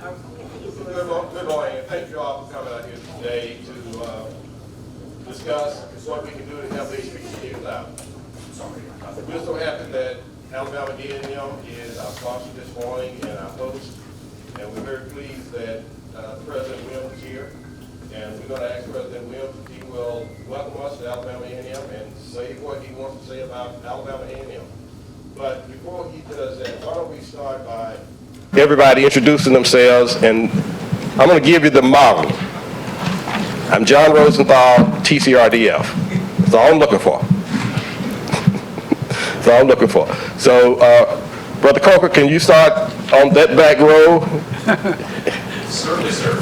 Good morning, and thank you all for coming out here today to discuss what we can do to help HBCUs out. We're so happy that Alabama A&M is our sponsor this morning and our host, and we're very pleased that President Williams is here. And we're going to ask President Williams if he will welcome us to Alabama A&M and say what he wants to say about Alabama A&M. But before he does that, why don't we start by everybody introducing themselves, and I'm going to give you the model. I'm John Rosenthal, TCRDF. That's all I'm looking for. That's all I'm looking for. So, Brother Coker, can you start on that back row? Certainly, sir.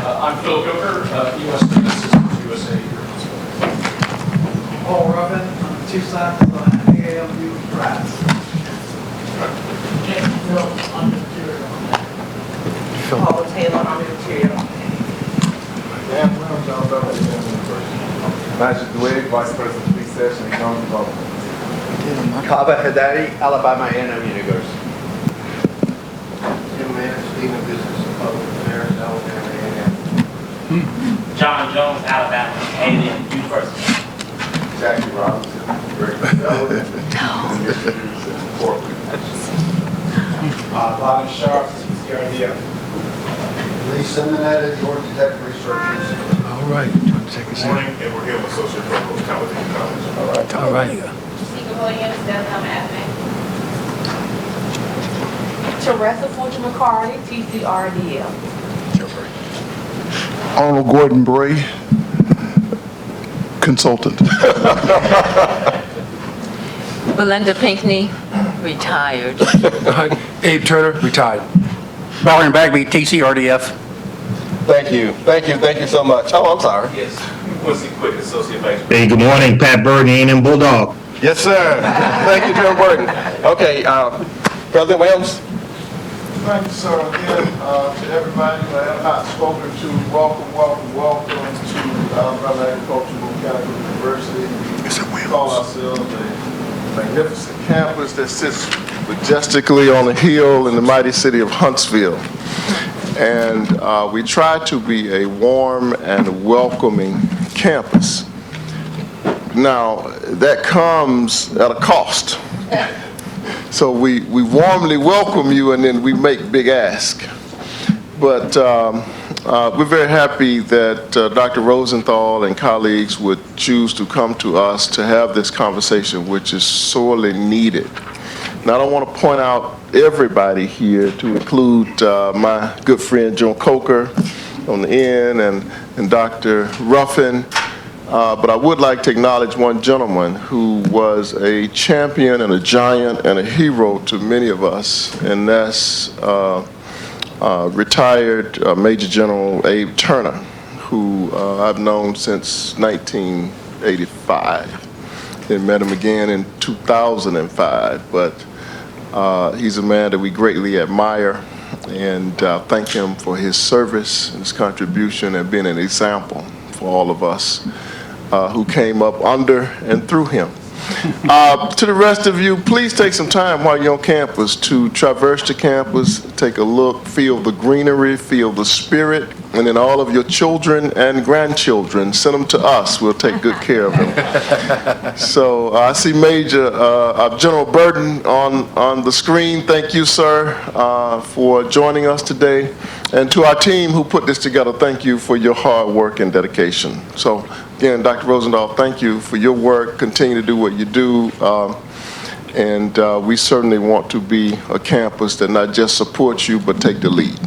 I'm Phil Coker, U.S. Assistant USA. Paul Ruffin, on the two sides of the AALU press. On the material. Paula Taylor on the material. Dan Williams, Alabama A&M University. Magic Dwayne, Vice President of Research and Economic Development. Kaba Haddadi, Alabama A&M University. Jim Mann, Dean of Business and Public Affairs, Alabama A&M. John Jones, Alabama A&M University. Jackie Robinson, Greg Development, and Introduce and Corporate. Lonnie Sharp, TCRDF. Lee Simonetta, Georgia Tech Researchers. All right. Do you want to take a Good seat? morning, and we're here with Associate Provost Caledon College. All right. Jessica Williams, Alabama Avenue. Teresa Fulton McCarty, TCRDL. Arnold Gordon Bray, consultant. Belinda Pinckney, retired. Abe Turner, retired. Brian Bagby, TCRDF. Thank you so much. Oh, I'm sorry. Yes. Quincy Quick, Associate Vice President. Hey, good morning, Pat Burton, A&M Bulldog. Yes, sir. Thank you, Jim Burton. Okay, President Williams. Thank you, sir. Again, to everybody who I have not spoken to, welcome to Alabama Agricultural Mechanical University. We call ourselves a magnificent campus that sits majestically on a hill in the mighty city of Huntsville. And we try to be a warm and welcoming campus. Now, that comes at a cost. So we warmly welcome you, and then we make big ask. But we're very happy that Dr. Rosenthal and colleagues would choose to come to us to have this conversation, which is sorely needed. Now, I don't want to point out everybody here, to include my good friend Joan Coker on the end and Dr. Ruffin. But I would like to acknowledge one gentleman who was a champion and a giant and a hero to many of us, and that's retired Major General Abe Turner, who I've known since 1985. Then met him again in 2005, but he's a man that we greatly admire, and thank him for his service and his contribution and being an example for all of us who came up under and through him. To the rest of you, please take some time while you're on campus to traverse the campus, take a look, feel the greenery, feel the spirit, and then all of your children and grandchildren, send them to us. We'll take good care of them. So I see Major General Burton on the screen. Thank you, sir, for joining us today. And to our team who put this together, thank you for your hard work and dedication. So again, Dr. Rosenthal, thank you for your work. Continue to do what you do. And we certainly want to be a campus that not just supports you, but take the lead.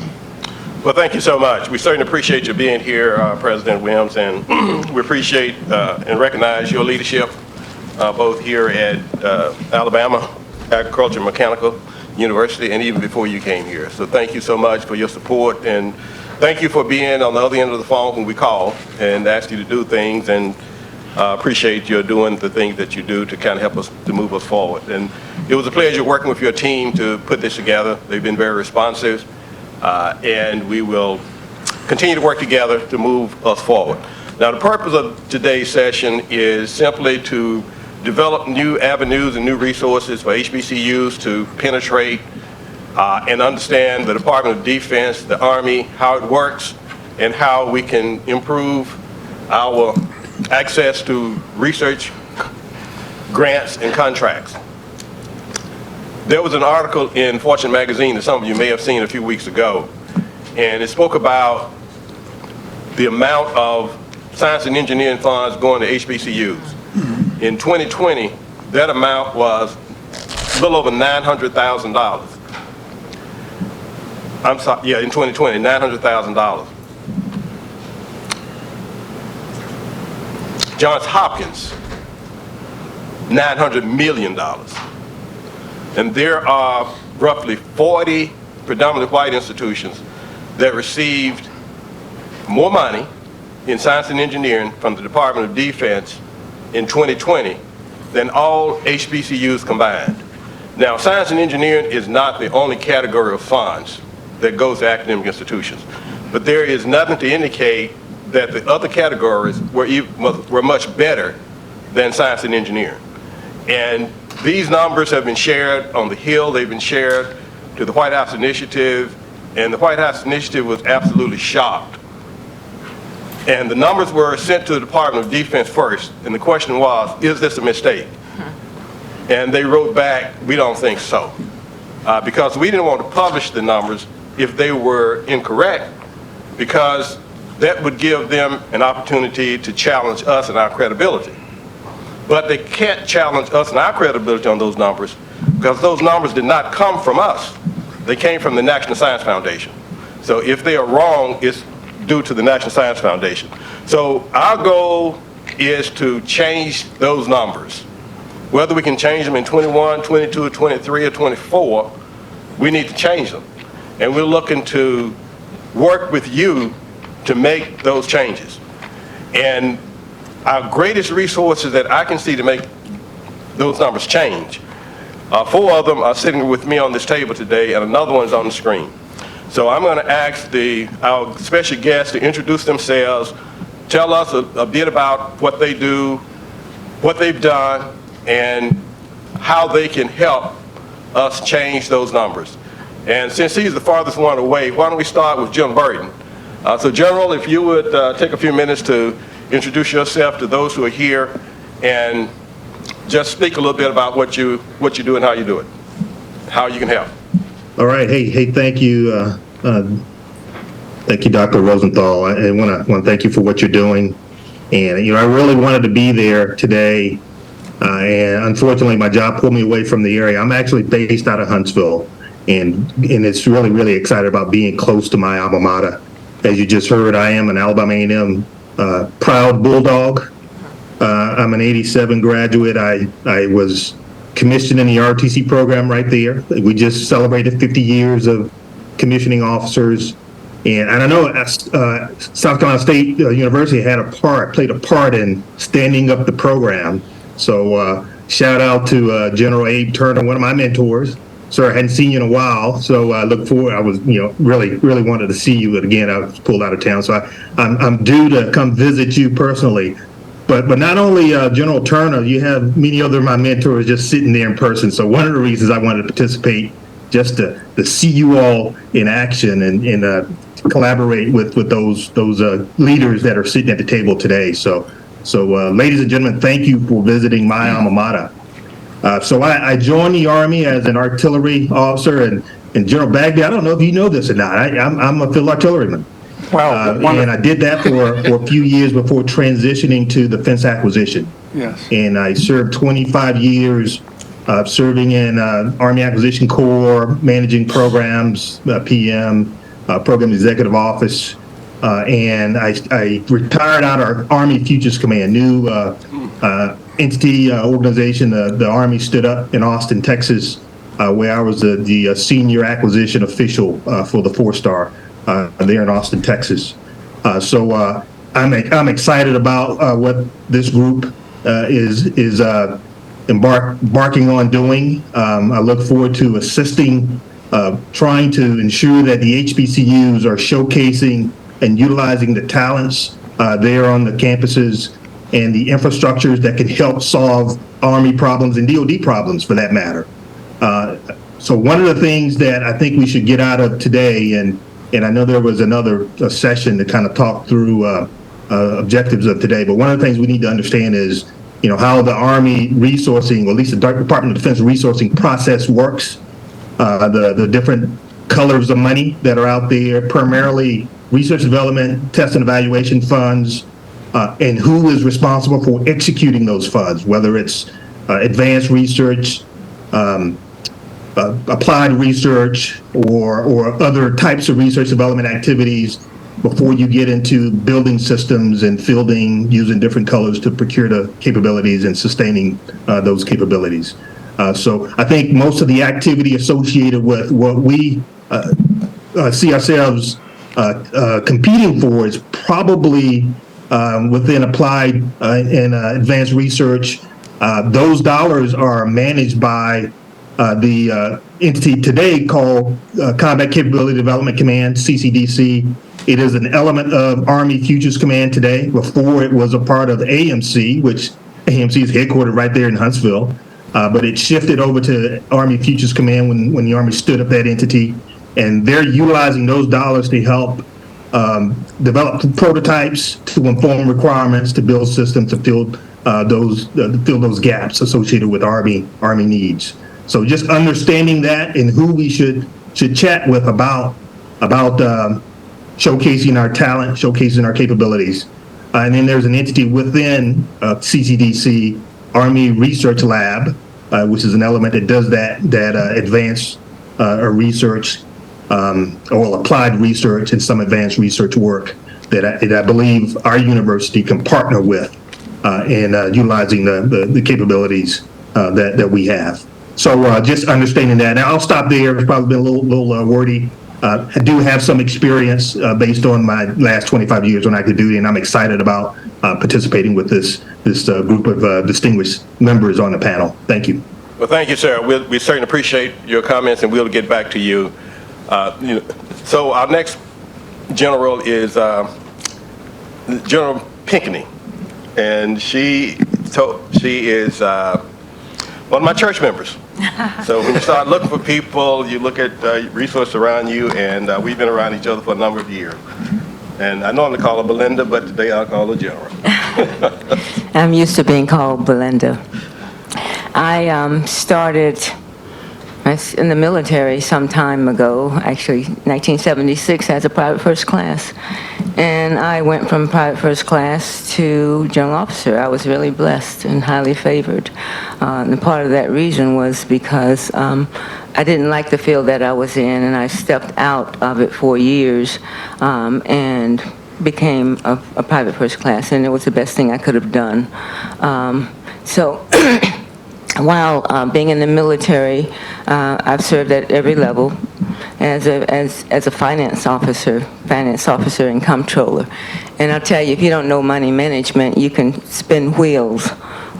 Well, thank you so much. We certainly appreciate you being here, President Williams, and we appreciate and recognize your leadership both here at Alabama Agricultural Mechanical University and even before you came here. So thank you so much for your support, and thank you for being on the other end of the phone when we call and ask you to do things, and appreciate your doing the things that you do to kind of help us to move us forward. And it was a pleasure working with your team to put this together. They've been very responsive, and we will continue to work together to move us forward. Now, the purpose of today's session is simply to develop new avenues and new resources for HBCUs to penetrate and understand the Department of Defense, the Army, how it works, and how we can improve our access to research grants and contracts. There was an article in Fortune magazine that some of you may have seen a few weeks ago, and it spoke about the amount of science and engineering funds going to HBCUs. In 2020, that amount was a little over $900,000. I'm sorry, yeah, in 2020, $900,000. Johns Hopkins, $900 million. And there are roughly 40 predominantly white institutions that received more money in science and engineering from the Department of Defense in 2020 than all HBCUs combined. Now, science and engineering is not the only category of funds that goes to academic institutions, but there is nothing to indicate that the other categories were much better than science and engineering. And these numbers have been shared on the Hill, they've been shared to the White House Initiative, and the White House Initiative was absolutely shocked. And the numbers were sent to the Department of Defense first, and the question was, is this a mistake? And they wrote back, we don't think so. Because we didn't want to publish the numbers if they were incorrect, because that would give them an opportunity to challenge us and our credibility. But they can't challenge us and our credibility on those numbers because those numbers did not come from us. They came from the National Science Foundation. So if they are wrong, it's due to the National Science Foundation. So our goal is to change those numbers. Whether we can change them in 21, 22, 23, or 24, we need to change them. And we're looking to work with you to make those changes. And our greatest resources that I can see to make those numbers change, 4 of them are sitting with me on this table today, and another one is on the screen. So I'm going to ask our special guests to introduce themselves, tell us a bit about what they do, what they've done, and how they can help us change those numbers. And since he's the farthest one away, why don't we start with General Burton. So General, if you would take a few minutes to introduce yourself to those who are here and just speak a little bit about what you do and how you do it, how you can help. All right. Hey, thank you. Thank you, Dr. Rosenthal. I want to thank you for what you're doing. And, I really wanted to be there today. And unfortunately, my job pulled me away from the area. I'm actually based out of Huntsville. And it's really, really excited about being close to my alma mater. As you just heard, I am an Alabama A&M proud Bulldog. I'm an 87 graduate. I was commissioned in the ROTC program right there. We just celebrated 50 years of commissioning officers. And I know South Carolina State University played a part in standing up the program. So shout out to General Abe Turner, one of my mentors. Sir, I hadn't seen you in a while, so I look forward. I was, really wanted to see you, but again, I was pulled out of town. So I'm due to come visit you personally. But not only General Turner, you have many other of my mentors just sitting there in person. So one of the reasons I wanted to participate, just to see you all in action and collaborate with those leaders that are sitting at the table today. So ladies and gentlemen, thank you for visiting my alma mater. So I joined the Army as an artillery officer, and General Bagby, I don't know if you know this or not, I'm a field artilleryman. Wow. And I did that for a few years before transitioning to defense acquisition. Yes. And I served 25 years serving in Army Acquisition Corps, managing programs, PM, Program Executive Office. And I retired out of our Army Futures Command, new entity organization. The Army stood up in Austin, Texas, where I was the senior acquisition official for the 4-star there in Austin, Texas. So I'm excited about what this group is embarking on doing. I look forward to assisting, trying to ensure that the HBCUs are showcasing and utilizing the talents there on the campuses and the infrastructures that can help solve Army problems and DoD problems for that matter. So one of the things that I think we should get out of today, and I know there was another session to kind of talk through objectives of today, but one of the things we need to understand is, how the Army resourcing, or at least the Department of Defense resourcing process works, the different colors of money that are out there, primarily research development, test and evaluation funds, and who is responsible for executing those funds, whether it's advanced research, applied research, or other types of research development activities before you get into building systems and fielding using different colors to procure the capabilities and sustaining those capabilities. So I think most of the activity associated with what we see ourselves competing for is probably within applied and advanced research. Those dollars are managed by the entity today called Combat Capability Development Command, CCDC. It is an element of Army Futures Command today. Before, it was a part of AMC, which AMC is headquartered right there in Huntsville. But it shifted over to Army Futures Command when the Army stood up that entity. And they're utilizing those dollars to help develop prototypes, to inform requirements, to build systems, to fill those gaps associated with Army needs. So just understanding that and who we should chat with about showcasing our talent, showcasing our capabilities. And then there's an entity within CCDC, Army Research Lab, which is an element that does that advanced research or applied research and some advanced research work that I believe our university can partner with in utilizing the capabilities that we have. So just understanding that. Now I'll stop there. It's probably been a little wordy. I do have some experience based on my last 25 years on active duty, and I'm excited about participating with this group of distinguished members on the panel. Thank you. Well, thank you, sir. We certainly appreciate your comments, and we'll get back to you. So our next general is General Pinckney, and she is one of my church members. So when you start looking for people, you look at resources around you, and we've been around each other for a number of years. And I normally call her Belinda, but today I'll call her General. I'm used to being called Belinda. I started in the military some time ago, actually 1976, as a private first class. And I went from private first class to general officer. I was really blessed and highly favored. And part of that reason was because I didn't like the field that I was in, and I stepped out of it for years and became a private first class, and it was the best thing I could have done. While being in the military, I've served at every level as a finance officer and comptroller. And I'll tell you, if you don't know money management, you can spin wheels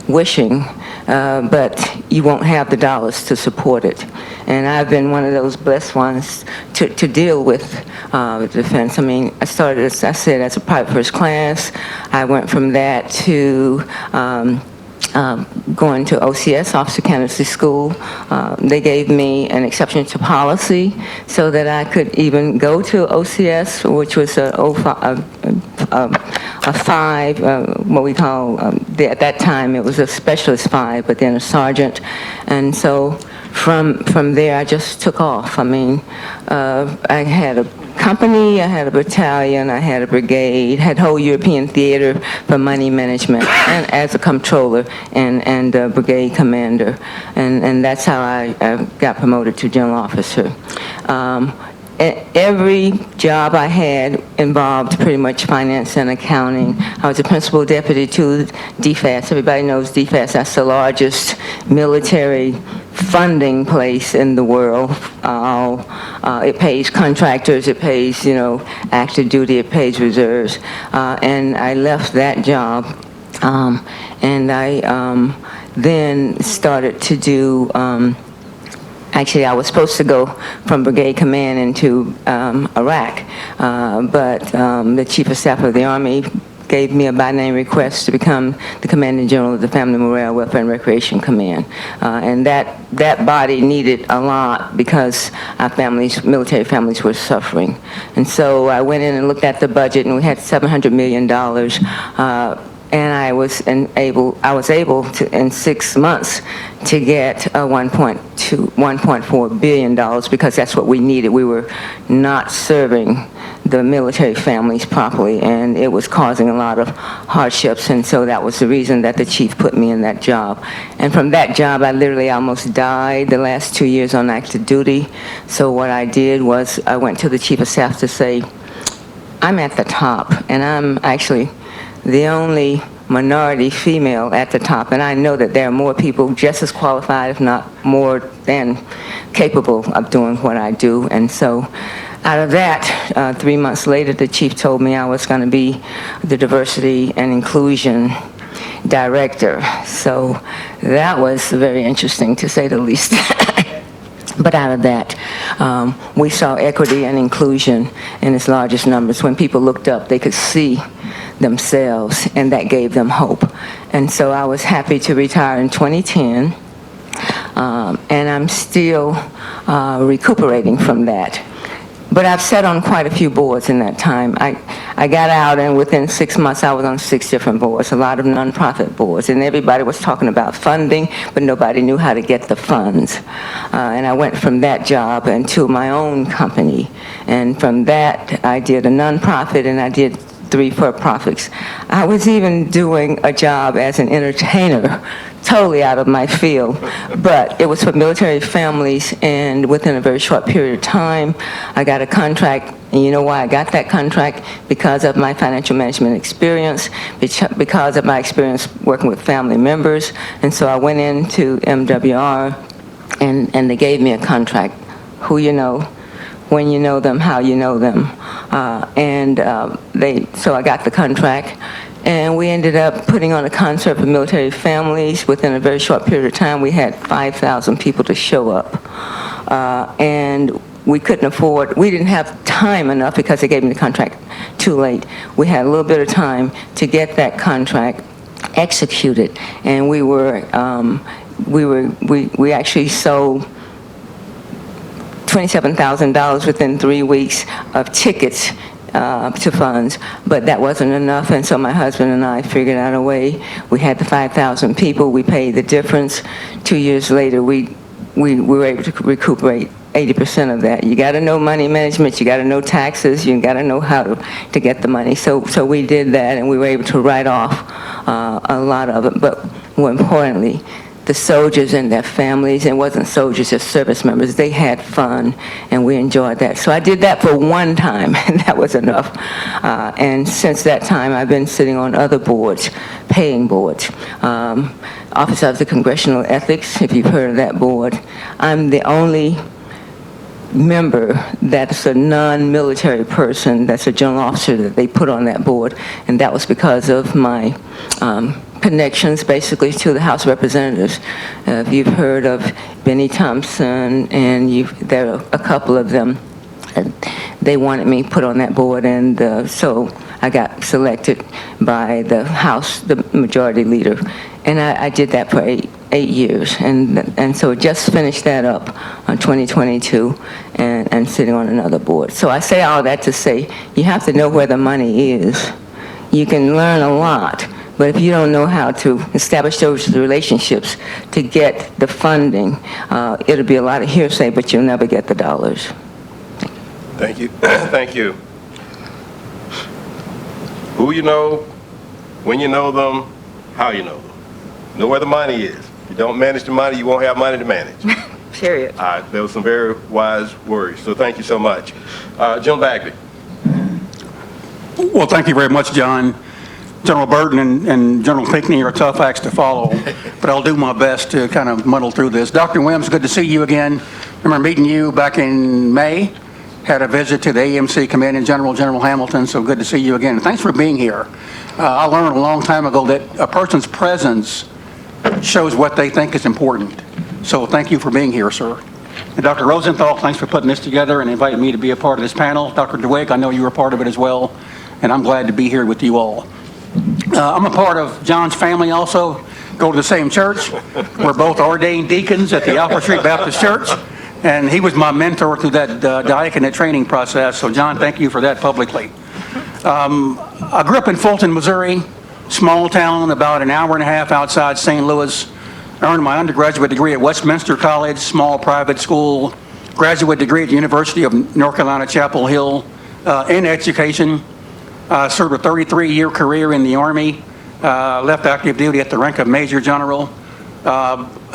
wishing, but you won't have the dollars to support it. And I've been one of those blessed ones to deal with defense. I mean, I started, as I said, as a private first class. I went from that to going to OCS, Officer Candidacy School. They gave me an exception to policy so that I could even go to OCS, which was a 5, what we call, at that time it was a specialist 5, but then a sergeant. And so from there I just took off. I mean, I had a company, I had a battalion, I had a brigade, had whole European theater for money management, and as a comptroller and a brigade commander, and that's how I got promoted to general officer. Every job I had involved pretty much finance and accounting. I was a principal deputy to DFAS. Everybody knows DFAS. That's the largest military funding place in the world. It pays contractors, it pays, active duty, it pays reserves. And I left that job, and I then started to do actually, I was supposed to go from brigade command into Iraq, but the chief of staff of the Army gave me a by-name request to become the Commanding General of the Family Morale, Welfare, and Recreation Command. And that body needed a lot because our families, military families, were suffering. And so I went in and looked at the budget, and we had $700 million. And I was able to, in 6 months, to get $1.4 billion because that's what we needed. We were not serving the military families properly, and it was causing a lot of hardships, and so that was the reason that the chief put me in that job. And from that job, I literally almost died the last 2 years on active duty. So what I did was I went to the chief of staff to say, I'm at the top, and I'm actually the only minority female at the top, and I know that there are more people just as qualified, if not more than capable of doing what I do. And so out of that, 3 months later, the chief told me I was going to be the diversity and inclusion director. So that was very interesting, to say the least. But out of that, we saw equity and inclusion in its largest numbers. When people looked up, they could see themselves, and that gave them hope. And so I was happy to retire in 2010, and I'm still recuperating from that. But I've sat on quite a few boards in that time. I got out, and within 6 months, I was on 6 different boards, a lot of nonprofit boards, and everybody was talking about funding, but nobody knew how to get the funds. And I went from that job into my own company, and from that, I did a nonprofit, and I did 3 for-profits. I was even doing a job as an entertainer, totally out of my field, but it was for military families, and within a very short period of time, I got a contract. And you know why I got that contract? Because of my financial management experience, because of my experience working with family members. And so I went into MWR, and they gave me a contract. Who you know, when you know them, how you know them. So I got the contract, and we ended up putting on a concert for military families. Within a very short period of time, we had 5,000 people to show up. And we couldn't afford, we didn't have time enough because they gave me the contract too late. We had a little bit of time to get that contract executed, and we actually sold $27,000 within 3 weeks of tickets to funds, but that wasn't enough, and so my husband and I figured out a way. We had the 5,000 people, we paid the difference. 2 years later, we were able to recuperate 80% of that. You got to know money management, you got to know taxes, you got to know how to get the money. So we did that, and we were able to write off a lot of it, but more importantly, the soldiers and their families, and it wasn't soldiers, just service members, they had fun, and we enjoyed that. So I did that for one time, and that was enough. And since that time, I've been sitting on other boards, paying boards. Office of the Congressional Ethics, if you've heard of that board. I'm the only member that's a non-military person, that's a general officer that they put on that board, and that was because of my connections basically to the House of Representatives. If you've heard of Benny Thompson, and there are a couple of them, they wanted me put on that board, and so I got selected by the House, the majority leader, and I did that for eight years, and so just finished that up on 2022, and sitting on another board. So I say all that to say you have to know where the money is. You can learn a lot, but if you don't know how to establish those relationships to get the funding, it'll be a lot of hearsay, but you'll never get the dollars. Thank you. Thank you. Who you know, when you know them, how you know them. Know where the money is. If you don't manage the money, you won't have money to manage. Period. There were some very wise words, so thank you so much. General Bagley. Well, thank you very much, John. General Burton and General Pinckney are tough acts to follow, but I'll do my best to kind of muddle through this. Dr. Wims, good to see you again. Remember meeting you back in May. Had a visit to the AMC Commanding General, General Hamilton, so good to see you again. Thanks for being here. I learned a long time ago that a person's presence shows what they think is important. So thank you for being here, sir. And Dr. Rosenthal, thanks for putting this together and inviting me to be a part of this panel. Dr. DeWick, I know you were part of it as well, and I'm glad to be here with you all. I'm a part of John's family also, go to the same church. We're both ordained deacons at the Alpha Street Baptist Church, and he was my mentor through that diaconate training process. So John, thank you for that publicly. I grew up in Fulton, Missouri, small town about an hour and a half outside St. Louis. Earned my undergraduate degree at Westminster College, small private school, graduate degree at the University of North Carolina, Chapel Hill, in education. Served a 33-year career in the Army, left active duty at the rank of Major General.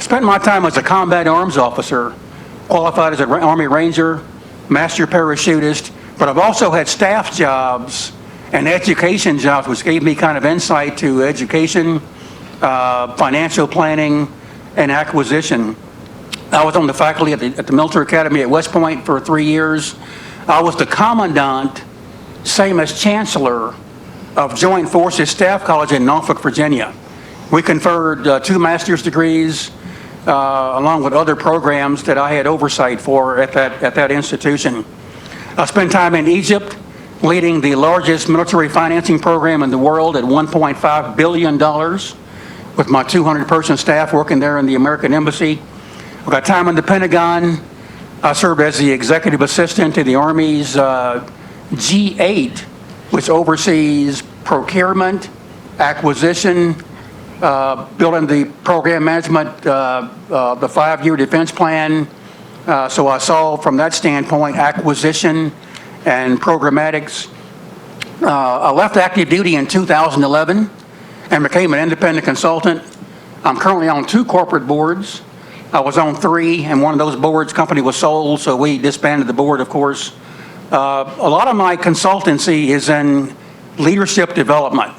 Spent my time as a combat arms officer, qualified as an Army Ranger, master parachutist, but I've also had staff jobs and education jobs, which gave me kind of insight to education, financial planning, and acquisition. I was on the faculty at the Military Academy at West Point for 3 years. I was the commandant, same as chancellor, of Joint Forces Staff College in Norfolk, Virginia. We conferred 2 master's degrees along with other programs that I had oversight for at that institution. I spent time in Egypt leading the largest military financing program in the world at $1.5 billion with my 200-person staff working there in the American Embassy. I got time in the Pentagon. I served as the executive assistant to the Army's G8, which oversees procurement, acquisition, building the program management, the 5-year defense plan. So I saw from that standpoint acquisition and programmatics. I left active duty in 2011 and became an independent consultant. I'm currently on 2 corporate boards. I was on 3, and one of those boards' company was sold, so we disbanded the board, of course. A lot of my consultancy is in leadership development.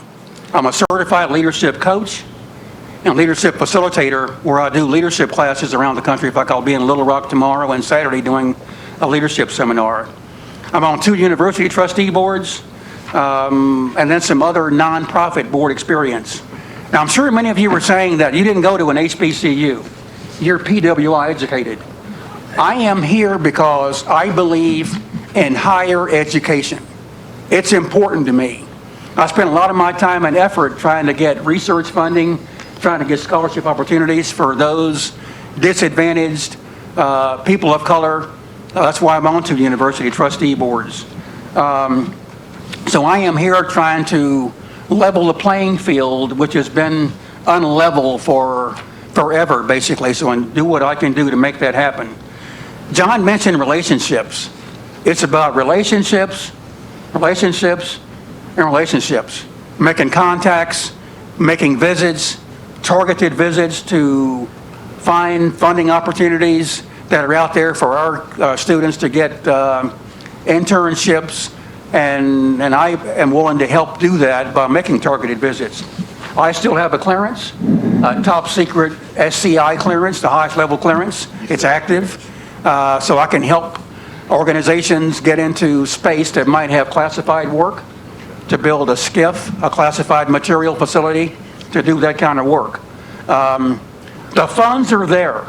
I'm a certified leadership coach and leadership facilitator where I do leadership classes around the country. In fact, I'll be in Little Rock tomorrow and Saturday doing a leadership seminar. I'm on 2 university trustee boards and then some other nonprofit board experience. Now, I'm sure many of you were saying that you didn't go to an HBCU. You're PWI educated. I am here because I believe in higher education. It's important to me. I spend a lot of my time and effort trying to get research funding, trying to get scholarship opportunities for those disadvantaged people of color. That's why I'm on 2 university trustee boards. So I am here trying to level the playing field, which has been unlevel for forever, basically, so and do what I can do to make that happen. John mentioned relationships. It's about relationships, relationships, and relationships. Making contacts, making visits, targeted visits to find funding opportunities that are out there for our students to get internships, and I am willing to help do that by making targeted visits. I still have a clearance, top secret SCI clearance, the highest level clearance. It's active, so I can help organizations get into space that might have classified work, to build a SCIF, a classified material facility, to do that kind of work. The funds are there.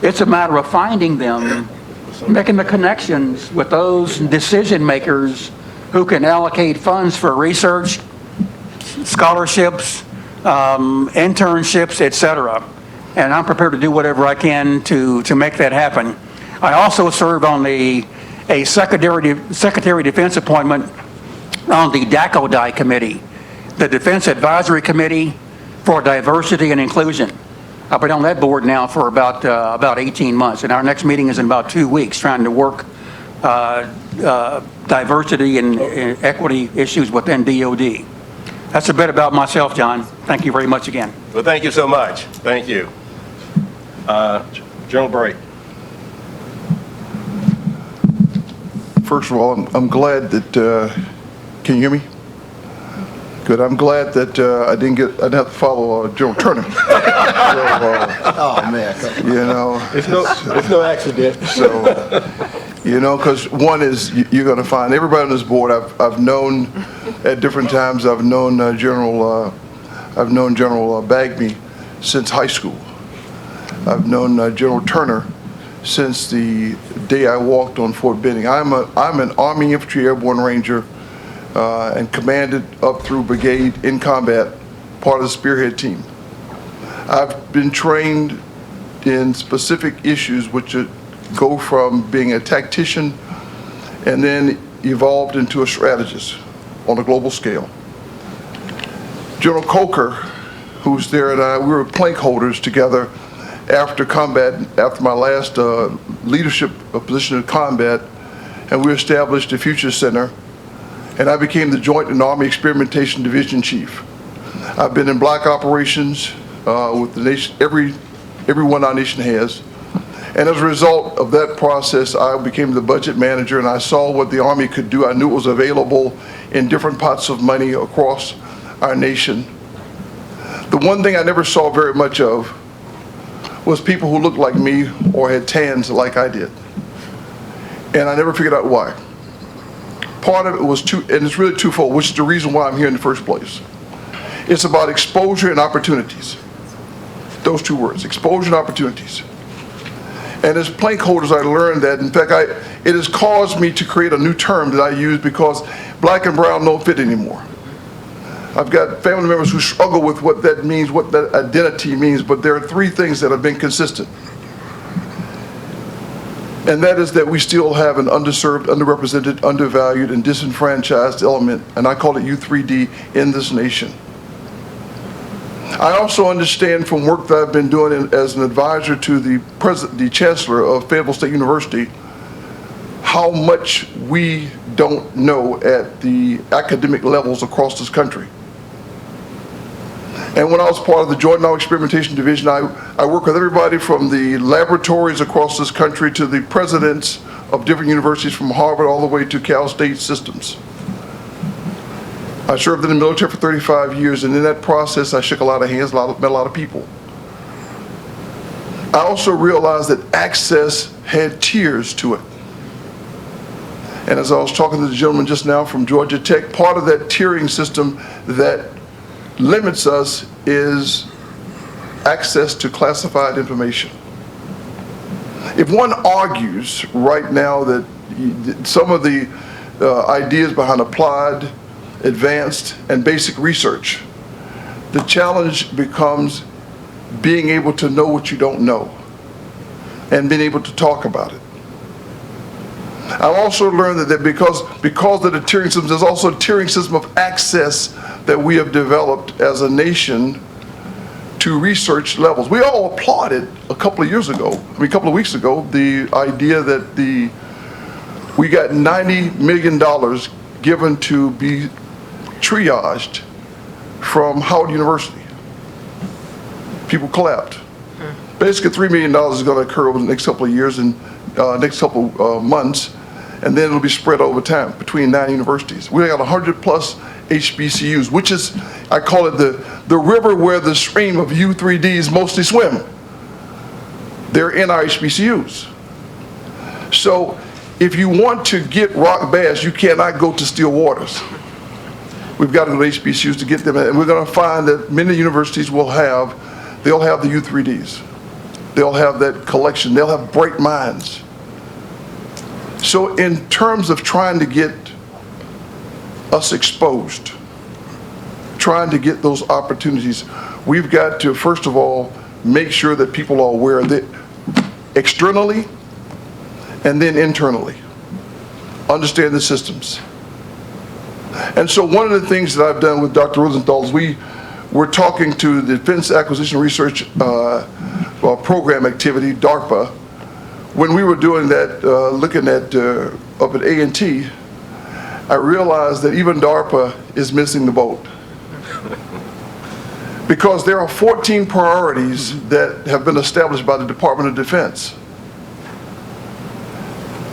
It's a matter of finding them, making the connections with those decision makers who can allocate funds for research, scholarships, internships, etc. And I'm prepared to do whatever I can to make that happen. I also serve on a Secretary of Defense appointment on the DACODI committee, the Defense Advisory Committee for Diversity and Inclusion. I've been on that board now for about 18 months, and our next meeting is in about 2 weeks, trying to work diversity and equity issues within DOD. That's a bit about myself, John. Thank you very much again. Well, thank you so much. Thank you. General Bray. First of all, I'm glad that, can you hear me? Good. I'm glad that I didn't have to follow General Turner. Oh man! You know, It's no accident. so you know, because one is you're going to find everybody on this board I've known at different times. I've known General Bagby since high school. I've known General Turner since the day I walked on Fort Benning. I'm an Army Infantry Airborne Ranger and commanded up through brigade in combat part of the spearhead team. I've been trained in specific issues which go from being a tactician and then evolved into a strategist on a global scale. General Coker, who's there, and I, we were plank holders together after combat, after my last leadership position in combat, and we established the Future Center, and I became the Joint and Army Experimentation Division Chief. I've been in black operations with the nation, every one our nation has. And as a result of that process, I became the budget manager, and I saw what the Army could do. I knew it was available in different pots of money across our nation. The one thing I never saw very much of was people who looked like me or had tans like I did. And I never figured out why. Part of it was and it's really twofold, which is the reason why I'm here in the first place. It's about exposure and opportunities. Those two words, exposure and opportunities. And as plank holders, I learned that, in fact, it has caused me to create a new term that I use because black and brown don't fit anymore. I've got family members who struggle with what that means, what that identity means, but there are three things that have been consistent. And that is that we still have an underserved, underrepresented, undervalued, and disenfranchised element, and I call it U3D, in this nation. I also understand from work that I've been doing as an advisor to the Chancellor of Fayetteville State University, how much we don't know at the academic levels across this country. And when I was part of the Joint Army Experimentation Division, I worked with everybody from the laboratories across this country to the presidents of different universities from Harvard all the way to Cal State systems. I served in the military for 35 years, and in that process, I shook a lot of hands, met a lot of people. I also realized that access had tiers to it. And as I was talking to the gentleman just now from Georgia Tech, part of that tiering system that limits us is access to classified information. If one argues right now that some of the ideas behind applied, advanced, and basic research, the challenge becomes being able to know what you don't know and being able to talk about it. I've also learned that because of the tiering system, there's also a tiering system of access that we have developed as a nation to research levels. We all applauded a couple of weeks ago, the idea that we got $90 million given to be triaged from Howard University. People clapped. Basically, $3 million is going to occur over the next couple of years and next couple months, and then it'll be spread over time between 9 universities. We got 100 plus HBCUs, which is, I call it the river where the stream of U3Ds mostly swim. They're in our HBCUs. So if you want to get rock bass, you cannot go to still waters. We've got to go to HBCUs to get them, and we're going to find that many universities they'll have the U3Ds. They'll have that collection. They'll have bright minds. So in terms of trying to get us exposed, trying to get those opportunities, we've got to, first of all, make sure that people are aware that externally and then internally, understand the systems. And so one of the things that I've done with Dr. Rosenthal is we're talking to the Defense Acquisition Research Program activity, DARPA. When we were doing that, looking at up at A&T, I realized that even DARPA is missing the boat. Because there are 14 priorities that have been established by the Department of Defense.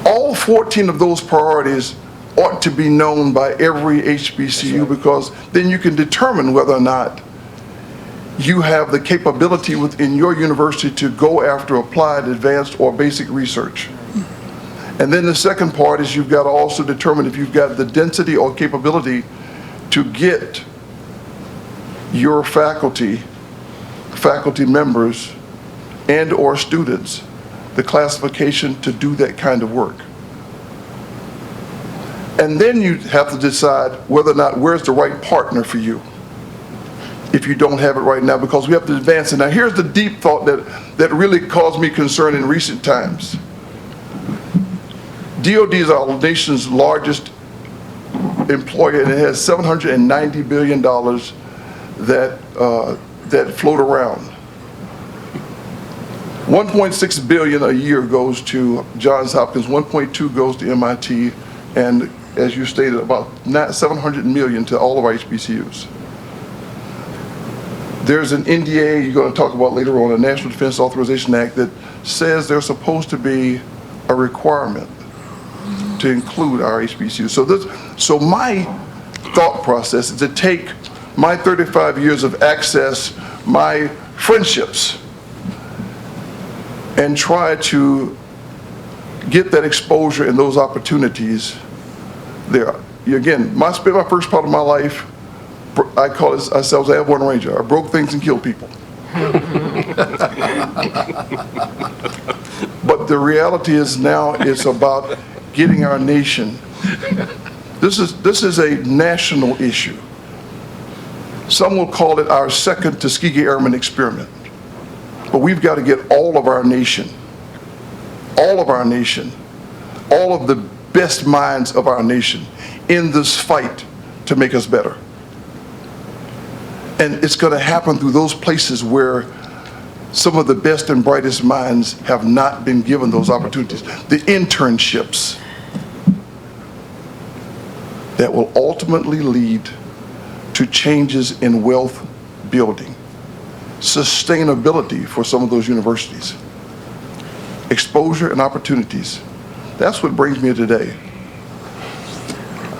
All 14 of those priorities ought to be known by every HBCU, because then you can determine whether or not you have the capability within your university to go after applied, advanced, or basic research. And then the second part is you've got to also determine if you've got the density or capability to get your faculty members and or students the classification to do that kind of work. And then you have to decide whether or not where's the right partner for you. if you don't have it right now, because we have to advance it. Now, here's the deep thought that really caused me concern in recent times. DOD is our nation's largest employer, and it has $790 billion that float around. 1.6 billion a year goes to Johns Hopkins, 1.2 goes to MIT, and as you stated, about 700 million to all of our HBCUs. There's an NDA you're going to talk about later on, a National Defense Authorization Act, that says there's supposed to be a requirement to include our HBCUs. So my thought process is to take my 35 years of access, my friendships, and try to get that exposure and those opportunities there. Again, I spent my first part of my life, I call it ourselves an airborne ranger. I broke things and killed people. But the reality is now it's about getting our nation. This is a national issue. Some will call it our second Tuskegee Airmen experiment. But we've got to get all of our nation, all of the best minds of our nation in this fight to make us better. And it's going to happen through those places where some of the best and brightest minds have not been given those opportunities. The internships that will ultimately lead to changes in wealth building, sustainability for some of those universities, exposure and opportunities. That's what brings me here today.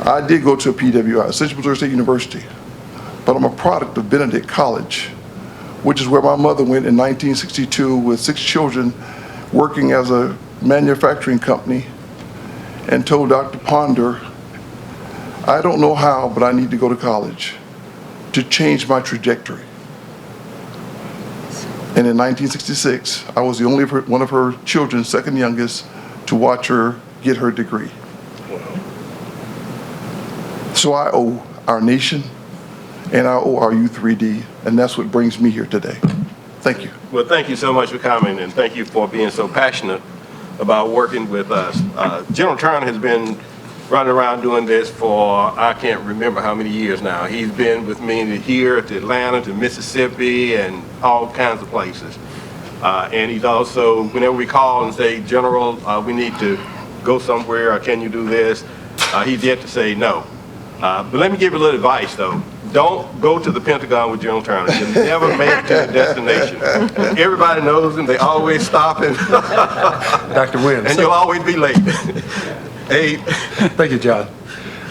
I did go to a PWI, Central Missouri State University, but I'm a product of Benedict College, which is where my mother went in 1962 with 6 children working as a manufacturing company, and told Dr. Ponder, I don't know how, but I need to go to college to change my trajectory. And in 1966, I was the only one of her children, second youngest, to watch her get her degree. So I owe our nation, and I owe our U3D, and that's what brings me here today. Thank you. Well, thank you so much for coming, and thank you for being so passionate about working with us. General Turner has been running around doing this for, I can't remember how many years now. He's been with me here to Atlanta, to Mississippi, and all kinds of places. And he's also, whenever we call and say, General, we need to go somewhere, or can you do this? He's yet to say no. But let me give you a little advice, though. Don't go to the Pentagon with General Turner. You'll never make it to the destination. Everybody knows him. They always stop him. Dr. Williams. And you'll always be late. Hey. Thank you, John.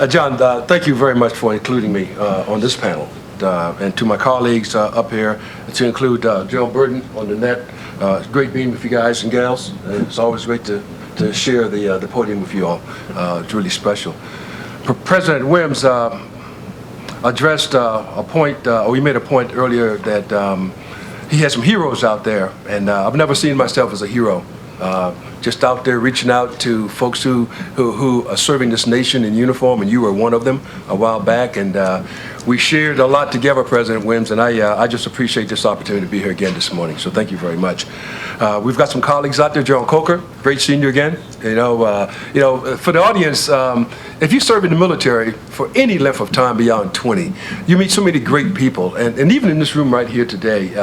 John, thank you very much for including me on this panel. And to my colleagues up here, to include General Burton on the net. It's great being with you guys and gals. It's always great to share the podium with you all. It's really special. President Williams addressed a point, or he made a point earlier that he has some heroes out there, and I've never seen myself as a hero. Just out there reaching out to folks who are serving this nation in uniform, and you were one of them a while back, and we shared a lot together, President Williams, and I just appreciate this opportunity to be here again this morning, so thank you very much. We've got some colleagues out there. General Coker, great seeing you again. You know, for the audience, if you serve in the military for any length of time beyond 20, you meet so many great people, and even in this room right here today,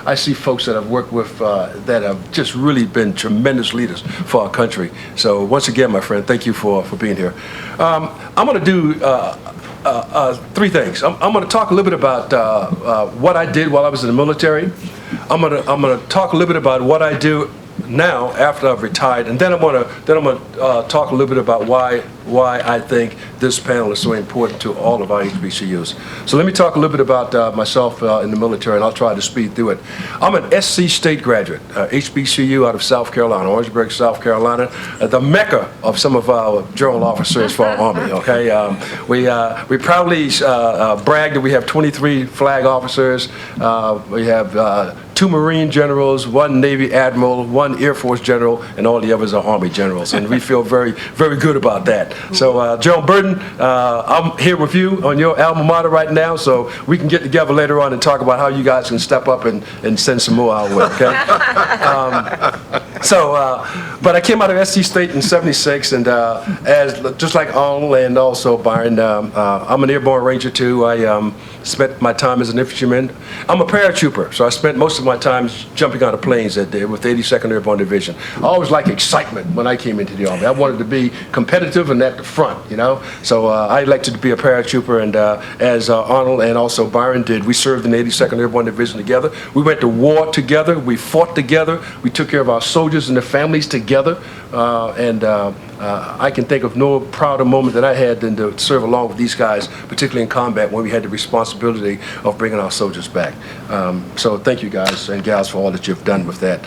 I see folks that I've worked with that have just really been tremendous leaders for our country. So once again, my friend, thank you for being here. I'm going to do 3 things. I'm going to talk a little bit about what I did while I was in the military. I'm going to talk a little bit about what I do now after I've retired, and then I'm going to talk a little bit about why I think this panel is so important to all of our HBCUs. So let me talk a little bit about myself in the military, and I'll try to speed through it. I'm an SC State graduate, HBCU out of South Carolina, Orangeburg, South Carolina, the mecca of some of our general officers for our Army, okay? We proudly brag that we have 23 flag officers. We have 2 Marine generals, 1 Navy admiral, 1 Air Force general, and all the others are Army generals. And we feel very, very good about that. So, General Burton, I'm here with you on your alma mater right now, so we can get together later on and talk about how you guys can step up and send some more our way, okay? But I came out of SC State in '76, and just like Arnold and also Byron, I'm an airborne ranger too. I spent my time as an infantryman. I'm a paratrooper, so I spent most of my time jumping out of planes with the 82nd Airborne Division. I always liked excitement when I came into the Army. I wanted to be competitive and at the front, you know? So I elected to be a paratrooper, and as Arnold and also Byron did, we served in the 82nd Airborne Division together. We went to war together. We fought together. We took care of our soldiers and their families together. I can think of no prouder moment that I had than to serve along with these guys, particularly in combat when we had the responsibility of bringing our soldiers back. So thank you guys and gals for all that you've done with that.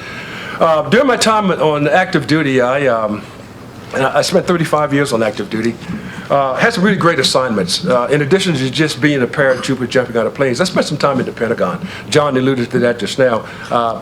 During my time on active duty, I spent 35 years on active duty. Had some really great assignments. In addition to just being a paratrooper jumping out of planes, I spent some time in the Pentagon. John alluded to that just now.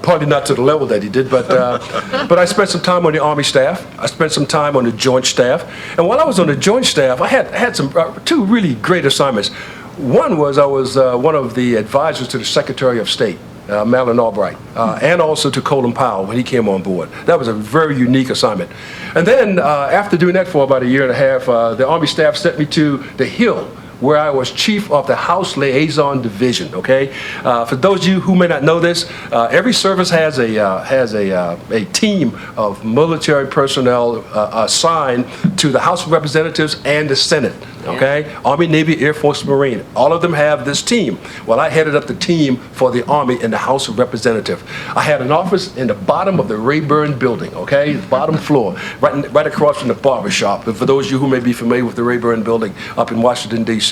Probably not to the level that he did, but I spent some time on the Army staff. I spent some time on the Joint Staff. And while I was on the Joint Staff, I had some two really great assignments. One was I was one of the advisors to the Secretary of State, Madeleine Albright, and also to Colin Powell when he came on board. That was a very unique assignment. And then after doing that for about a year and a half, the Army staff sent me to the Hill, where I was chief of the House Liaison Division, okay? For those of you who may not know this, every service has a team of military personnel assigned to the House of Representatives and the Senate, okay? Army, Navy, Air Force, Marine. All of them have this team. Well, I headed up the team for the Army in the House of Representatives. I had an office in the bottom of the Rayburn building, okay? The bottom floor, right across from the barber shop. And for those of you who may be familiar with the Rayburn building up in Washington, D.C.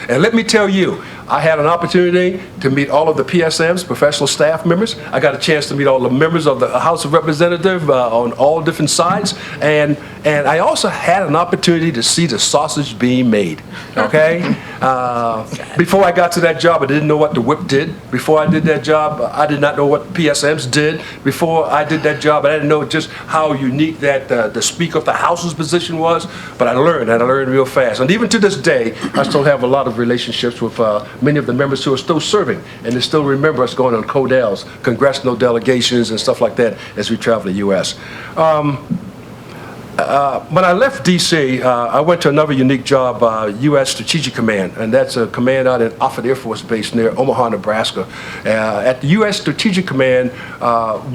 And let me tell you, I had an opportunity to meet all of the PSMs, professional staff members. I got a chance to meet all the members of the House of Representatives on all different sides. And I also had an opportunity to see the sausage being made, okay? Before I got to that job, I didn't know what the whip did. Before I did that job, I did not know what PSMs did. Before I did that job, I didn't know just how unique that the Speaker of the House's position was. But I learned, and I learned real fast. And even to this day, I still have a lot of relationships with many of the members who are still serving, and they still remember us going on CODELs, congressional delegations and stuff like that as we travel the U.S. When I left D.C., I went to another unique job, U.S. Strategic Command, and that's a command out at Offutt Air Force Base near Omaha, Nebraska. At the U.S. Strategic Command,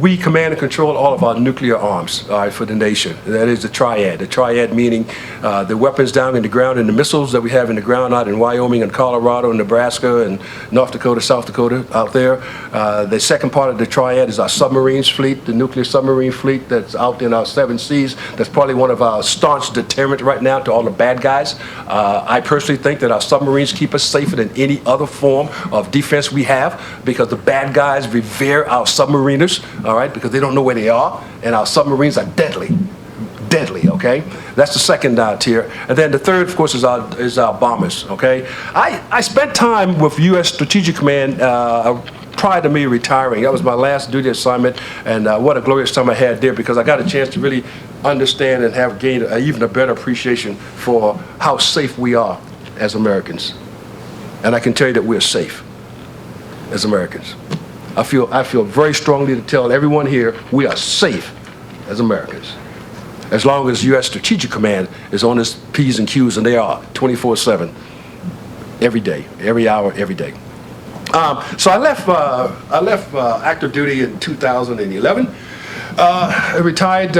we command and control all of our nuclear arms for the nation. That is the triad. The triad meaning the weapons down in the ground and the missiles that we have in the ground out in Wyoming and Colorado and Nebraska and North Dakota, South Dakota out there. The second part of the triad is our submarines fleet, the nuclear submarine fleet that's out in our 7 seas. That's probably one of our staunch deterrent right now to all the bad guys. I personally think that our submarines keep us safer than any other form of defense we have, because the bad guys revere our submariners, all right, because they don't know where they are, and our submarines are deadly. Deadly, okay? That's the second tier. And then the third, of course, is our bombers, okay? I spent time with U.S. Strategic Command prior to me retiring. That was my last duty assignment, and what a glorious time I had there, because I got a chance to really understand and have gained even a better appreciation for how safe we are as Americans. And I can tell you that we're safe as Americans. I feel very strongly to tell everyone here we are safe as Americans, as long as U.S. Strategic Command is on its P's and Q's, and they are 24/7, every day, every hour, every day. So I left active duty in 2011. I retired.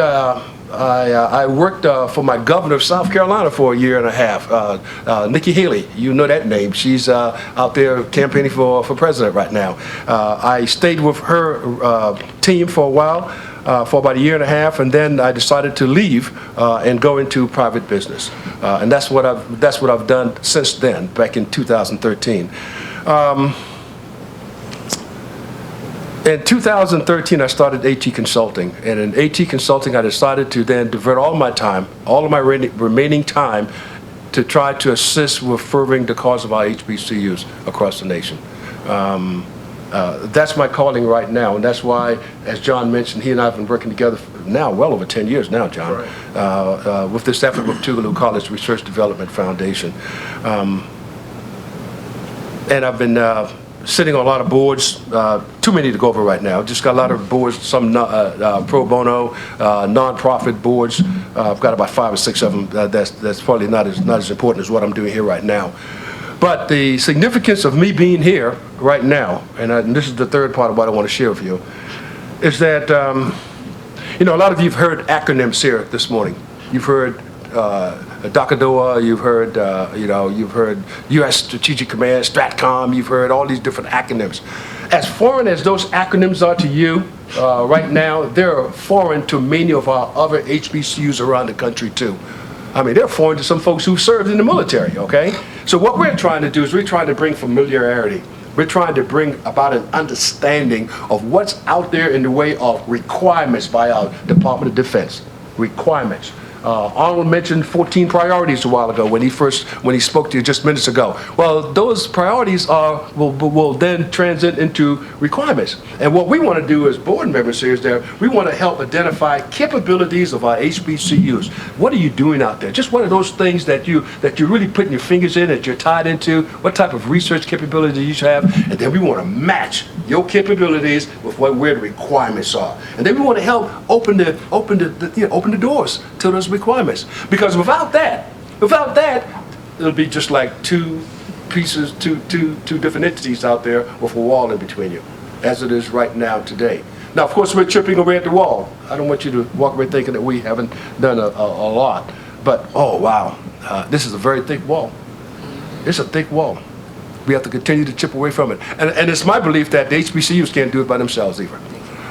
I worked for my governor of South Carolina for a year and a half, Nikki Haley. You know that name. She's out there campaigning for president right now. I stayed with her team for a while, for about a year and a half, and then I decided to leave and go into private business. And that's what I've done since then, back in 2013. In 2013, I started AT Consulting, and in AT Consulting, I decided to then divert all my time, all of my remaining time, to try to assist with furthering the cause of our HBCUs across the nation. That's my calling right now, and that's why, as John mentioned, he and I have been working together now well over 10 years now, John, with this effort with Tougaloo College Research Development Foundation. And I've been sitting on a lot of boards, too many to go over right now. Just got a lot of boards, some pro bono, nonprofit boards. I've got about 5 or 6 of them. That's probably not as important as what I'm doing here right now. But the significance of me being here right now, and this is the third part of what I want to share with you, is that, you know, a lot of you have heard acronyms here this morning. You've heard DACADOA, you've heard, you've heard U.S. Strategic Command, STRATCOM, you've heard all these different acronyms. As foreign as those acronyms are to you right now, they're foreign to many of our other HBCUs around the country too. I mean, they're foreign to some folks who served in the military, okay? So what we're trying to do is we're trying to bring familiarity. We're trying to bring about an understanding of what's out there in the way of requirements by our Department of Defense. Requirements. Arnold mentioned 14 priorities a while ago when he spoke to you just minutes ago. Well, those priorities will then transit into requirements. And what we want to do as board members here is that we want to help identify capabilities of our HBCUs. What are you doing out there? Just what are those things that you're really putting your fingers in, that you're tied into? What type of research capabilities you have? And then we want to match your capabilities with where the requirements are. And then we want to help open the doors to those requirements. Because without that, it'll be just like two different entities out there with a wall in between you, as it is right now today. Now, of course, we're chipping away at the wall. I don't want you to walk away thinking that we haven't done a lot. But, oh, wow, this is a very thick wall. It's a thick wall. We have to continue to chip away from it. And it's my belief that the HBCUs can't do it by themselves either.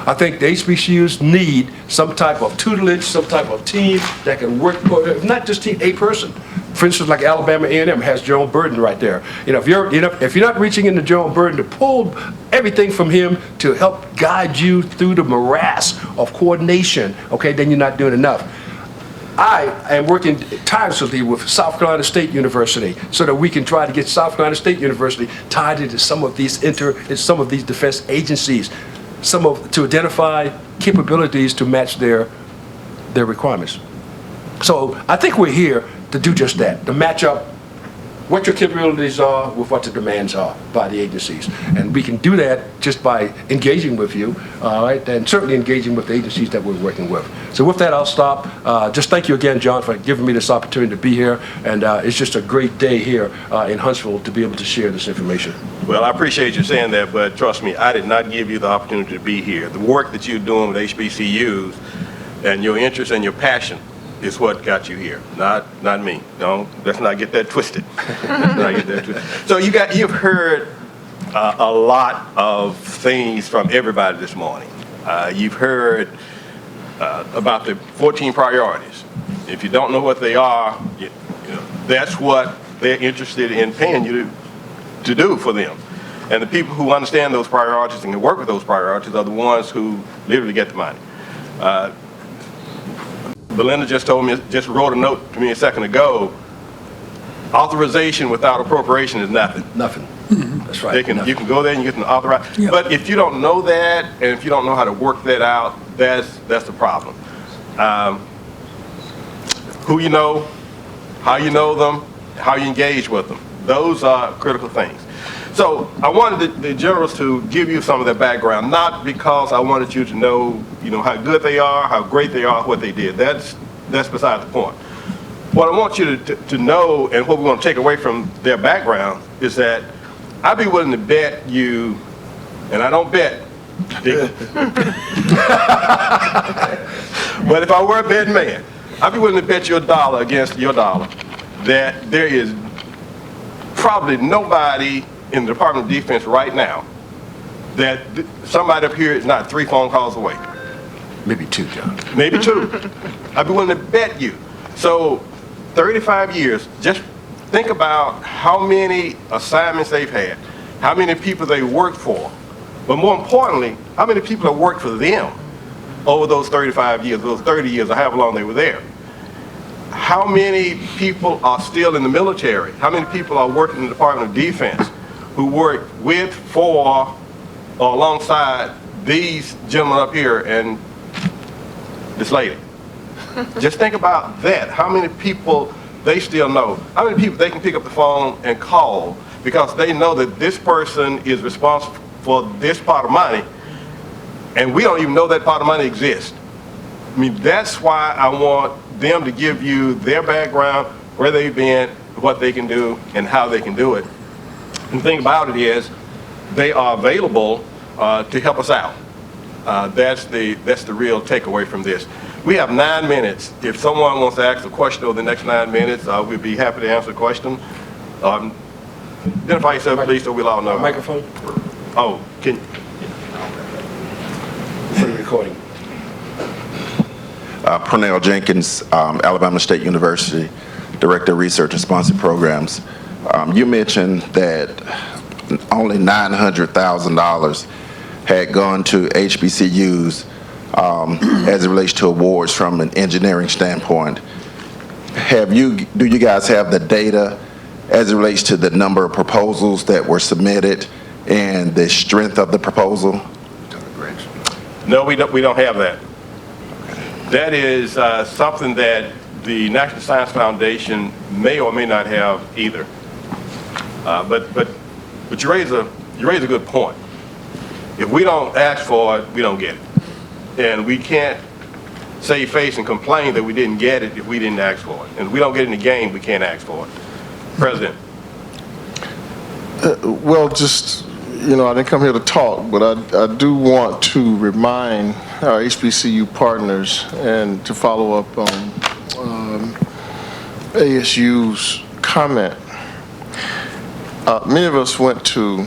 I think the HBCUs need some type of tutelage, some type of team that can work, not just a person. For instance, like Alabama A&M has General Burden right there. You know, if you're not reaching into General Burden to pull everything from him to help guide you through the morass of coordination, okay, then you're not doing enough. I am working tirelessly with South Carolina State University so that we can try to get South Carolina State University tied into some of these defense agencies, to identify capabilities to match their requirements. So I think we're here to do just that, to match up what your capabilities are with what the demands are by the agencies. And we can do that just by engaging with you, all right, and certainly engaging with the agencies that we're working with. So with that, I'll stop. Just thank you again, John, for giving me this opportunity to be here. And it's just a great day here in Huntsville to be able to share this information. Well, I appreciate you saying that, but trust me, I did not give you the opportunity to be here. The work that you're doing with HBCUs and your interest and your passion is what got you here, not me. No, let's not get that twisted. Let's not get that twisted. So you've heard a lot of things from everybody this morning. You've heard about the 14 priorities. If you don't know what they are, that's what they're interested in paying you to do for them. And the people who understand those priorities and can work with those priorities are the ones who literally get the money. Belinda just wrote a note to me a second ago. Authorization without appropriation is nothing. Nothing. That's right. You can go there and you can authorize. Yep. But if you don't know that, and if you don't know how to work that out, that's the problem. Who you know, how you know them, how you engage with them. Those are critical things. So I wanted the generals to give you some of their background, not because I wanted you to know, how good they are, how great they are, what they did. That's beside the point. What I want you to know, and what we want to take away from their background, is that I'd be willing to bet you, and I don't bet, but if I were a betting man, I'd be willing to bet your dollar against your dollar that there is probably nobody in the Department of Defense right now that somebody up here is not 3 phone calls away. Maybe 2, John. Maybe 2. I'd be willing to bet you. So 35 years, just think about how many assignments they've had, how many people they worked for, but more importantly, how many people have worked for them over those 35 years, those 30 years, or however long they were there. How many people are still in the military? How many people are working in the Department of Defense who work with, for, or alongside these gentlemen up here? And this lady. Just think about that. How many people they still know? How many people they can pick up the phone and call because they know that this person is responsible for this pot of money, and we don't even know that pot of money exists. I mean, that's why I want them to give you their background, where they've been, what they can do, and how they can do it. And the thing about it is, they are available to help us out. That's the real takeaway from this. We have 9 minutes. If someone wants to ask a question over the next 9 minutes, we'd be happy to answer the question. Identify yourself, please, so we'll all know. Microphone Oh, can for the recording. Pernell Jenkins, Alabama State University, Director of Research and Sponsored Programs. You mentioned that only $900,000 had gone to HBCUs as it relates to awards from an engineering standpoint. Do you guys have the data as it relates to the number of proposals that were submitted and the strength of the proposal? No, we don't have that. That is something that the National Science Foundation may or may not have either. But you raise a good point. If we don't ask for it, we don't get it. And we can't save face and complain that we didn't get it if we didn't ask for it. And if we don't get in the game, we can't ask for it. President. Well, just, you know, I didn't come here to talk, but I do want to remind our HBCU partners and to follow up on ASU's comment. Many of us went to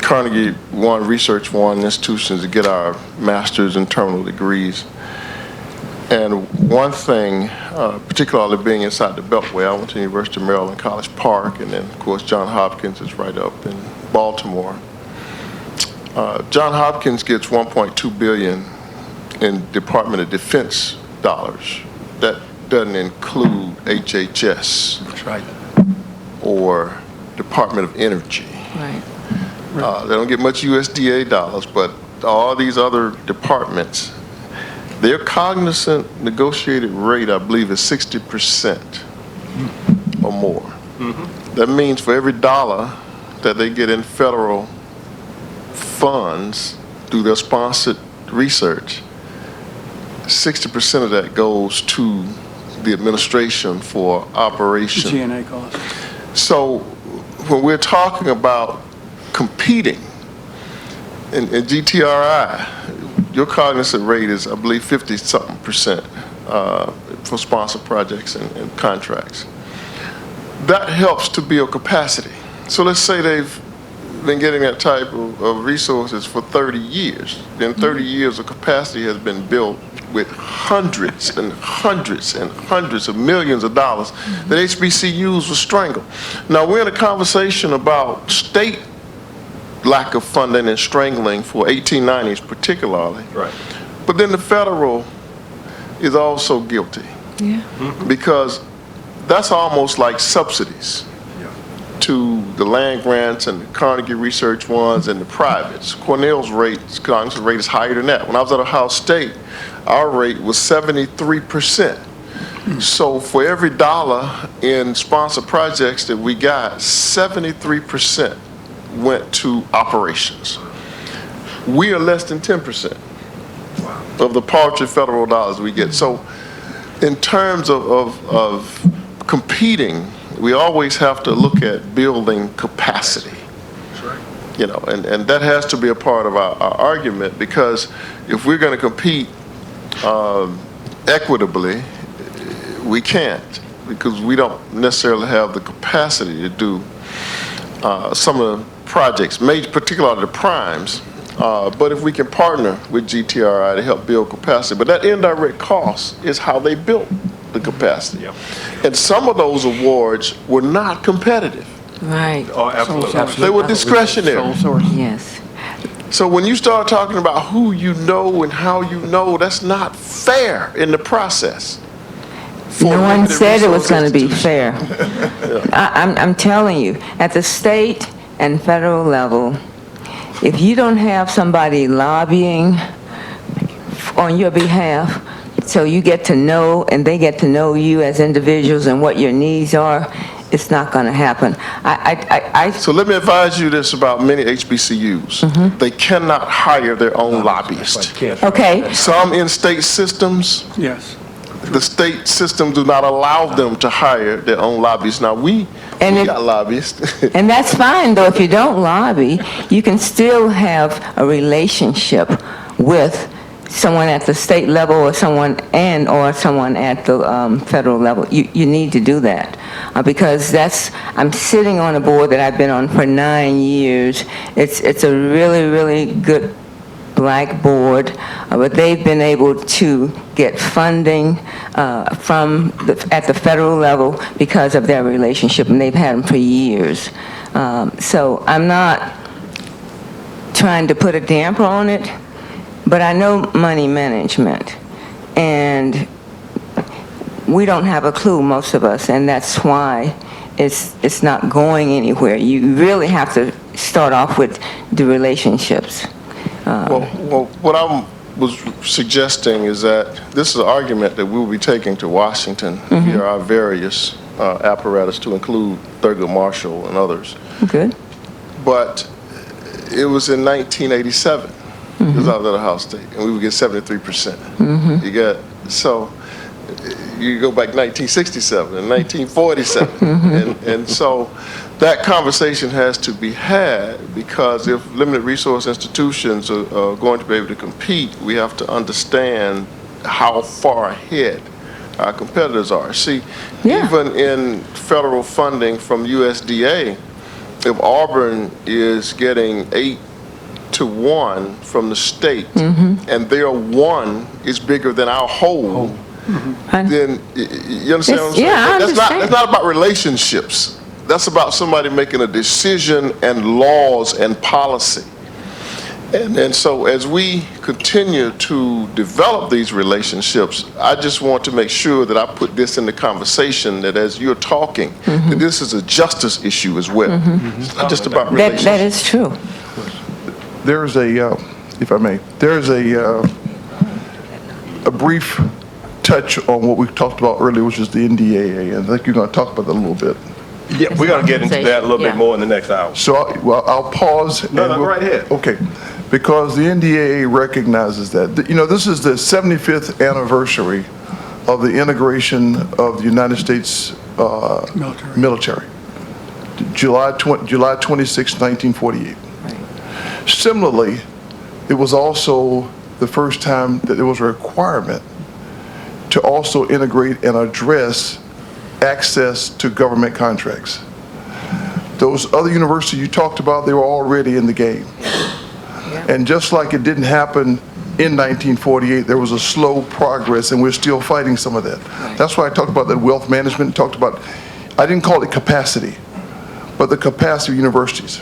Carnegie Research One institutions to get our master's and terminal degrees. And one thing, particularly being inside the Beltway, I went to the University of Maryland, College Park, and then, of course, Johns Hopkins is right up in Baltimore. Johns Hopkins gets $1.2 billion in Department of Defense dollars. That doesn't include HHS. That's right. Or Department of Energy. Right. They don't get much USDA dollars, but all these other departments, their cognizant negotiated rate, I believe, is 60% or more. Mm-hmm. That means for every dollar that they get in federal funds through their sponsored research, 60% of that goes to the administration for operations. G&A costs. So when we're talking about competing in GTRI, your cognizant rate is, I believe, 50-something% for sponsored projects and contracts. That helps to build capacity. So let's say they've been getting that type of resources for 30 years. Then 30 years of capacity has been built with hundreds and hundreds and hundreds of millions of dollars that HBCUs will strangle. Now, we're in a conversation about state lack of funding and strangling for 1890s particularly. Right. But then the federal is also guilty. Yeah. Because that's almost like subsidies to the land grants and the Carnegie Research ones and the privates. Cornell's rate is higher than that. When I was at Ohio State, our rate was 73%. So for every dollar in sponsored projects that we got, 73% went to operations. We are less than 10% of the paltry federal dollars we get. So in terms of competing, we always have to look at building capacity. You know, and that has to be a part of our argument, because if we're going to compete equitably, we can't, because we don't necessarily have the capacity to do some of the projects, particularly the primes. But if we can partner with GTRI to help build capacity, but that indirect cost is how they built the capacity. Yep. And some of those awards were not competitive. Right. Oh, absolutely. They were discretionary. Sole source. Yes. So when you start talking about who you know and how you know, that's not fair in the process. No one said it was going to be fair. I'm telling you, at the state and federal level, if you don't have somebody lobbying on your behalf so you get to know, and they get to know you as individuals and what your needs are, it's not going to happen. So let me advise you this about many HBCUs. They cannot hire their own lobbyists. Okay, Some in-state systems, Yes. the state systems do not allow them to hire their own lobbyists. Now, we got lobbyists. and that's fine, though. If you don't lobby, you can still have a relationship with someone at the state level or someone at the federal level. You need to do that because I'm sitting on a board that I've been on for 9 years. It's a really, really good black board, but they've been able to get funding at the federal level because of their relationship, and they've had them for years. So I'm not trying to put a damper on it, but I know money management, and we don't have a clue, most of us, and that's why it's not going anywhere. You really have to start off with the relationships. Well, what I was suggesting is that this is an argument that we will be taking to Washington via our various apparatus, to include Thurgood Marshall and others. Good. But it was in 1987. It was out of the House state, and we would get 73%. So you go back 1967 and 1947, and so that conversation has to be had, because if limited resource institutions are going to be able to compete, we have to understand how far ahead our competitors are. See, even in federal funding from USDA, if Auburn is getting 8-1 from the state, and their 1 is bigger than our whole, then you understand what I'm saying? Yeah, I understand. That's not about relationships. That's about somebody making a decision and laws and policy. And so as we continue to develop these relationships, I just want to make sure that I put this in the conversation, that as you're talking, that this is a justice issue as well. It's not just about relationships. That is true. There's if I may, there's a brief touch on what we talked about earlier, which is the NDAA, and I think you're going to talk about that a little bit. Yeah, we're going to get into that a little bit more in the next hour. So, I'll pause. No, go right ahead. Okay, because the NDAA recognizes that. This is the 75th anniversary of the integration of the United States military. July 26, 1948. Similarly, it was also the first time that there was a requirement to also integrate and address access to government contracts. Those other universities you talked about, they were already in the game. And just like it didn't happen in 1948, there was a slow progress, and we're still fighting some of that. That's why I talked about that wealth management, I didn't call it capacity, but the capacity of universities.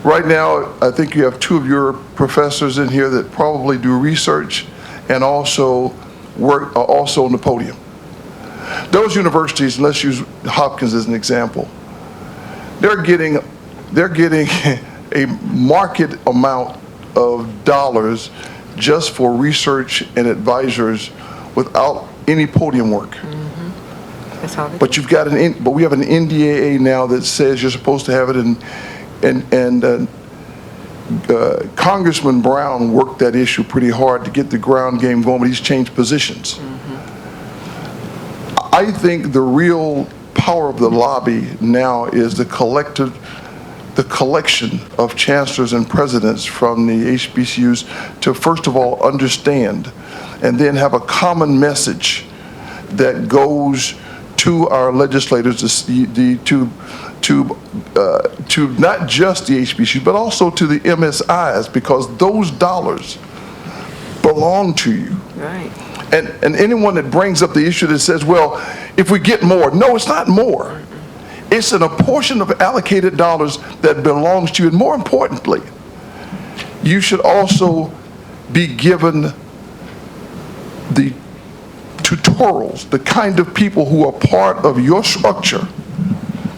Right now, I think you have 2 of your professors in here that probably do research and also work also on the podium. Those universities, let's use Hopkins as an example, they're getting a market amount of dollars just for research and advisors without any podium work. But but we have an NDAA now that says you're supposed to have it, and Congressman Brown worked that issue pretty hard to get the ground game going, but he's changed positions. I think the real power of the lobby now is the collection of chancellors and presidents from the HBCUs to, first of all, understand and then have a common message that goes to our legislators to not just the HBCUs, but also to the MSIs, because those dollars belong to you. Right. And anyone that brings up the issue that says, well, if we get more, no, it's not more. It's a portion of allocated dollars that belongs to you. And more importantly, you should also be given the tutorials, the kind of people who are part of your structure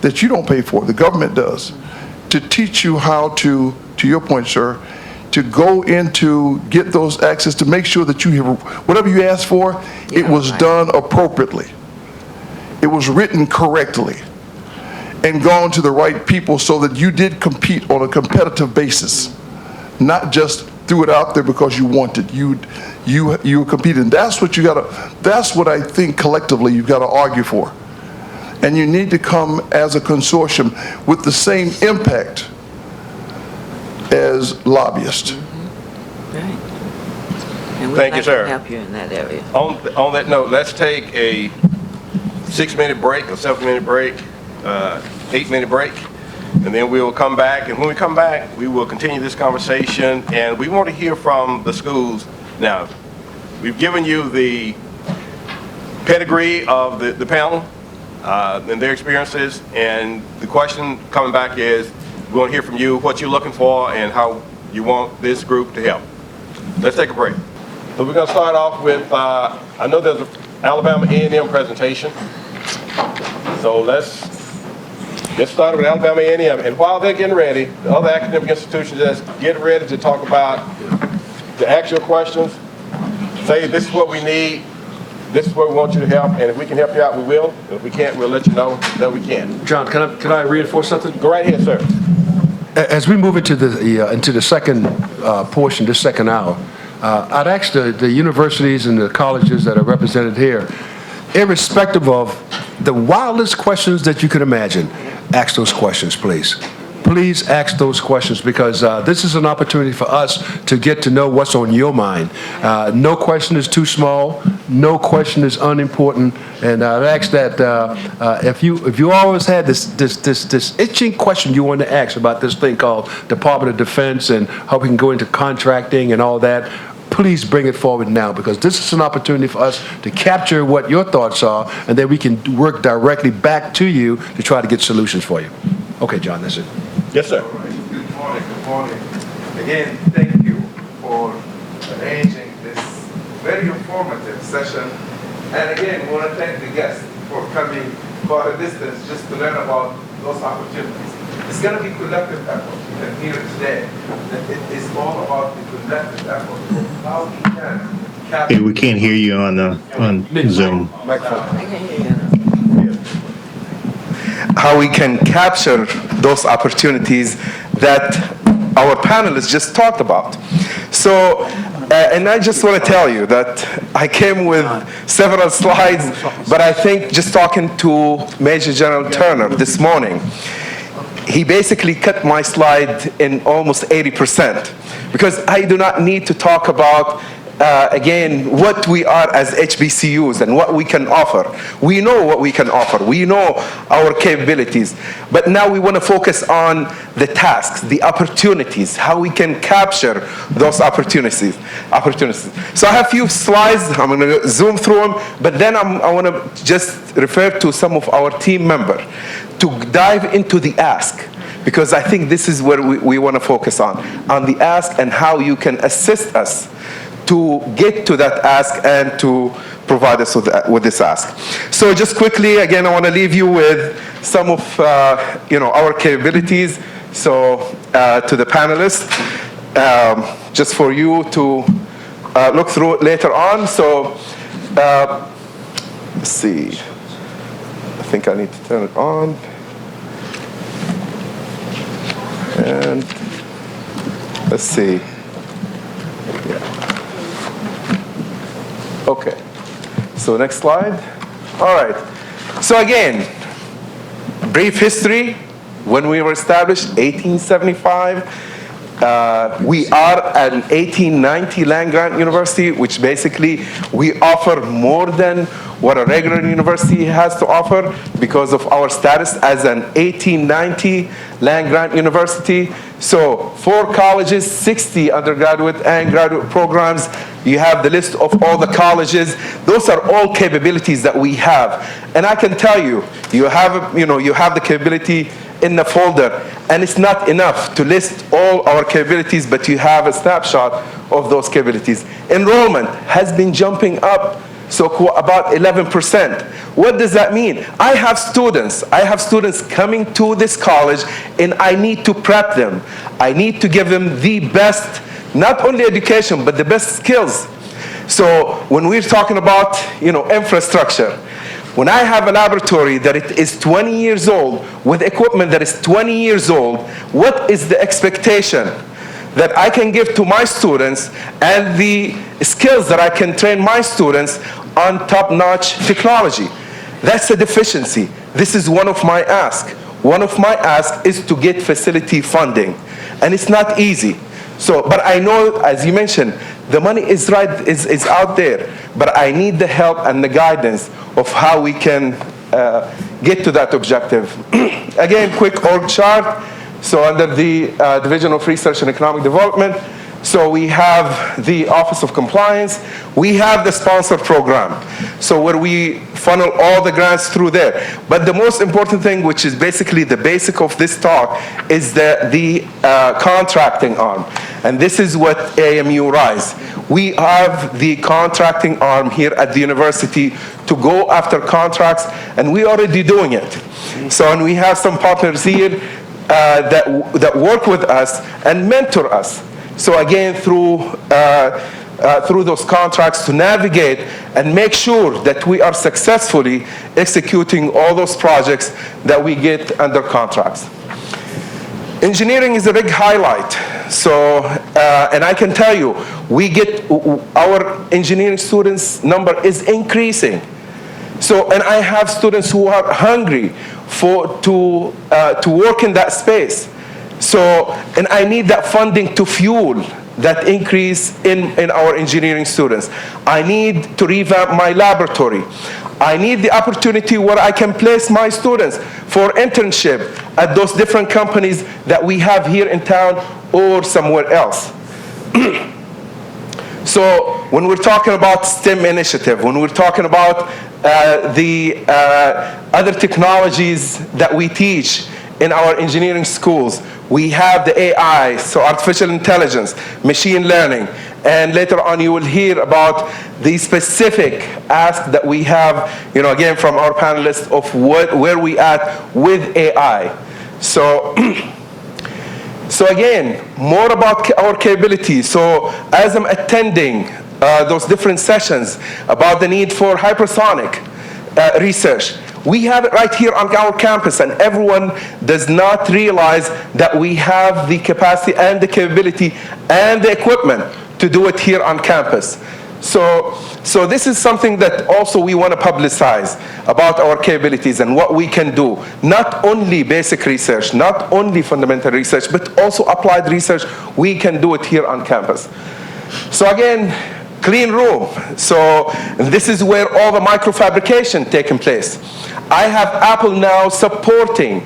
that you don't pay for, the government does, to teach you how to your point, sir, to go into, get those access, to make sure that you have, whatever you asked for, it was done appropriately. It was written correctly and gone to the right people so that you did compete on a competitive basis, not just threw it out there because you wanted. You competed. That's what you gotta, that's what I think collectively you've got to argue for. And you need to come as a consortium with the same impact as lobbyists. Right. And we'd Thank you, like sir. to help you in that area. On that note, let's take a 6-minute break, a 7-minute break, 8-minute break, and then we will come back. And when we come back, we will continue this conversation, and we want to hear from the schools. Now, we've given you the pedigree of the panel and their experiences, and the question coming back is, we want to hear from you what you're looking for and how you want this group to help. Let's take a break. So we're going to start off with, I know there's an Alabama A&M presentation. So let's get started with Alabama A&M. And while they're getting ready, the other academic institutions just get ready to talk about the actual questions. Say, this is what we need. This is where we want you to help. And if we can help you out, we will. If we can't, we'll let you know that we can. John, can I reinforce something? Go right ahead, sir. As we move into the second portion, this second hour, I'd ask the universities and the colleges that are represented here, irrespective of the wildest questions that you could imagine, ask those questions, please. Please ask those questions, because this is an opportunity for us to get to know what's on your mind. No question is too small. No question is unimportant. And I'd ask that if you always had this itching question you wanted to ask about this thing called Department of Defense and how we can go into contracting and all that, please bring it forward now, because this is an opportunity for us to capture what your thoughts are, and then we can work directly back to you to try to get solutions for you. Okay, John, that's it. Yes, sir. All right. Good morning, good morning. Again, thank you for arranging this very informative session. And again, we want to thank the guests for coming quite a distance just to learn about those opportunities. It's going to be collective effort. You can hear today that it is all about the collective effort. How we can capture. Hey, we can't hear you on Zoom. How we can capture those opportunities that our panelists just talked about. So, and I just want to tell you that I came with several slides, but I think just talking to Major General Turner this morning, he basically cut my slide in almost 80%, because I do not need to talk about again, what we are as HBCUs and what we can offer. We know what we can offer. We know our capabilities. But now we want to focus on the tasks, the opportunities, how we can capture those opportunities. So I have a few slides. I'm going to zoom through them, but then I want to just refer to some of our team members to dive into the ask, because I think this is where we want to focus on the ask and how you can assist us to get to that ask and to provide us with this ask. So just quickly, again, I want to leave you with some of our capabilities. So to the panelists, just for you to look through it later on. So let's see. I think I need to turn it on. And let's see. Yeah. Okay, so next slide. All right, so again, brief history. When we were established, 1875, we are an 1890 land-grant university, which basically we offer more than what a regular university has to offer because of our status as an 1890 land-grant university. So 4 colleges, 60 undergraduate and graduate programs. You have the list of all the colleges. Those are all capabilities that we have. And I can tell you, you have the capability in the folder, and it's not enough to list all our capabilities, but you have a snapshot of those capabilities. Enrollment has been jumping up, so about 11%. What does that mean? I have students coming to this college, and I need to prep them. I need to give them the best not only education, but the best skills. So when we're talking about, infrastructure, when I have a laboratory that it is 20 years old with equipment that is 20 years old, what is the expectation that I can give to my students and the skills that I can train my students on top-notch technology? That's a deficiency. This is one of my asks. One of my asks is to get facility funding, and it's not easy. So, but I know, as you mentioned, the money is out there, but I need the help and the guidance of how we can get to that objective. Again, quick org chart. So under the Division of Research and Economic Development, so we have the Office of Compliance, we have the sponsor program, so where we funnel all the grants through there. But the most important thing, which is basically the basic of this talk, is the contracting arm. And this is what AMU RISE. We have the contracting arm here at the university to go after contracts, and we're already doing it. So, and we have some partners here that work with us and mentor us. So again, through those contracts to navigate and make sure that we are successfully executing all those projects that we get under contracts. Engineering is a big highlight. So, and I can tell you, our engineering students number is increasing. So, and I have students who are hungry to work in that space. So, and I need that funding to fuel that increase in our engineering students. I need to revamp my laboratory. I need the opportunity where I can place my students for internship at those different companies that we have here in town or somewhere else. So when we're talking about STEM initiative, when we're talking about the other technologies that we teach in our engineering schools, we have the AI, so artificial intelligence, machine learning, and later on you will hear about the specific ask that we have, again from our panelists of where we at with AI. So, so again, more about our capabilities. So as I'm attending those different sessions about the need for hypersonic research, we have it right here on our campus, and everyone does not realize that we have the capacity and the capability and the equipment to do it here on campus. So this is something that also we want to publicize about our capabilities and what we can do. Not only basic research, not only fundamental research, but also applied research. We can do it here on campus. So again, clean room. So this is where all the microfabrication taking place. I have Apple now supporting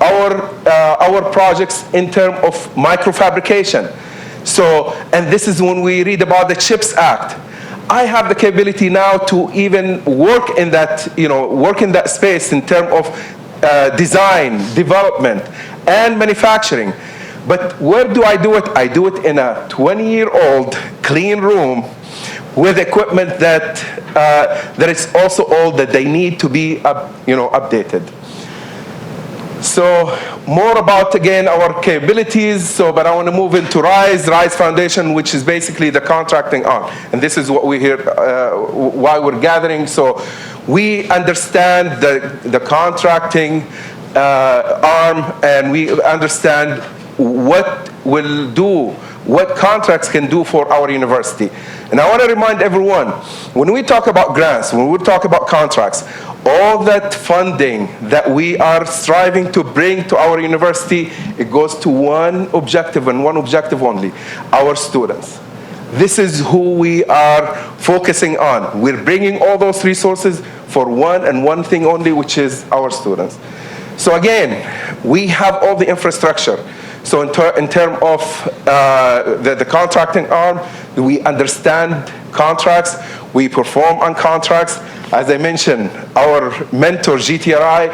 our projects in terms of microfabrication. So, and this is when we read about the CHIPS Act. I have the capability now to even work in that, work in that space in terms of design, development, and manufacturing. But where do I do it? I do it in a 20-year-old clean room with equipment that is also old, that they need to be updated. So more about, again, our capabilities. So, but I want to move into RISE Foundation, which is basically the contracting arm. And this is what we hear, why we're gathering. So we understand the contracting arm, and we understand what contracts can do for our university. And I want to remind everyone, when we talk about grants, when we talk about contracts, all that funding that we are striving to bring to our university, it goes to one objective and one objective only: our students. This is who we are focusing on. We're bringing all those resources for one and one thing only, which is our students. So again, we have all the infrastructure. So in terms of the contracting arm, we understand contracts, we perform on contracts. As I mentioned, our mentor, GTRI,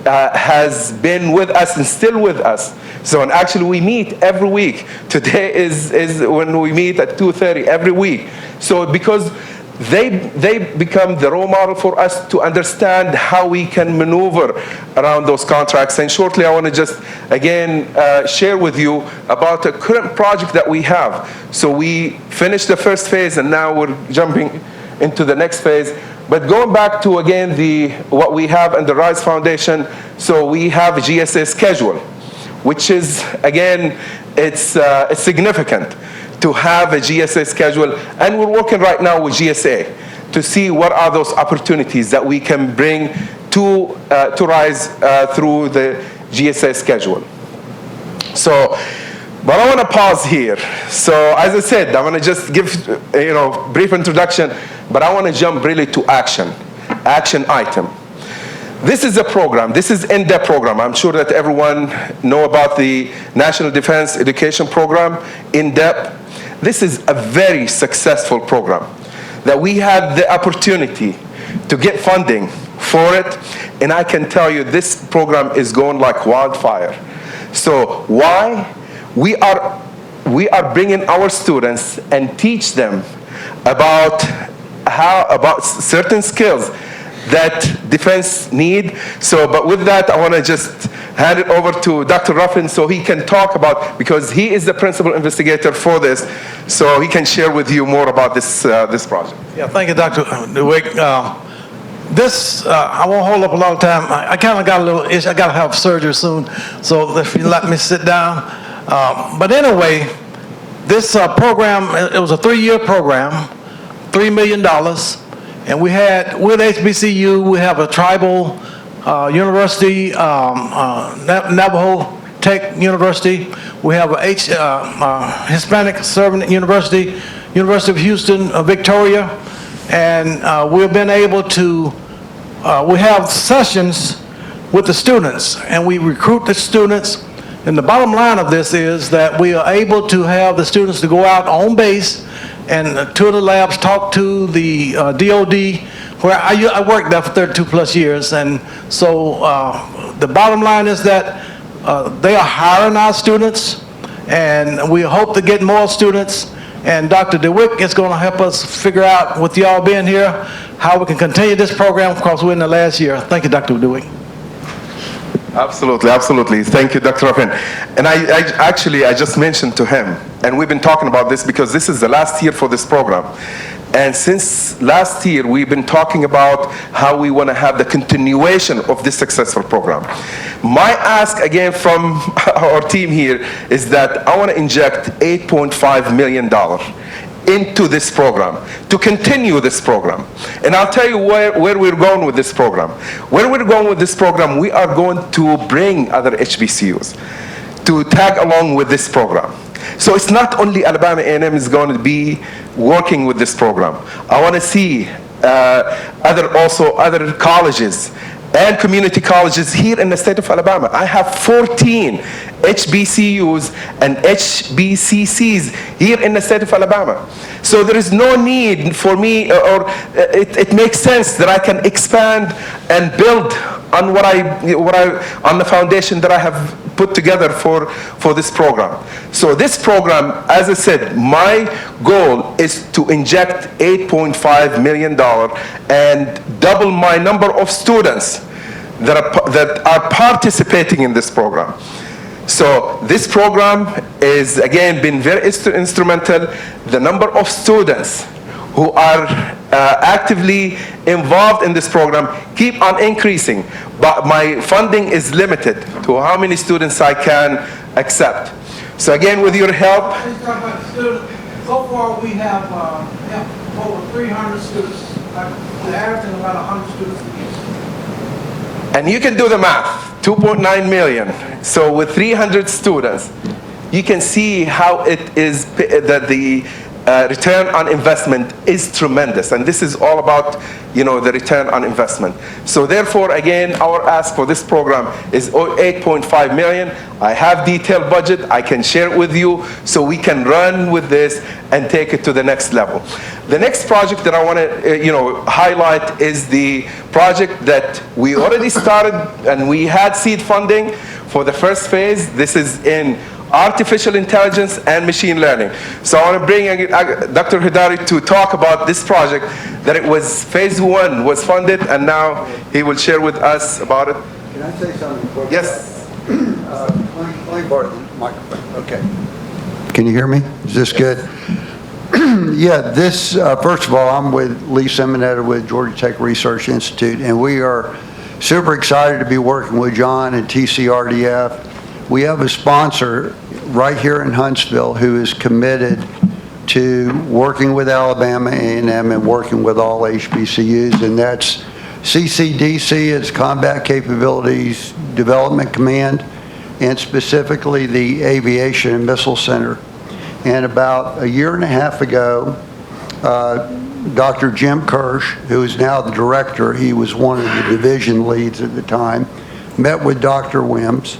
has been with us and still with us. So, and actually we meet every week. Today is when we meet at 2:30 every week. So because they become the role model for us to understand how we can maneuver around those contracts. And shortly, I want to just, again, share with you about a current project that we have. So we finished the first phase, and now we're jumping into the next phase. But going back to, again, what we have in the RISE Foundation, so we have a GSA schedule, which is, again, it's significant to have a GSA schedule, and we're working right now with GSA to see what are those opportunities that we can bring to RISE through the GSA schedule. So, but I want to pause here. So, as I said, I'm going to just give brief introduction, but I want to jump really to action item. This is a program. This is in-depth program. I'm sure that everyone know about the National Defense Education Program, in-depth. This is a very successful program that we had the opportunity to get funding for it, and I can tell you this program is going like wildfire. So why? We are bringing our students and teach them about certain skills that defense need. So, but with that, I want to just hand it over to Dr. Ruffin so he can talk about, because he is the principal investigator for this, so he can share with you more about this project. Yeah, thank you, Dr. DeWick. I won't hold up a long time. I kind of got a little issue. I got to have surgery soon, so if you let me sit down. But anyway, this program, it was a 3-year program, $3 million. And with HBCU, we have a tribal university, Navajo Tech University. We have a Hispanic Servant University, University of Houston, Victoria. And we've been able to, we have sessions with the students, and we recruit the students. And the bottom line of this is that we are able to have the students to go out on base and tour the labs, talk to the DOD, where I worked there for 32 plus years. And so the bottom line is that they are hiring our students, and we hope to get more students. And Dr. DeWick is going to help us figure out, with y'all being here, how we can continue this program, because we're in the last year. Thank you, Dr. DeWick. Absolutely, absolutely. Thank you, Dr. Ruffin. And I just mentioned to him, and we've been talking about this because this is the last year for this program. And since last year, we've been talking about how we want to have the continuation of this successful program. My ask, again, from our team here is that I want to inject $8.5 million into this program, to continue this program. And I'll tell you where we're going with this program. Where we're going with this program, we are going to bring other HBCUs to tag along with this program. So it's not only Alabama A&M is going to be working with this program. I want to see other colleges and community colleges here in the state of Alabama. I have 14 HBCUs and HBCCs here in the state of Alabama. So there is no need for me, or it makes sense that I can expand and build on on the foundation that I have put together for this program. So this program, as I said, my goal is to inject $8.5 million and double my number of students that are participating in this program. So this program is, again, been very instrumental. The number of students who are actively involved in this program keep on increasing, but my funding is limited to how many students I can accept. So again, with your help. So far, we have over 300 students. We're averaging about 100 students a year. And you can do the math, 2.9 million. So with 300 students, you can see how it is that the return on investment is tremendous. And this is all about, the return on investment. So therefore, again, our ask for this program is $8.5 million. I have detailed budget. I can share it with you so we can run with this and take it to the next level. The next project that I want to, highlight is the project that we already started, and we had seed funding for the first phase. This is in artificial intelligence and machine learning. So I want to bring Dr. Hidari to talk about this project, that it was phase 1 was funded, and now he will share with us about it. Can I say something quick? Yes. Let me borrow the microphone. Okay. Can you hear me? Is this good? Yeah, this, first of all, I'm with Lee Simonetta with Georgia Tech Research Institute, and we are super excited to be working with John and TCRDF. We have a sponsor right here in Huntsville who is committed to working with Alabama A&M and working with all HBCUs, and that's CCDC, it's Combat Capabilities Development Command, and specifically the Aviation and Missile Center. And about a year and a half ago, Dr. Jim Kirsch, who is now the director, he was one of the division leads at the time, met with Dr. Wims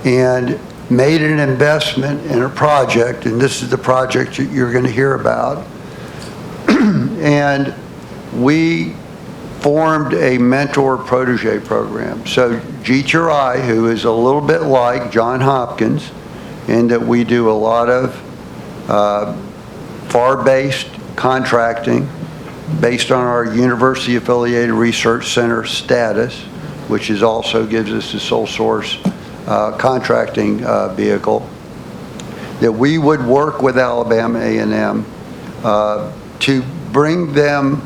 and made an investment in a project, and this is the project you're going to hear about. And we formed a mentor-protege program. So GTRI, who is a little bit like Johns Hopkins, in that we do a lot of FAR-based contracting based on our university-affiliated research center status, which is also gives us a sole source contracting vehicle, that we would work with Alabama A&M to bring them,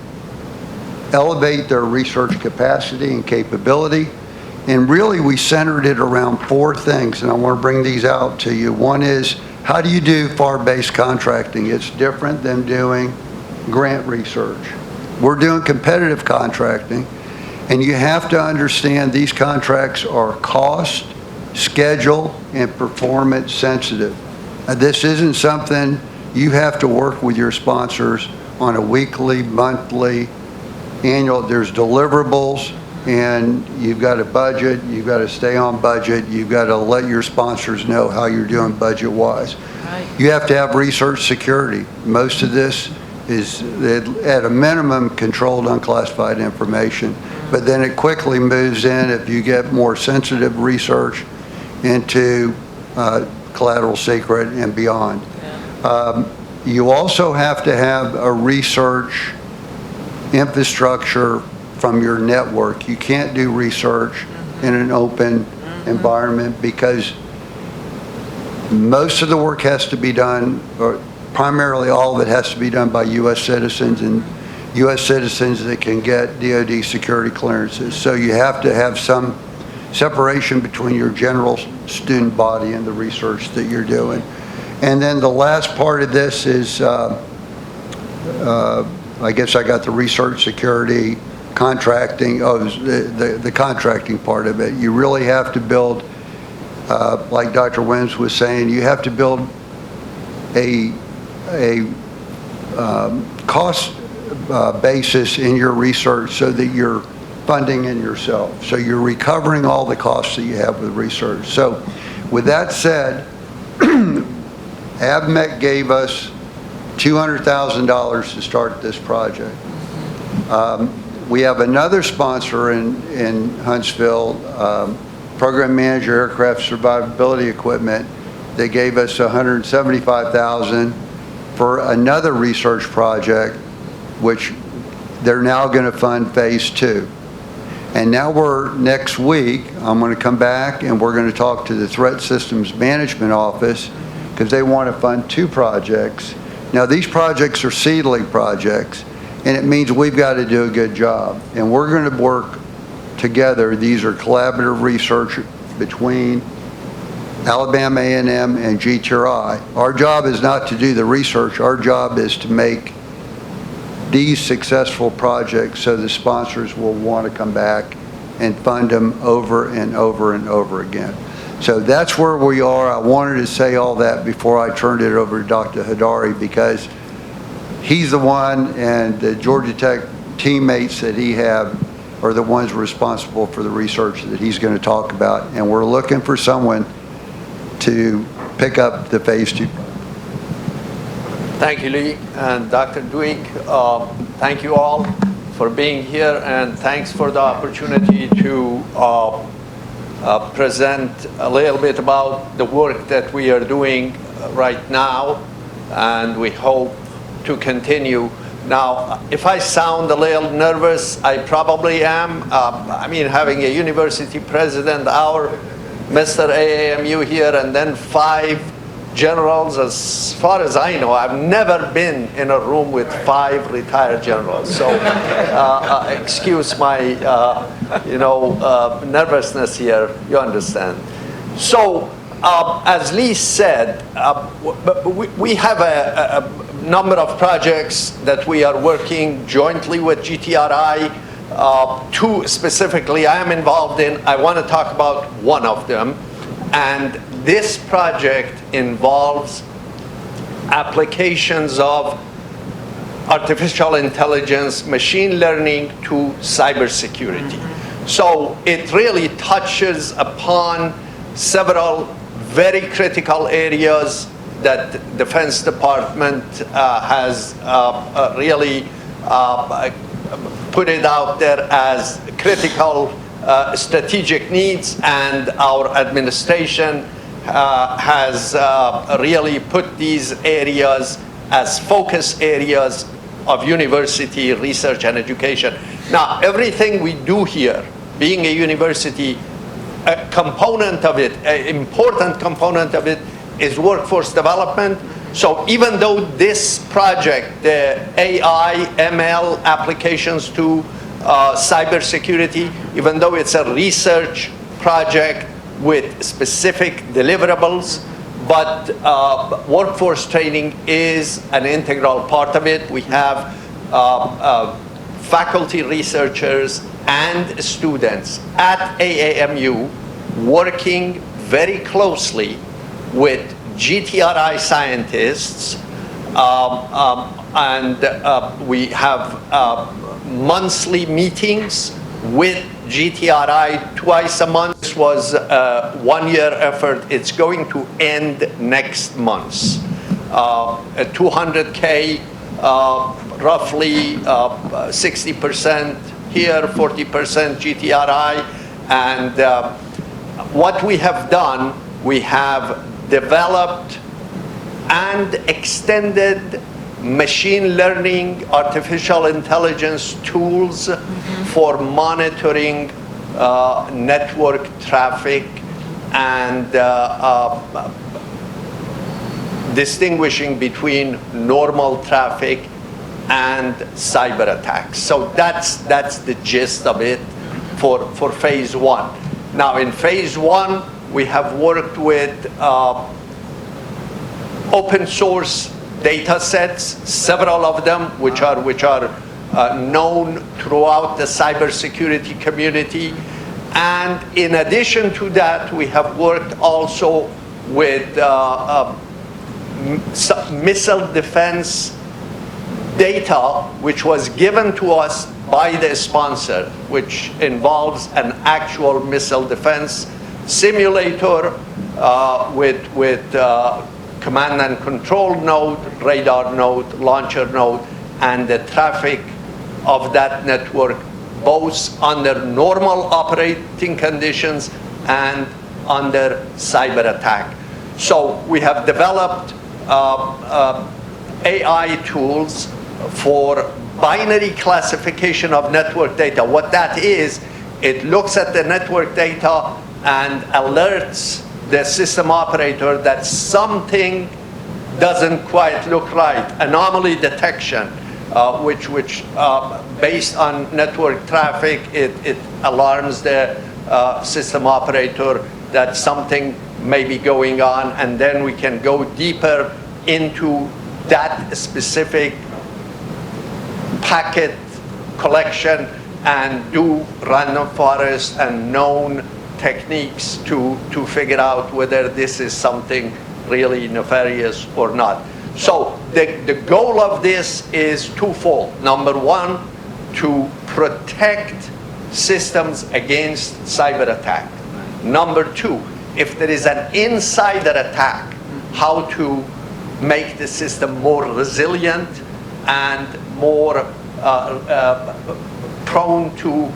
elevate their research capacity and capability. And really, we centered it around 4 things, and I want to bring these out to you. One is, how do you do FAR-based contracting? It's different than doing grant research. We're doing competitive contracting, and you have to understand these contracts are cost, schedule, and performance sensitive. This isn't something you have to work with your sponsors on a weekly, monthly, annual. There's deliverables, and you've got a budget, you've got to stay on budget, you've got to let your sponsors know how you're doing budget-wise. Right. You have to have research security. Most of this is, at a minimum, controlled unclassified information, but then it quickly moves in, if you get more sensitive research, into collateral secret and beyond. Yeah. You also have to have a research infrastructure from your network. You can't do research in an open environment because most of the work has to be done, or primarily all of it has to be done by U.S. citizens, and U.S. citizens that can get DoD security clearances. So you have to have some separation between your general student body and the research that you're doing. And then the last part of this is, I guess I got the research security, contracting, the contracting part of it. You really have to build, like Dr. Wims was saying, you have to build a cost basis in your research so that you're funding in yourself. So you're recovering all the costs that you have with research. So with that said, AVMEC gave us $200,000 to start this project. We have another sponsor in Huntsville, Program Manager Aircraft Survivability Equipment. They gave us $175,000 for another research project, which they're now going to fund phase 2. And now next week, I'm going to come back and we're going to talk to the Threat Systems Management Office because they want to fund 2 projects. Now, these projects are seedling projects, and it means we've got to do a good job. And we're going to work together. These are collaborative research between Alabama A&M and GTRI. Our job is not to do the research. Our job is to make these successful projects so the sponsors will want to come back and fund them over and over and over again. So that's where we are. I wanted to say all that before I turned it over to Dr. Hidari, because he's the one, and the Georgia Tech teammates that he have are the ones responsible for the research that he's going to talk about. And we're looking for someone to pick up the phase 2. Thank you, Lee, and Dr. Dweck. Thank you all for being here, and thanks for the opportunity to present a little bit about the work that we are doing right now, and we hope to continue. Now, if I sound a little nervous, I probably am. I mean, having a university president, our Mr. AAMU here, and then 5 generals, as far as I know, I've never been in a room with 5 retired generals. So excuse my, nervousness here, you understand. So as Lee said, we have a number of projects that we are working jointly with GTRI. 2 specifically I am involved in. I want to talk about one of them. And this project involves applications of artificial intelligence, machine learning to cybersecurity. So it really touches upon several very critical areas that the Defense Department has really put it out there as critical strategic needs, and our administration has really put these areas as focus areas of university research and education. Now, everything we do here, being a university, a component of it, an important component of it, is workforce development. So even though this project, the AI, ML applications to cybersecurity, even though it's a research project with specific deliverables, but workforce training is an integral part of it. We have faculty researchers and students at AAMU working very closely with GTRI scientists, and we have monthly meetings with GTRI twice a month. This was a 1-year effort. It's going to end next month. A 200K, roughly 60% here, 40% GTRI. And what we have done, we have developed and extended machine learning, artificial intelligence tools for monitoring network traffic and distinguishing between normal traffic and cyber attacks. So that's the gist of it for phase 1. Now in phase 1, we have worked with open source data sets, several of them, which are known throughout the cybersecurity community. And in addition to that, we have worked also with missile defense data, which was given to us by the sponsor, which involves an actual missile defense simulator with command and control node, radar node, launcher node, and the traffic of that network, both under normal operating conditions and under cyber attack. So we have developed AI tools for binary classification of network data. What that is, it looks at the network data and alerts the system operator that something doesn't quite look right. Anomaly detection, which based on network traffic, it alarms the system operator that something may be going on, and then we can go deeper into that specific packet collection and do random forest and known techniques to figure out whether this is something really nefarious or not. So the goal of this is twofold. Number one, to protect systems against cyber attack. Number two, if there is an insider attack, how to make the system more resilient and more prone to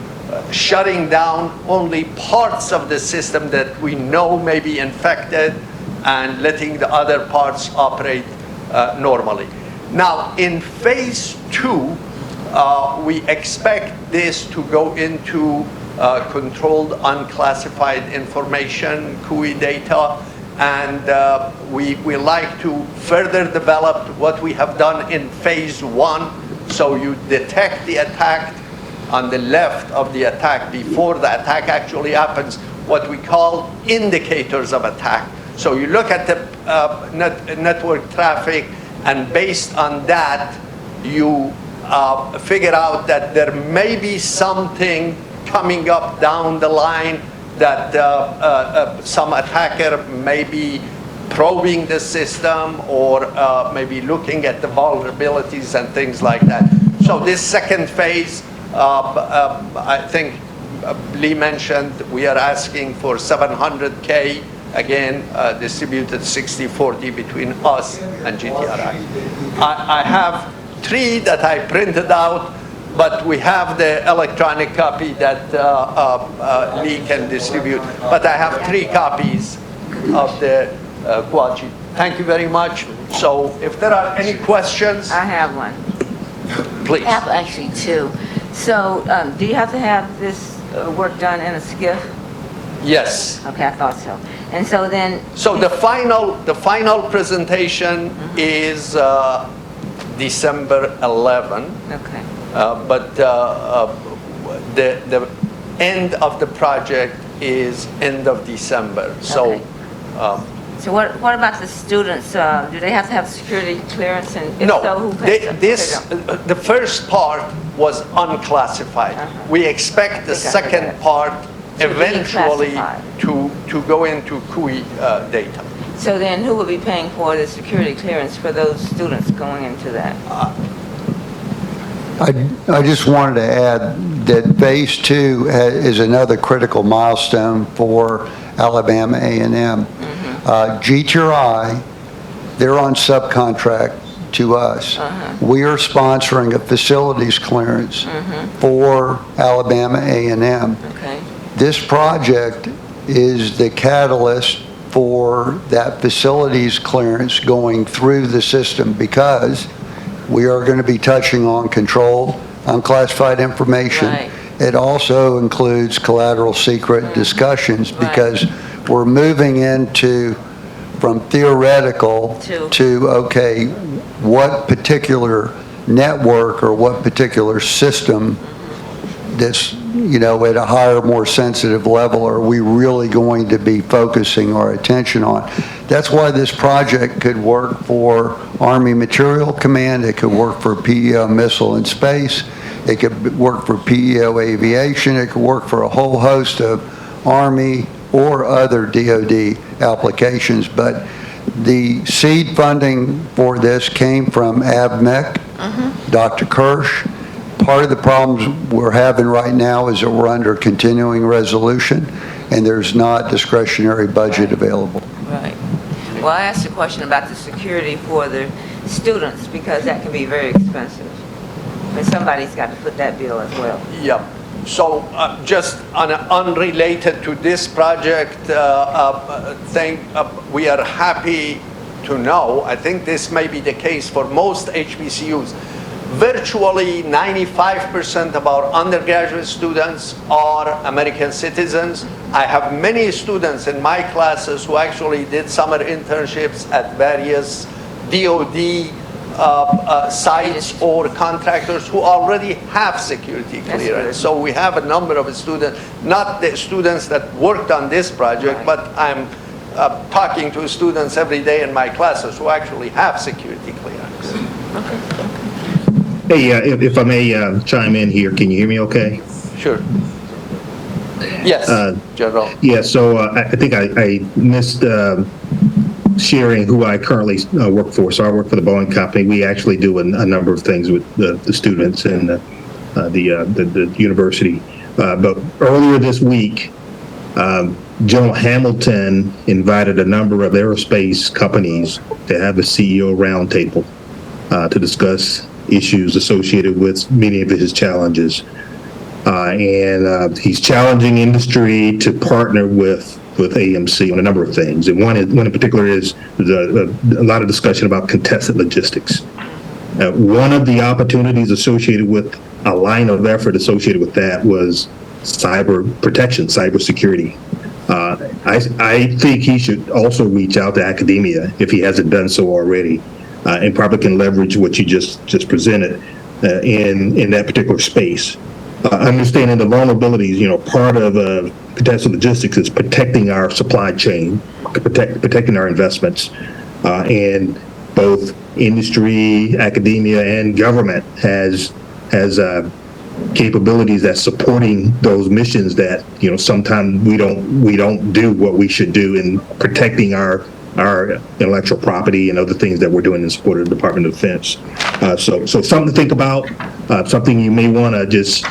shutting down only parts of the system that we know may be infected and letting the other parts operate normally. Now, in phase 2, we expect this to go into controlled unclassified information, CUI data, and we like to further develop what we have done in phase 1. So you detect the attack on the left of the attack before the attack actually happens, what we call indicators of attack. So you look at the network traffic, and based on that, you figure out that there may be something coming up down the line, that some attacker may be probing the system or maybe looking at the vulnerabilities and things like that. So this second phase, I think Lee mentioned, we are asking for $700K, again, distributed 60-40 between us and GTRI. I have 3 that I printed out, but we have the electronic copy that Lee can distribute. But I have 3 copies of the quad sheet. Thank you very much. So if there are any questions. I have one. Please. I have actually 2. So do you have to have this work done in a SCIF? Yes. Okay, I thought so. And so then. So the final presentation is December 11. Okay. But the end of the project is end of December. So. Okay. So what about the students? Do they have to have security clearance? And if No, so, who pays the first part was unclassified. We expect the second part eventually to go into CUI data. So then who will be paying for the security clearance for those students going into that? I just wanted to add that phase 2 is another critical milestone for Alabama A&M. GTRI, they're on subcontract to us. We are sponsoring a facilities clearance for Alabama A&M. Okay. This project is the catalyst for that facilities clearance going through the system, because we are going to be touching on controlled, unclassified information. Right. It also includes collateral secret discussions, because we're moving into from theoretical to okay, what particular network or what particular system that's, you know, at a higher, more sensitive level are we really going to be focusing our attention on. That's why this project could work for Army Material Command, it could work for PEO Missile and Space, it could work for PEO Aviation, it could work for a whole host of Army or other DoD applications. But the seed funding for this came from AVMEC, Dr. Kirsch. Part of the problems we're having right now is that we're under continuing resolution and there's not discretionary budget available. Right. Well, I asked a question about the security for the students, because that can be very expensive. But somebody's got to foot that bill as well. Yeah. So just unrelated to this project we are happy to know, I think this may be the case for most HBCUs, virtually 95% of our undergraduate students are American citizens. I have many students in my classes who actually did summer internships at various DoD sites or contractors who already have security clearance. So we have a number of students, not the students that worked on this project, but I'm talking to students every day in my classes who actually have security clearance. Hey, if I may chime in here, can you hear me okay? Sure. Yes, General. Yeah, so I think I missed sharing who I currently work for. So I work for the Boeing Company. We actually do a number of things with the students and the university. But earlier this week, General Hamilton invited a number of aerospace companies to have a CEO roundtable to discuss issues associated with many of his challenges. and he's challenging industry to partner with AMC on a number of things. And one in particular is a lot of discussion about contested logistics. One of the opportunities associated with a line of effort associated with that was cyber protection, cybersecurity. I think he should also reach out to academia if he hasn't done so already, and probably can leverage what you just presented in that particular space. Understanding the vulnerabilities, part of contested logistics is protecting our supply chain, protecting our investments, and both industry, academia, and government has capabilities that's supporting those missions that sometimes we don't do what we should do in protecting our intellectual property and other things that we're doing in support of the Department of Defense. So something to think about, something you may want to just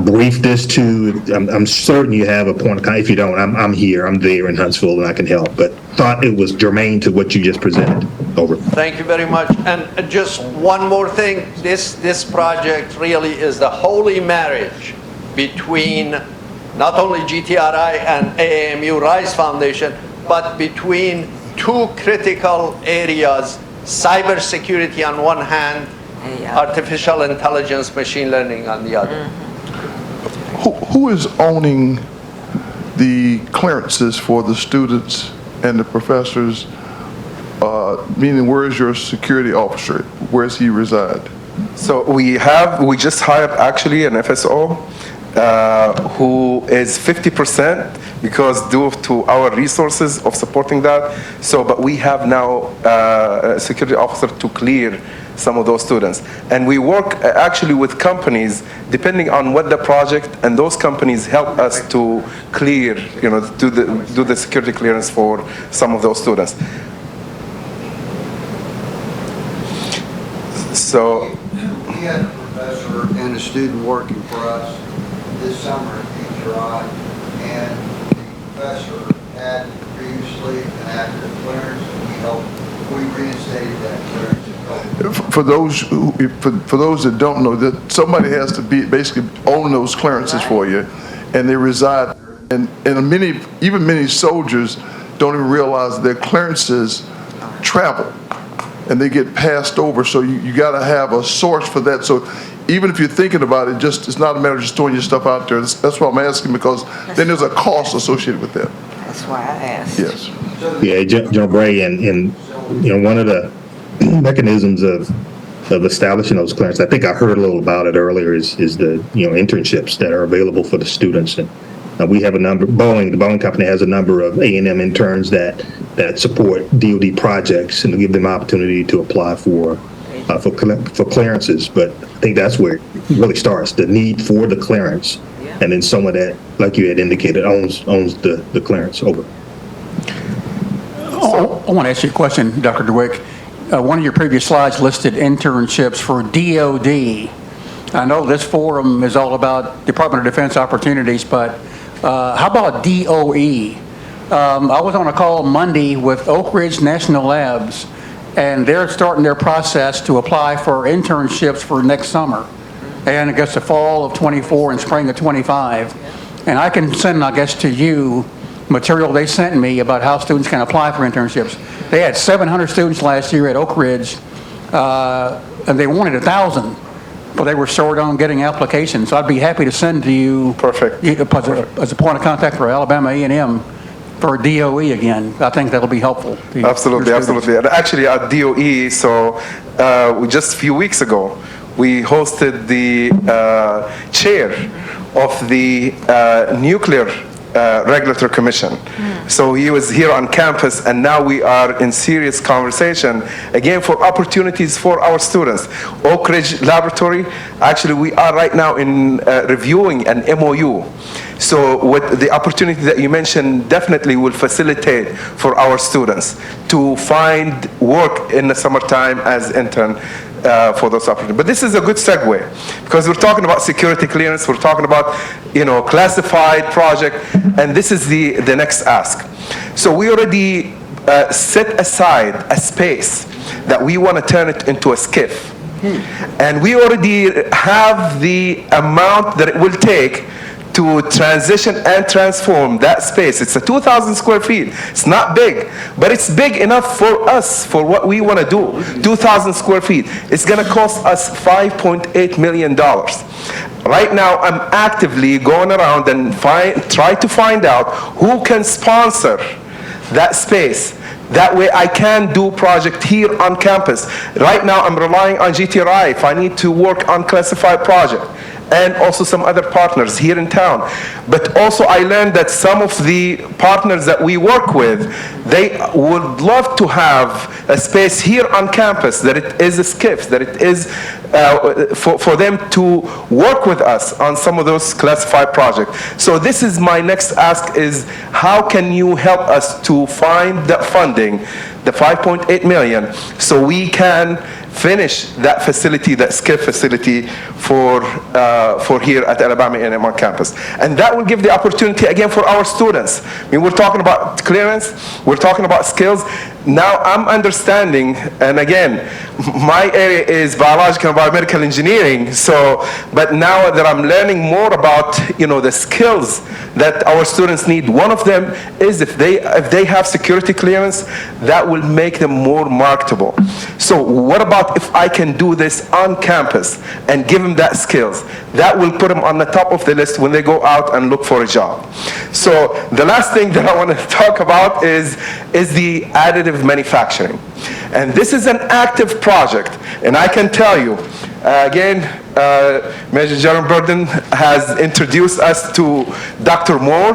brief this to. I'm certain you have a point of contact. If you don't, I'm here, I'm there in Huntsville, and I can help. But thought it was germane to what you just presented. Over. Thank you very much. And just one more thing, this project really is the holy marriage between not only GTRI and AAMU Rise Foundation, but between two critical areas, cybersecurity on one hand, artificial intelligence, machine learning on the other. Who is owning the clearances for the students and the professors? Meaning, where is your security officer? Where does he reside? So we just hired actually an FSO who is 50% because due to our resources of supporting that. So, but we have now a security officer to clear some of those students. And we work actually with companies depending on what the project, and those companies help us to clear, do the security clearance for some of those students. So we had a professor and a student working for us this summer at GTRI, and the professor had previously an active clearance, and we reinstated that clearance. For those that don't know, that somebody has to basically own those clearances for you, and they reside. And many soldiers don't even realize their clearances travel, and they get passed over. So you got to have a source for that. So even if you're thinking about it, it's not a matter of just throwing your stuff out there. That's why I'm asking, because then there's a cost associated with that. That's why I asked. Yes. Yeah, General Bray, and one of the mechanisms of establishing those clearances, I think I heard a little about it earlier, is the internships that are available for the students. And we have a number. The Boeing company has a number of A&M interns that support DoD projects and give them opportunity to apply for clearances. But I think that's where it really starts, the need for the clearance, and then someone that, like you had indicated, owns the clearance. Over. I want to ask you a question, Dr. DeWick. One of your previous slides listed internships for DoD. I know this forum is all about Department of Defense opportunities, but how about DOE? I was on a call Monday with Oak Ridge National Labs, and they're starting their process to apply for internships for next summer, and I guess the fall of 24 and spring of 25. And I can send, I guess, to you material they sent me about how students can apply for internships. They had 700 students last year at Oak Ridge, and they wanted 1,000, but they were short on getting applications. So I'd be happy to send to you. Perfect. As a point of contact for Alabama A&M for DOE again. I think that'll be helpful. Absolutely. And actually at DOE, so just a few weeks ago, we hosted the chair of the Nuclear Regulatory Commission. So he was here on campus, and now we are in serious conversation again for opportunities for our students. Oak Ridge Laboratory, actually we are right now in reviewing an MOU. So what the opportunity that you mentioned definitely will facilitate for our students to find work in the summertime as intern for those opportunities. But this is a good segue, because we're talking about security clearance, we're talking about classified project, and this is the next ask. So we already set aside a space that we want to turn it into a SCIF. And we already have the amount that it will take to transition and transform that space. It's a 2,000 square feet. It's not big, but it's big enough for us, for what we want to do. 2,000 square feet. It's going to cost us $5.8 million. Right now, I'm actively going around and try to find out who can sponsor that space. That way I can do project here on campus. Right now, I'm relying on GTRI if I need to work on classified project, and also some other partners here in town. But also I learned that some of the partners that we work with, they would love to have a space here on campus, that it is a SCIF, that it is for them to work with us on some of those classified projects. So this is my next ask, is how can you help us to find that funding, the $5.8 million, so we can finish that facility, that SCIF facility for here at Alabama A&M on campus. And that will give the opportunity again for our students. I mean, we're talking about clearance, we're talking about skills. Now I'm understanding, and again, my area is biological and biomedical engineering, but now that I'm learning more about, the skills that our students need, one of them is if they have security clearance, that will make them more marketable. So what about if I can do this on campus and give them that skills? That will put them on the top of the list when they go out and look for a job. So the last thing that I want to talk about is the additive manufacturing. And this is an active project, and I can tell you, again, Major General Burden has introduced us to Dr. Moore,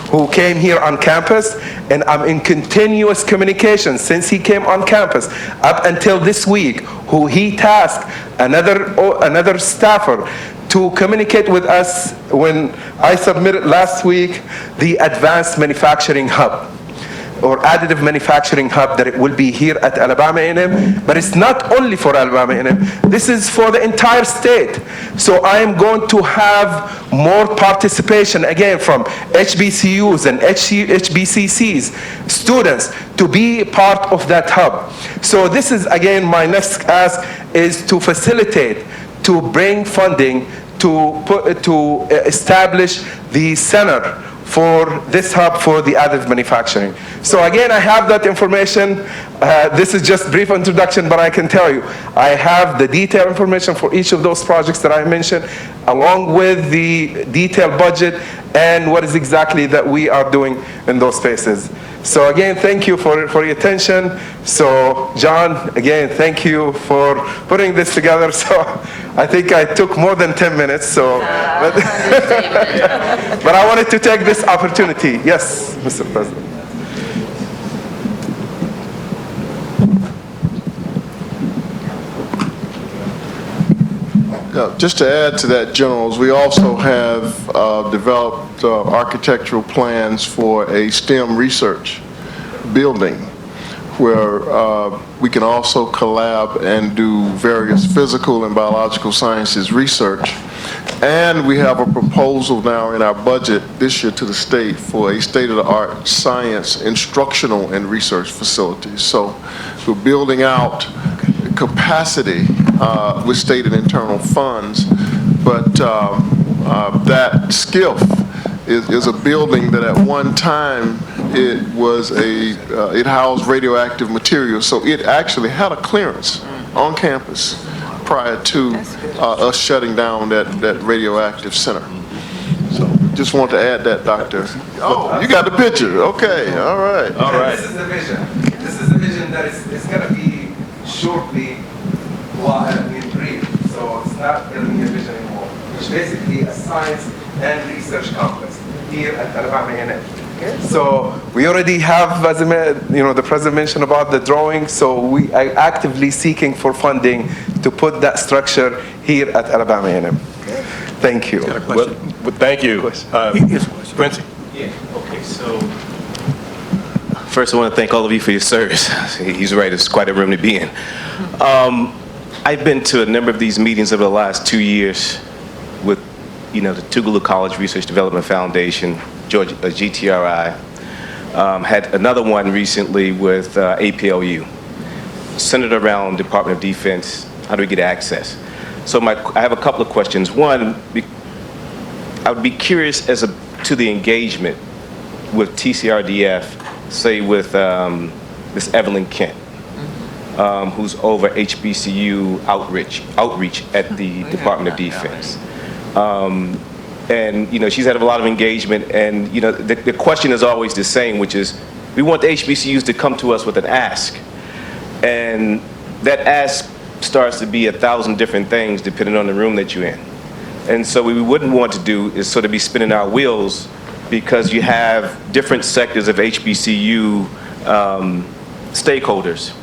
who came here on campus, and I'm in continuous communication since he came on campus up until this week, who he tasked another staffer to communicate with us when I submitted last week the Advanced Manufacturing Hub, or additive manufacturing hub, that it will be here at Alabama A&M, but it's not only for Alabama A&M, this is for the entire state. So I am going to have more participation again from HBCUs and HBCCs, students, to be part of that hub. So this is again my next ask, is to facilitate, to bring funding, to establish the center for this hub for the additive manufacturing. So again, I have that information. This is just brief introduction, but I can tell you, I have the detailed information for each of those projects that I mentioned, along with the detailed budget and what is exactly that we are doing in those spaces. So again, thank you for your attention. So John, again, thank you for putting this together. So I think I took more than 10 minutes. So, but I wanted to take this opportunity. Yes, Mr. President. Just to add to that, Generals, we also have developed architectural plans for a STEM research building where we can also collab and do various physical and biological sciences research. And we have a proposal now in our budget this year to the state for a state-of-the-art science instructional and research facility. So we're building out capacity with state and internal funds, but that SCIF is a building that at one time it housed radioactive material, so it actually had a clearance on campus prior to us shutting down that radioactive center. So just want to add that, Doctor. Oh, you got the picture. Okay, all right. All right. This is the vision. This is the vision that it's going to be shortly brief. So it's not going to be a vision anymore. It's basically a science and research complex here at Alabama A&M. So we already have, as the President mentioned about the drawing, so we are actively seeking for funding to put that structure here at Alabama A&M. Thank you. Well, thank you. Quincy? Yeah, okay, so first I want to thank all of you for your service. He's right, it's quite a room to be in. I've been to a number of these meetings over the last 2 years with, the Tougaloo College Research Development Foundation, GTRI. Had another one recently with APLU, centered around Department of Defense How do we get access? So I have a couple of questions. One, I would be curious to the engagement with TCRDF, say with Ms. Evelyn Kent, who's over HBCU outreach at the Department of Defense. And, she's had a lot of engagement, and, the question is always the same, which is, we want the HBCUs to come to us with an ask. And that ask starts to be 1,000 different things depending on the room that you're in. And so what we wouldn't want to do is sort of be spinning our wheels because you have different sectors of HBCU stakeholders,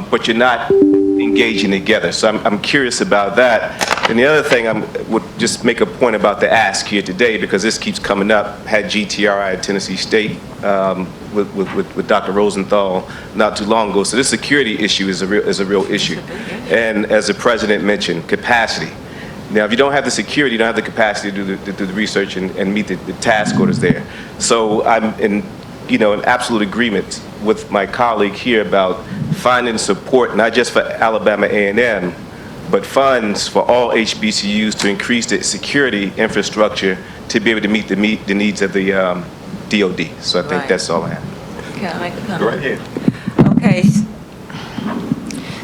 but you're not engaging together. So I'm curious about that. And the other thing, I would just make a point about the ask here today, because this keeps coming up. Had GTRI at Tennessee State with Dr. Rosenthal not too long ago. So this security issue is a real issue. And as the president mentioned, capacity. Now, if you don't have the security, you don't have the capacity to do the research and meet the task orders there. So I'm in absolute agreement with my colleague here about finding support, not just for Alabama A&M, but funds for all HBCUs to increase the security infrastructure to be able to meet the needs of the DOD. So I think that's all I have. Can I make a comment? Go right ahead. Okay.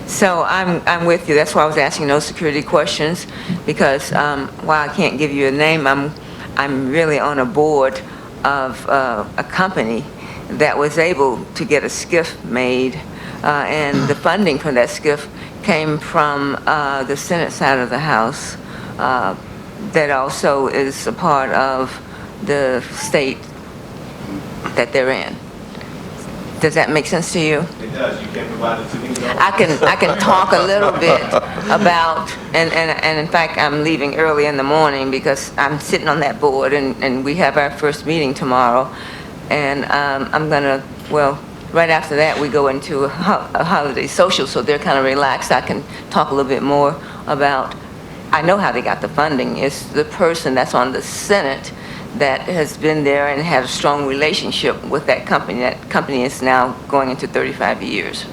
So I'm with you. That's why I was asking those security questions, because while I can't give you a name, I'm really on a board of a company that was able to get a skiff made, and the funding for that skiff came from the Senate side of the House, that also is a part of the state that they're in. Does that make sense to you? It does. You can't provide it to me. I can talk a little bit about, and in fact, I'm leaving early in the morning because I'm sitting on that board, and we have our first meeting tomorrow. And I'm gonna, right after that, we go into a holiday social, so they're kind of relaxed. I can talk a little bit more about, I know how they got the funding. It's the person that's on the Senate that has been there and had a strong relationship with that company. That company is now going into 35 years.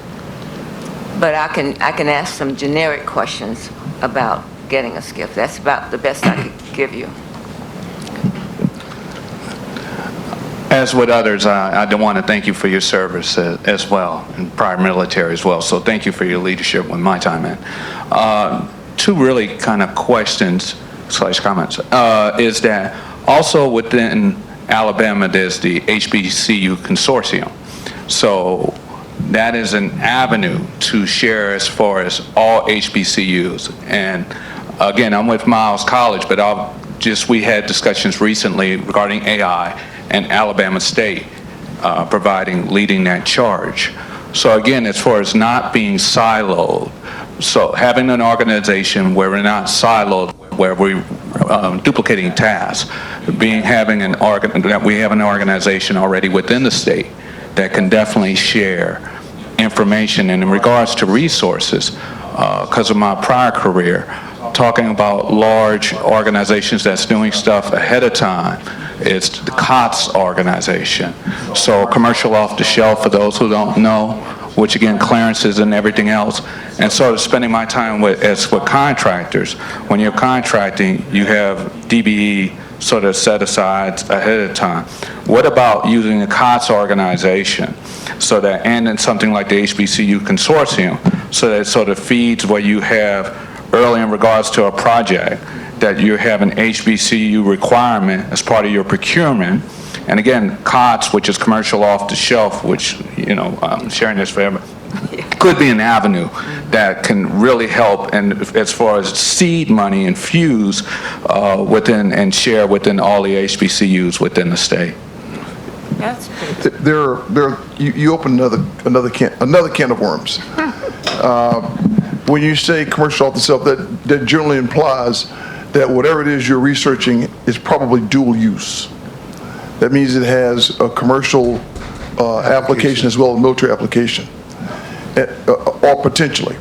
But I can ask some generic questions about getting a skiff. That's about the best I could give you. As with others, I do want to thank you for your service as well, and prior military as well. So thank you for your leadership with my time in. Two really kind of questions / comments is that also within Alabama there's the HBCU consortium. So that is an avenue to share as far as all HBCUs. And again, I'm with Miles College, but we had discussions recently regarding AI and Alabama State leading that charge. So again, as far as not being siloed, so having an organization where we're not siloed, where we're duplicating tasks, we have an organization already within the state that can definitely share information. And in regards to resources, because of my prior career, talking about large organizations that's doing stuff ahead of time, it's the COTS organization. So commercial off the shelf, for those who don't know, which again, clearances and everything else. And sort of spending my time with contractors. When you're contracting, you have DBE sort of set aside ahead of time. What about using the COTS organization so that, and then something like the HBCU consortium, so that it sort of feeds what you have early in regards to a project, that you have an HBCU requirement as part of your procurement. And again, COTS, which is commercial off the shelf, which, I'm sharing this forever, could be an avenue that can really help, and as far as seed money infuse within and share within all the HBCUs within the state. That's pretty You open another can of worms. When you say commercial off the shelf, that generally implies that whatever it is you're researching is probably dual use. That means it has a commercial application as well as military application, or potentially.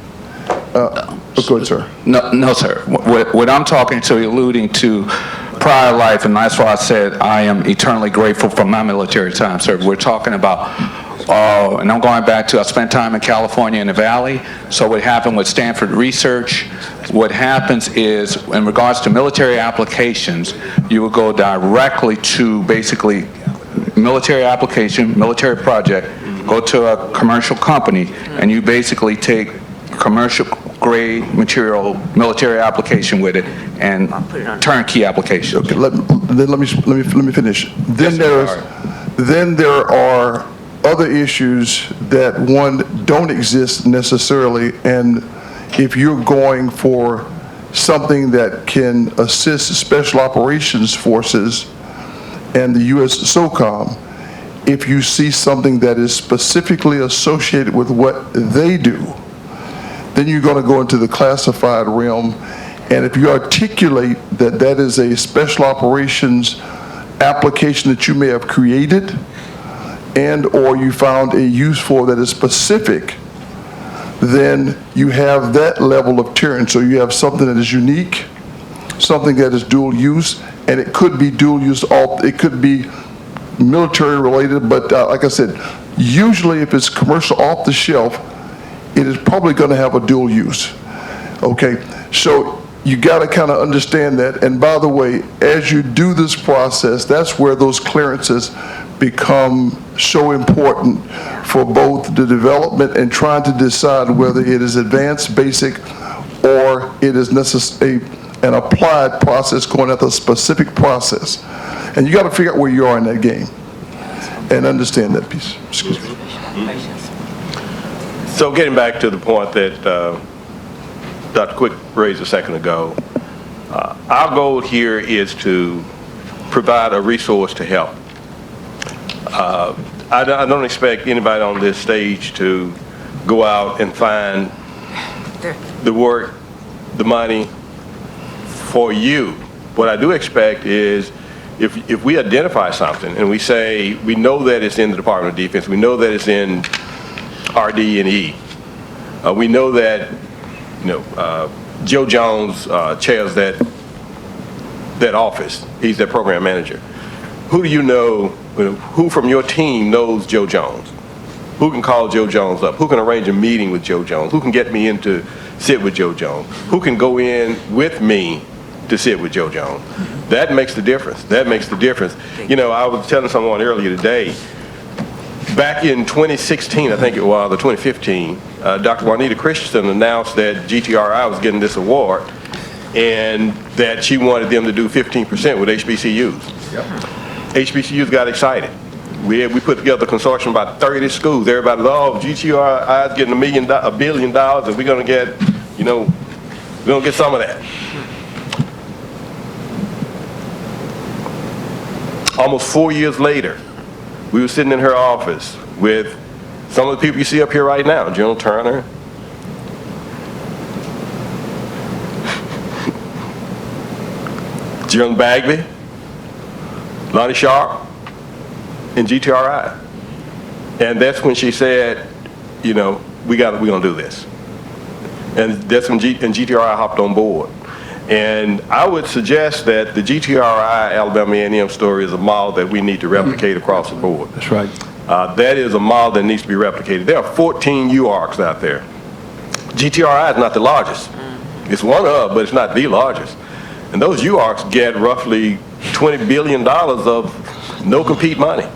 Go ahead, sir. No, sir. What I'm alluding to prior life, and that's why I said I am eternally grateful for my military time, sir. We're talking about and I'm going back to, I spent time in California in the Valley. So what happened with Stanford Research, what happens is, in regards to military applications, you would go directly to basically military application, military project, go to a commercial company, and you basically take commercial grade material, military application with it, and turnkey application. Okay, let me finish. Then there are other issues that, one, don't exist necessarily, and if you're going for something that can assist Special Operations Forces and the U.S. SOCOM, if you see something that is specifically associated with what they do, then you're going to go into the classified realm. And if you articulate that that is a special operations application that you may have created, and or you found a use for that is specific, then you have that level of tiering. So you have something that is unique, something that is dual use, and it could be dual use, it could be military related, but like I said, usually if it's commercial off the shelf, it is probably going to have a dual use. Okay, so you got to kind of understand that. And by the way, as you do this process, that's where those clearances become so important for both the development and trying to decide whether it is advanced, basic, or it is necessary, an applied process going at a specific process. And you got to figure out where you are in that game and understand that piece. Excuse me. So getting back to the point that Dr. Quick raised a second ago, our goal here is to provide a resource to help. I don't expect anybody on this stage to go out and find the work, the money for you. What I do expect is if we identify something and we say, we know that it's in the Department of Defense, we know that it's in RD&E, we know that Joe Jones chairs that office. He's their program manager. Who do you know, who from your team knows Joe Jones? Who can call Joe Jones up? Who can arrange a meeting with Joe Jones? Who can get me in to sit with Joe Jones? Who can go in with me to sit with Joe Jones? That makes the difference. That makes the difference. I was telling someone earlier today, back in 2016, I think it was, or 2015, Dr. Juanita Christensen announced that GTRI was getting this award and that she wanted them to do 15% with HBCUs. Yep. HBCUs got excited. We put together a consortium of about 30 schools. Everybody, GTRI is getting $1 billion, and we're going to get, we're going to get some of that. Almost 4 years later, we were sitting in her office with some of the people you see up here right now, General Turner, General Bagby, Lonnie Sharp, and GTRI. And that's when she said, we're going to do this. And that's when GTRI hopped on board. And I would suggest that the GTRI Alabama A&M story is a model that we need to replicate across the board. That's right. That is a model that needs to be replicated. There are 14 UARCs out there. GTRI is not the largest. It's one of, but it's not the largest. And those UARCs get roughly $20 billion of no-compete money.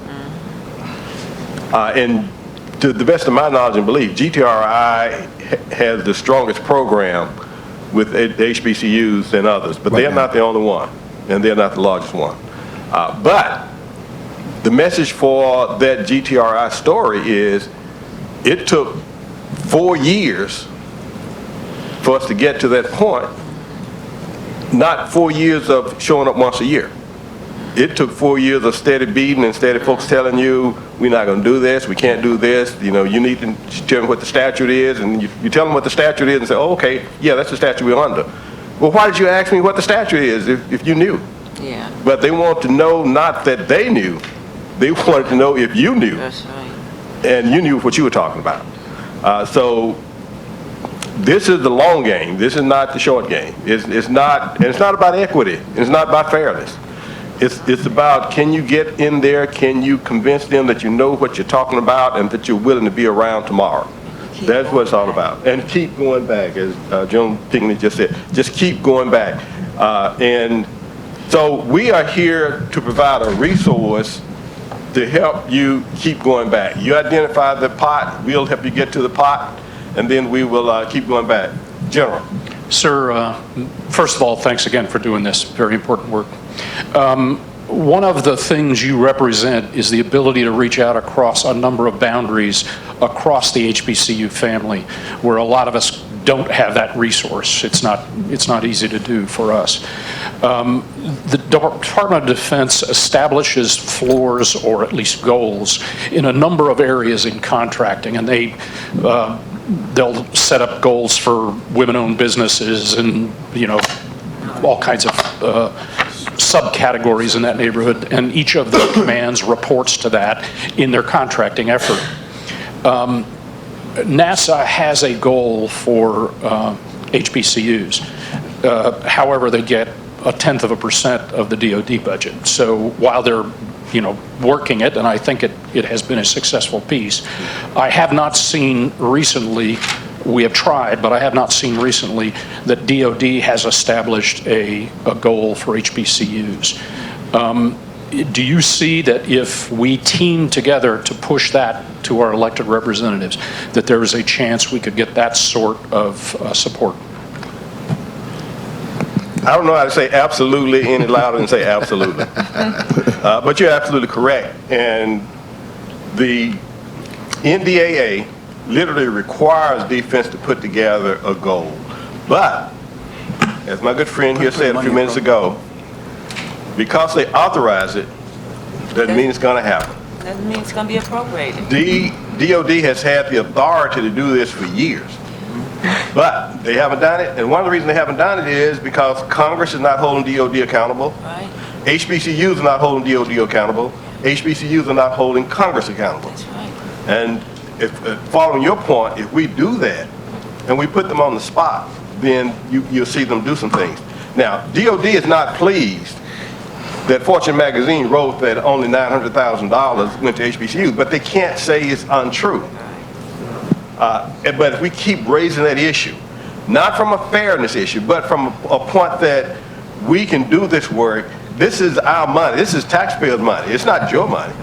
And to the best of my knowledge and belief, GTRI has the strongest program with HBCUs than others, but they're not the only one, and they're not the largest one. But the message for that GTRI story is it took 4 years for us to get to that point, not 4 years of showing up once a year. It took 4 years of steady beating and steady folks telling you, we're not going to do this, we can't do this, you need to tell them what the statute is, and you tell them what the statute is and say, oh, okay, yeah, that's the statute we're under. Well, why did you ask me what the statute is if you knew? Yeah. But they want to know not that they knew, they wanted to know if you knew. That's right. And you knew what you were talking about. So this is the long game. This is not the short game. It's not about equity. It's not about fairness. It's about, can you get in there, can you convince them that you know what you're talking about and that you're willing to be around tomorrow? That's what it's all about. And keep going back, as Joan Pinckney just said. Just keep going back. And so we are here to provide a resource to help you keep going back. You identify the pot, we'll help you get to the pot, and then we will keep going back. General. Sir, first of all, thanks again for doing this very important work. One of the things you represent is the ability to reach out across a number of boundaries across the HBCU family, where a lot of us don't have that resource. It's not easy to do for us. The Department of Defense establishes floors, or at least goals, in a number of areas in contracting, and they'll set up goals for women-owned businesses and, you know, all kinds of subcategories in that neighborhood, and each of the commands reports to that in their contracting effort. NASA has a goal for HBCUs. However, they get 0.1% of the DoD budget. So while they're, you know, working it, and I think it has been a successful piece, I have not seen recently, we have tried, but I have not seen recently that DoD has established a goal for HBCUs. Do you see that if we team together to push that to our elected representatives, that there is a chance we could get that sort of support? I don't know how to say absolutely any louder than say absolutely. But you're absolutely correct. And the NDAA literally requires defense to put together a goal. But, as my good friend here said a few minutes ago, because they authorize it, doesn't mean it's going to happen. Doesn't mean it's going to be appropriated. DOD has had the authority to do this for years, but they haven't done it. And one of the reasons they haven't done it is because Congress is not holding DOD accountable. Right. HBCUs are not holding DOD accountable. HBCUs are not holding Congress accountable. That's right. And if, following your point, if we do that and we put them on the spot, then you'll see them do some things. Now, DOD is not pleased that Fortune magazine wrote that only $900,000 went to HBCUs, but they can't say it's untrue. But if we keep raising that issue, not from a fairness issue, but from a point that we can do this work, this is our money, this is taxpayers' money, it's not your money.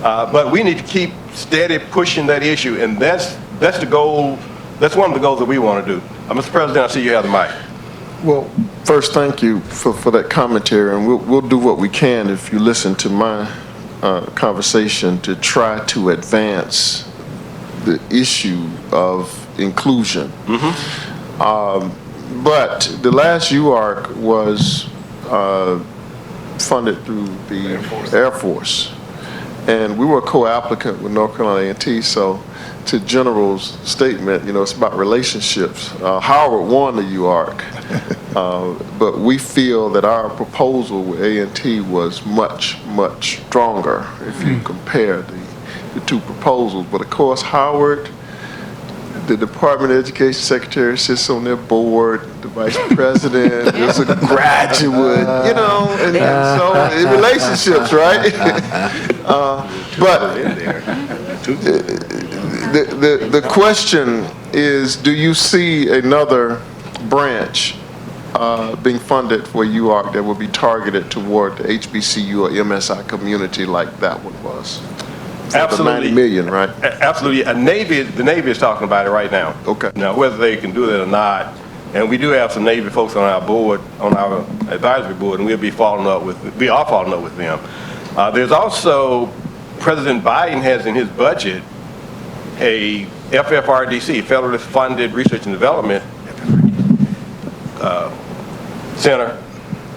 But we need to keep steady pushing that issue, and that's the goal, that's one of the goals that we want to do. Mr. President, I see you have the mic. Well, first, thank you for that commentary, and we'll do what we can if you listen to my conversation to try to advance the issue of inclusion. But the last UARC was funded through the Air Force, and we were a co-applicant with North Carolina A&T, so to General's statement, you know, it's about relationships. Howard won the UARC, but we feel that our proposal with A&T was much, much stronger if you compare the two proposals. But of course, Howard, the Department of Education Secretary, sits on their board, the Vice President is a graduate, you know, and so relationships, right? But the question is, do you see another branch being funded for UARC that will be targeted toward the HBCU or MSI community like that one was? Absolutely. $90 million, right? Absolutely. The Navy is talking about it right now. Okay. Now, whether they can do that or not, and we do have some Navy folks on our board, on our advisory board, and we are following up with them. There's also, President Biden has in his budget a FFRDC, Federally Funded Research and Development Center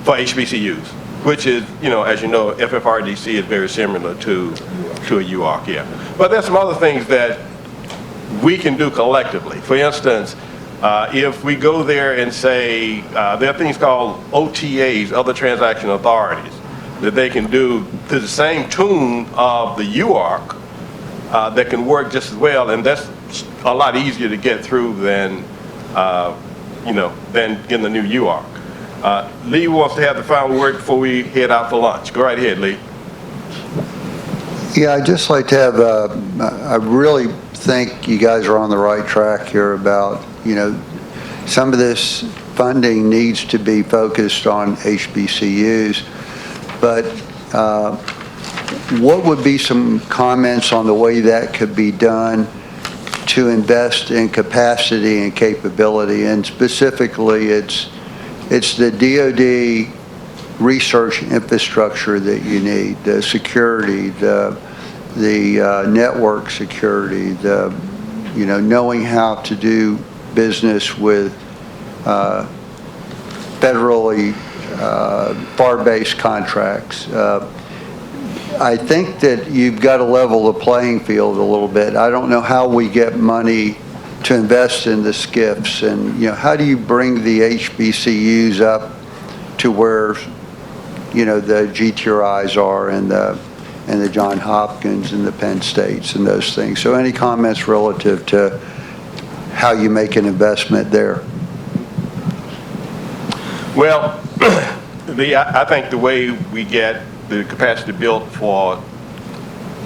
for HBCUs, which is, you know, as you know, FFRDC is very similar to a UARC, yeah. But there's some other things that we can do collectively. For instance, if we go there and say, there are things called OTAs, other transaction authorities, that they can do to the same tune of the UARC that can work just as well, and that's a lot easier to get through than, than getting the new UARC. Lee wants to have the final word before we head out for lunch. Go right ahead, Lee. Yeah, I'd just like to have, I really think you guys are on the right track here about, some of this funding needs to be focused on HBCUs, but what would be some comments on the way that could be done to invest in capacity and capability? And specifically, it's the DoD research infrastructure that you need, the security, the network security, knowing how to do business with federally FAR-based contracts. I think that you've got to level the playing field a little bit. I don't know how we get money to invest in the SCIFs, and how do you bring the HBCUs up to where the GTRIs are and the John Hopkins and the Penn States and those things. So any comments relative to how you make an investment there? Well, I think the way we get the capacity built for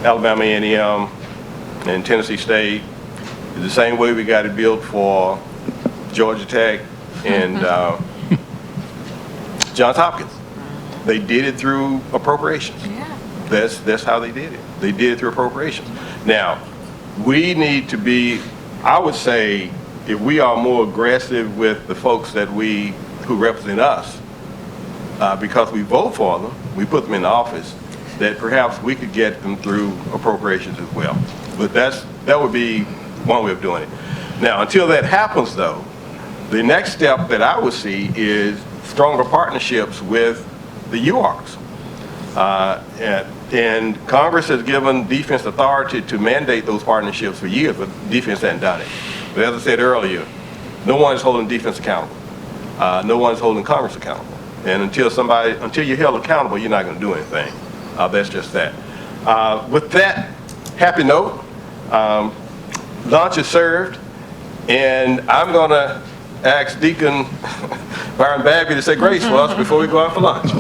Alabama A&M and Tennessee State is the same way we got it built for Georgia Tech and Johns Hopkins. They did it through appropriations. That's how they did it. They did it through appropriations. Now, we need to be, I would say, if we are more aggressive with the folks who represent us, because we vote for them, we put them in the office, that perhaps we could get them through appropriations as well. But that would be one way of doing it. Now, until that happens, though, the next step that I would see is stronger partnerships with the UARCs. And Congress has given defense authority to mandate those partnerships for years, but defense hasn't done it. But as I said earlier, no one is holding defense accountable. No one is holding Congress accountable. And until you're held accountable, you're not going to do anything. That's just that. With that happy note, lunch is served, and I'm going to ask Deacon Byron Bagby to say grace for us before we go out for lunch.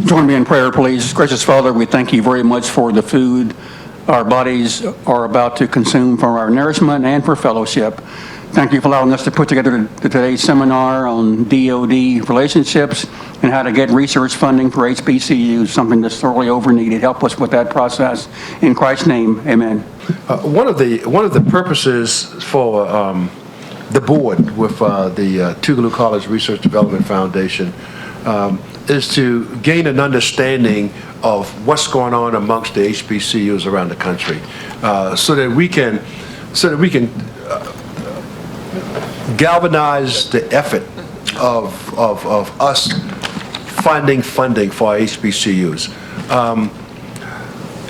Join me in prayer, please. Gracious Father, we thank you very much for the food our bodies are about to consume for our nourishment and for fellowship. Thank you for allowing us to put together today's seminar on DoD relationships and how to get research funding for HBCUs, something that's sorely over-needed. Help us with that process. In Christ's name, amen. One of the purposes for the board with the Tougaloo College Research Development Foundation is to gain an understanding of what's going on amongst the HBCUs around the country, so that we can galvanize the effort of us finding funding for our HBCUs.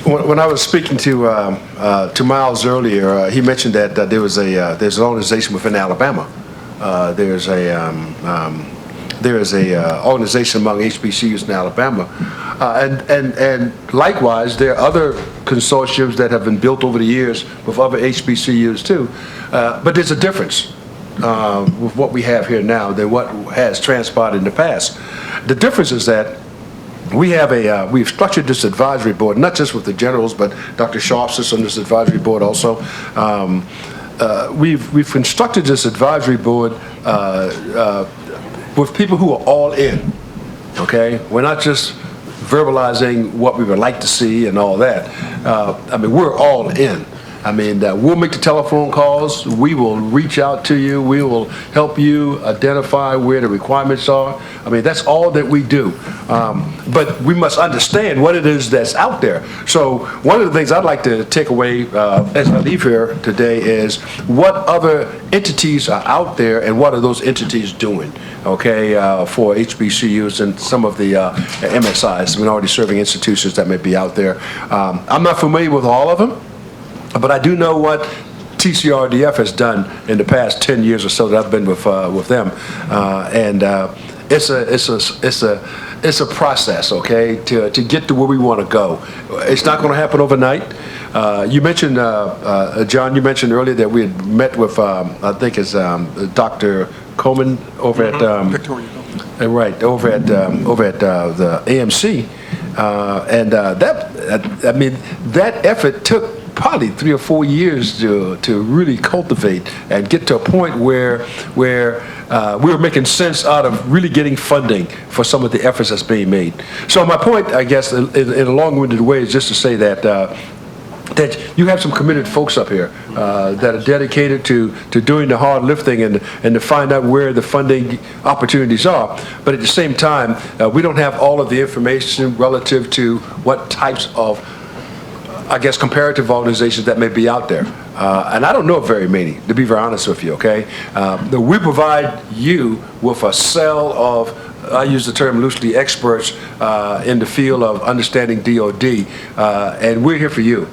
When I was speaking to Miles earlier, he mentioned that there's an organization within Alabama. There's a organization among HBCUs in Alabama, and likewise there are other consortiums that have been built over the years with other HBCUs too. But there's a difference with what we have here now than what has transpired in the past. The difference is that we've structured this advisory board, not just with the generals, but Dr. Sharp sits on this advisory board also. We've constructed this advisory board with people who are all in, okay? We're not just verbalizing what we would like to see and all that. I mean, we're all in. I mean, we'll make the telephone calls, we will reach out to you, we will help you identify where the requirements are. I mean, that's all that we do. But we must understand what it is that's out there. So one of the things I'd like to take away as I leave here today is what other entities are out there and what are those entities doing, okay, for HBCUs and some of the MSIs, minority serving institutions that may be out there. I'm not familiar with all of them, but I do know what TCRDF has done in the past 10 years or so that I've been with them, and it's a process, okay, to get to where we want to go. It's not going to happen overnight. You mentioned, John, you mentioned earlier that we had met with, I think it's Dr. Coleman over at Victoria. right over at the AMC, and that effort took probably 3 or 4 years to really cultivate and get to a point where we were making sense out of really getting funding for some of the efforts that's being made. So my point, I guess, in a long-winded way, is just to say that that you have some committed folks up here that are dedicated to doing the hard lifting and to find out where the funding opportunities are. But at the same time, we don't have all of the information relative to what types of, I guess, comparative organizations that may be out there. And I don't know of very many, to be very honest with you, okay? We provide you with a cell of, I use the term loosely, experts in the field of understanding DOD, and we're here for you.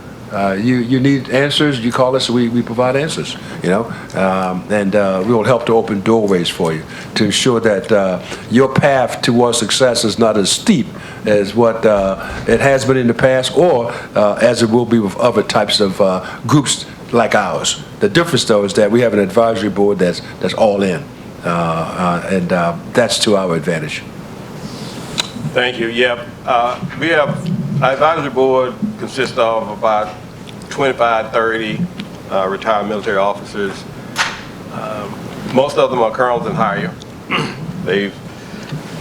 You need answers, you call us, we provide answers, you know, and we will help to open doorways for you to ensure that your path towards success is not as steep as what it has been in the past, or as it will be with other types of groups like ours. The difference, though, is that we have an advisory board that's all in, and that's to our advantage. Thank you. Yep. We have, our advisory board consists of about 25, 30 retired military officers. Most of them are colonels and higher.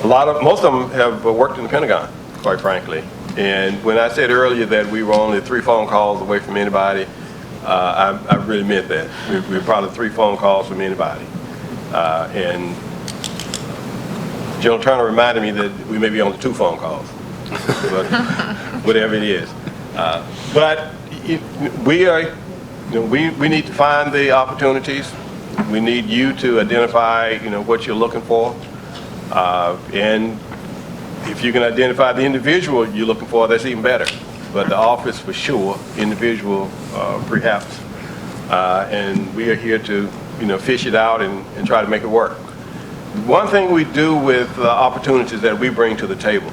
Most of them have worked in the Pentagon, quite frankly. And when I said earlier that we were only 3 phone calls away from anybody, I really meant that. We're probably 3 phone calls from anybody. And General Turner reminded me that we may be only 2 phone calls, but whatever it is. But we need to find the opportunities. We need you to identify, what you're looking for. And if you can identify the individual you're looking for, that's even better. But the office for sure, individual perhaps. And we are here to, fish it out and try to make it work. One thing we do with opportunities that we bring to the table,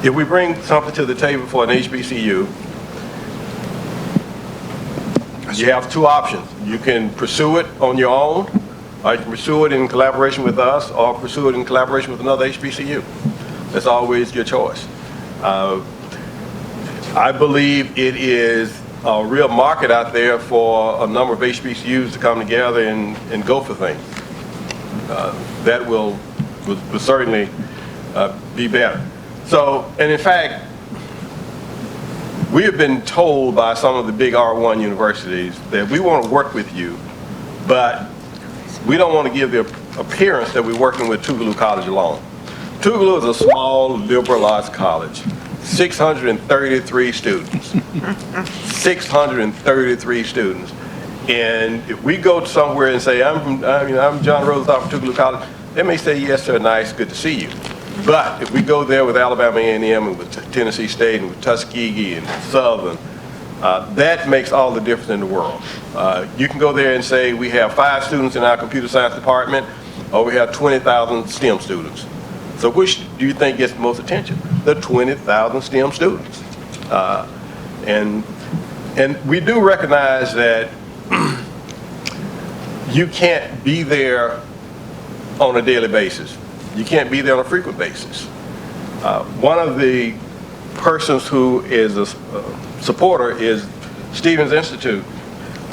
if we bring something to the table for an HBCU, you have 2 options. You can pursue it on your own, or you can pursue it in collaboration with us, or pursue it in collaboration with another HBCU. That's always your choice. I believe it is a real market out there for a number of HBCUs to come together and go for things. That will certainly be better. So, and in fact, we have been told by some of the big R1 universities that we want to work with you, but we don't want to give the appearance that we're working with Tougaloo College alone. Tougaloo is a small liberal arts college, 633 students, 633 students. And if we go somewhere and say, I'm John Rosenthal from Tougaloo College, they may say, yes, sir, nice, good to see you. But if we go there with Alabama A&M and with Tennessee State and with Tuskegee and Southern, that makes all the difference in the world. You can go there and say we have 5 students in our computer science department, or we have 20,000 STEM students. So which do you think gets the most attention? The 20,000 STEM students. And we do recognize that you can't be there on a daily basis. You can't be there on a frequent basis. One of the persons who is a supporter is Stevens Institute.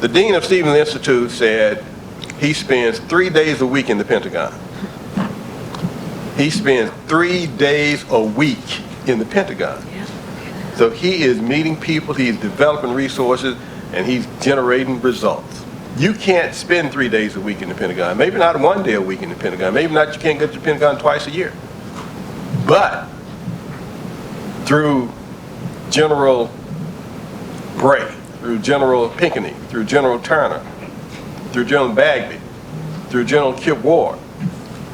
The dean of Stevens Institute said he spends 3 days a week in the Pentagon. He spends 3 days a week in the Pentagon. So he is meeting people, he's developing resources, and he's generating results. You can't spend 3 days a week in the Pentagon. Maybe not 1 day a week in the Pentagon. Maybe not, you can't go to the Pentagon twice a year. But through General Bray, through General Pinckney, through General Turner, through General Bagby, through General Kip Ward,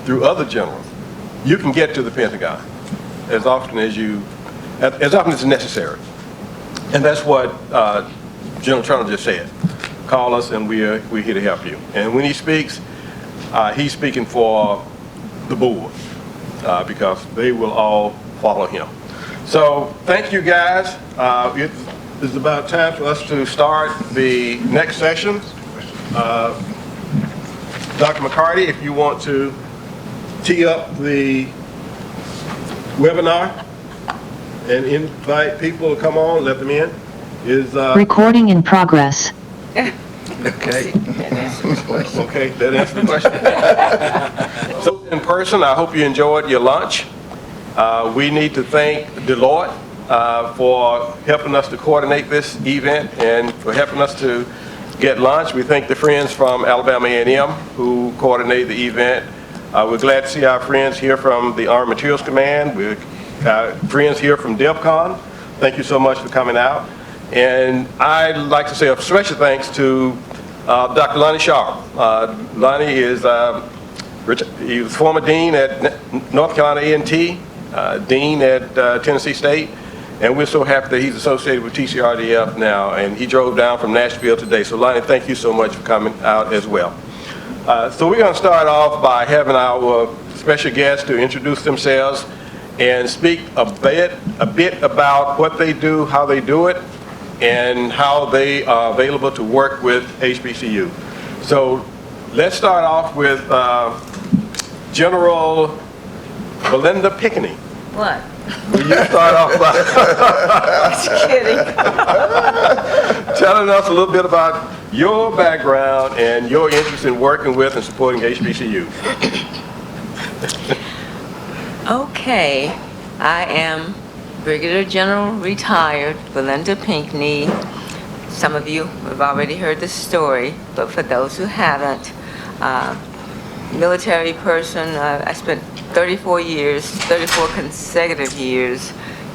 through other generals, you can get to the Pentagon as often as it's necessary. And that's what General Turner just said. Call us and we're here to help you. And when he speaks, he's speaking for the board because they will all follow him. So thank you guys. It is about time for us to start the next session. Dr. McCarty, if you want to tee up the webinar and invite people to come on, let them in. Recording in progress. Okay. Okay, that answers the question. So in person, I hope you enjoyed your lunch. We need to thank Deloitte for helping us to coordinate this event and for helping us to get lunch. We thank the friends from Alabama A&M who coordinated the event. We're glad to see our friends here from the Armed Materials Command. We're friends here from DEVCON. Thank you so much for coming out. And I'd like to say a special thanks to Dr. Lonnie Sharp. Lonnie is he was former dean at North Carolina A&T, dean at Tennessee State, and we're so happy that he's associated with TCRDF now, and he drove down from Nashville today. So Lonnie, thank you so much for coming out as well. So we're going to start off by having our special guests to introduce themselves and speak a bit about what they do, how they do it, and how they are available to work with HBCU. So let's start off with General Belinda Pickney. What? Will you start off by Just kidding. telling us a little bit about your background and your interest in working with and supporting HBCU? Okay, I am Brigadier General retired Belinda Pinkney. Some of you have already heard the story, but for those who haven't, military person, I spent 34 consecutive years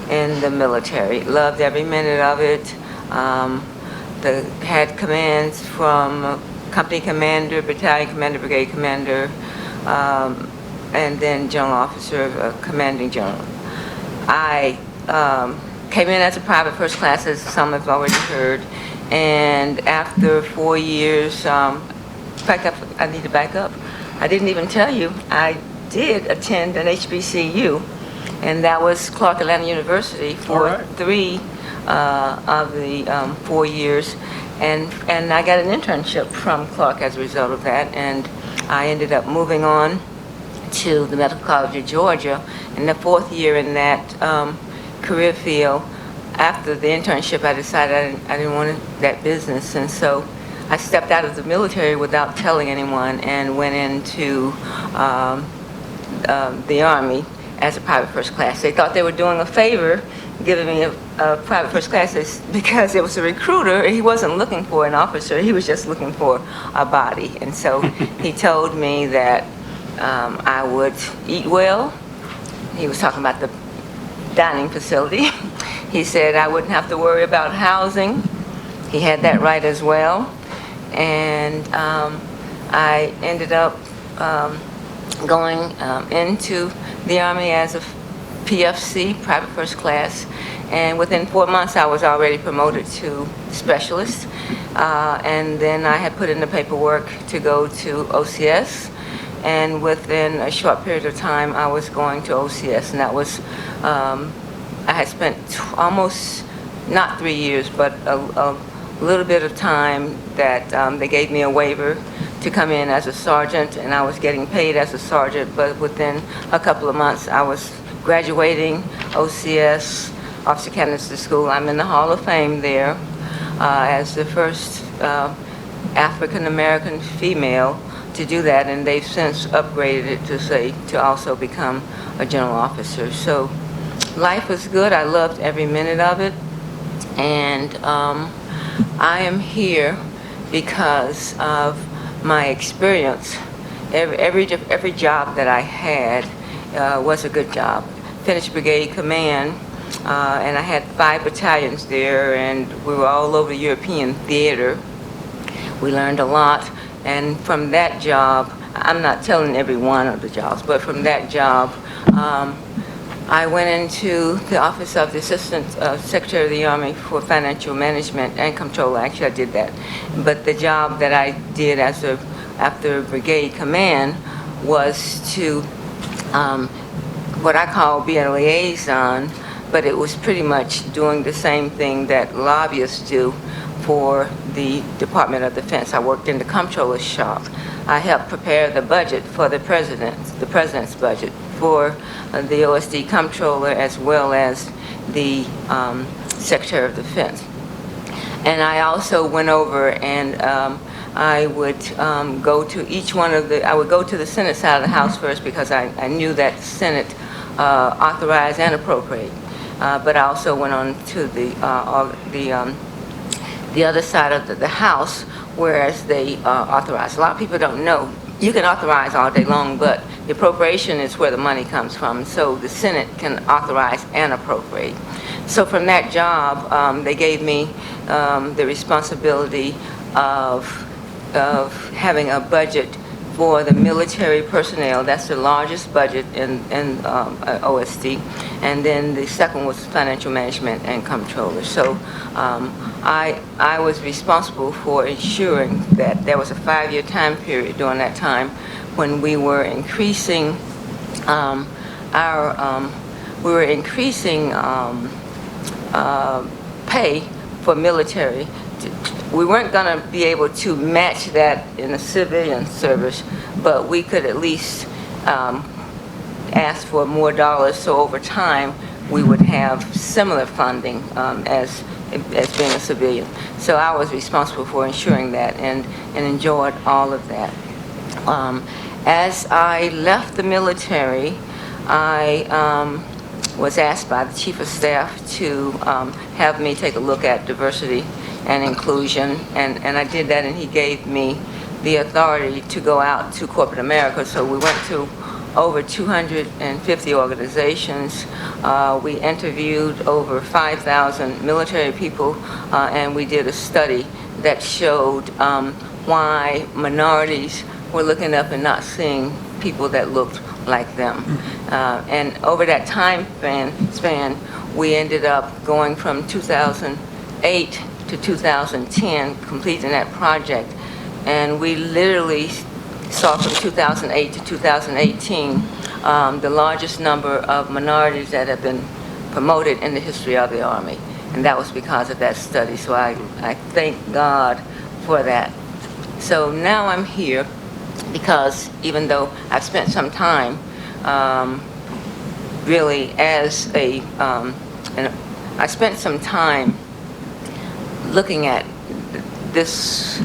in the military. Loved every minute of it. Had commands from company commander, battalion commander, brigade commander, and then general officer, commanding general. I came in as a private first class, as some have already heard, and after 4 years, I need to back up. I didn't even tell you, I did attend an HBCU, and that was Clark Atlanta University for 3 of the 4 years, and I got an internship from Clark as a result of that, and I ended up moving on to the Medical College of Georgia. In the 4th year in that career field, after the internship, I decided I didn't want that business, and so I stepped out of the military without telling anyone and went into the Army as a private first class. They thought they were doing a favor giving me a private first class because it was a recruiter. He wasn't looking for an officer, he was just looking for a body. And so he told me that I would eat well. He was talking about the dining facility. He said I wouldn't have to worry about housing. He had that right as well. And I ended up going into the Army as a PFC, private first class, and within 4 months I was already promoted to specialist, and then I had put in the paperwork to go to OCS, and within a short period of time I was going to OCS, and that was, I had spent almost, not 3 years, but a little bit of time that they gave me a waiver to come in as a sergeant, and I was getting paid as a sergeant, but within a couple of months I was graduating OCS, Officer Candidate School. I'm in the Hall of Fame there as the first African-American female to do that, and they've since upgraded it to also become a general officer. So life was good. I loved every minute of it, and I am here because of my experience. Every job that I had was a good job. Finished brigade command, and I had 5 battalions there, and we were all over the European theater. We learned a lot, and from that job, I'm not telling every one of the jobs, but from that job, I went into the office of the Assistant Secretary of the Army for Financial Management and Control. Actually, I did that. But the job that I did after brigade command was to what I call be a liaison, but it was pretty much doing the same thing that lobbyists do for the Department of Defense. I worked in the comptroller's shop. I helped prepare the budget for the president's budget for the OSD comptroller as well as the Secretary of Defense. And I also went over and I would go to each one of I would go to the Senate side of the House first because I knew that the Senate authorized and appropriate. But I also went on to the other side of the House, whereas they authorize. A lot of people don't know. You can authorize all day long, but the appropriation is where the money comes from. So the Senate can authorize and appropriate. So from that job, they gave me the responsibility of having a budget for the military personnel. That's the largest budget in OSD. And then the second was financial management and comptroller. So I was responsible for ensuring that there was a 5-year time period during that time when we were increasing pay for military. We weren't going to be able to match that in the civilian service, but we could at least ask for more dollars, so over time we would have similar funding as being a civilian. So I was responsible for ensuring that and enjoyed all of that. As I left the military, I was asked by the Chief of Staff to have me take a look at diversity and inclusion, and I did that, and he gave me the authority to go out to corporate America. So we went to over 250 organizations. We interviewed over 5,000 military people, and we did a study that showed why minorities were looking up and not seeing people that looked like them. And over that time span, we ended up going from 2008 to 2010, completing that project. And we literally saw from 2008 to 2018 the largest number of minorities that have been promoted in the history of the Army. And that was because of that study. So I thank God for that. So now I'm here because even though I've spent some time really as I spent some time looking at this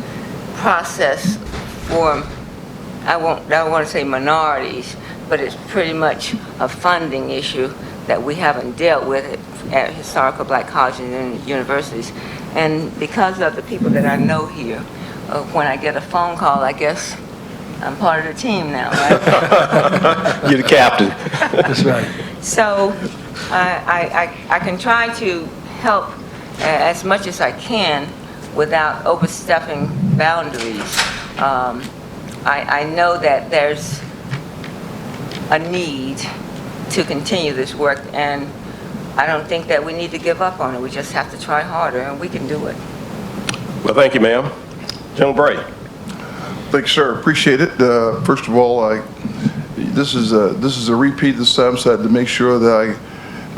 process for, I don't want to say minorities, but it's pretty much a funding issue that we haven't dealt with at historical black colleges and universities. And because of the people that I know here, when I get a phone call, I guess I'm part of the team now, right? You're the captain. That's right. So I can try to help as much as I can without overstepping boundaries. I know that there's a need to continue this work, and I don't think that we need to give up on it. We just have to try harder, and we can do it. Well, thank you, ma'am. General Bray. Thanks, sir. Appreciate it. First of all, this is a repeat this time, so I had to make sure that I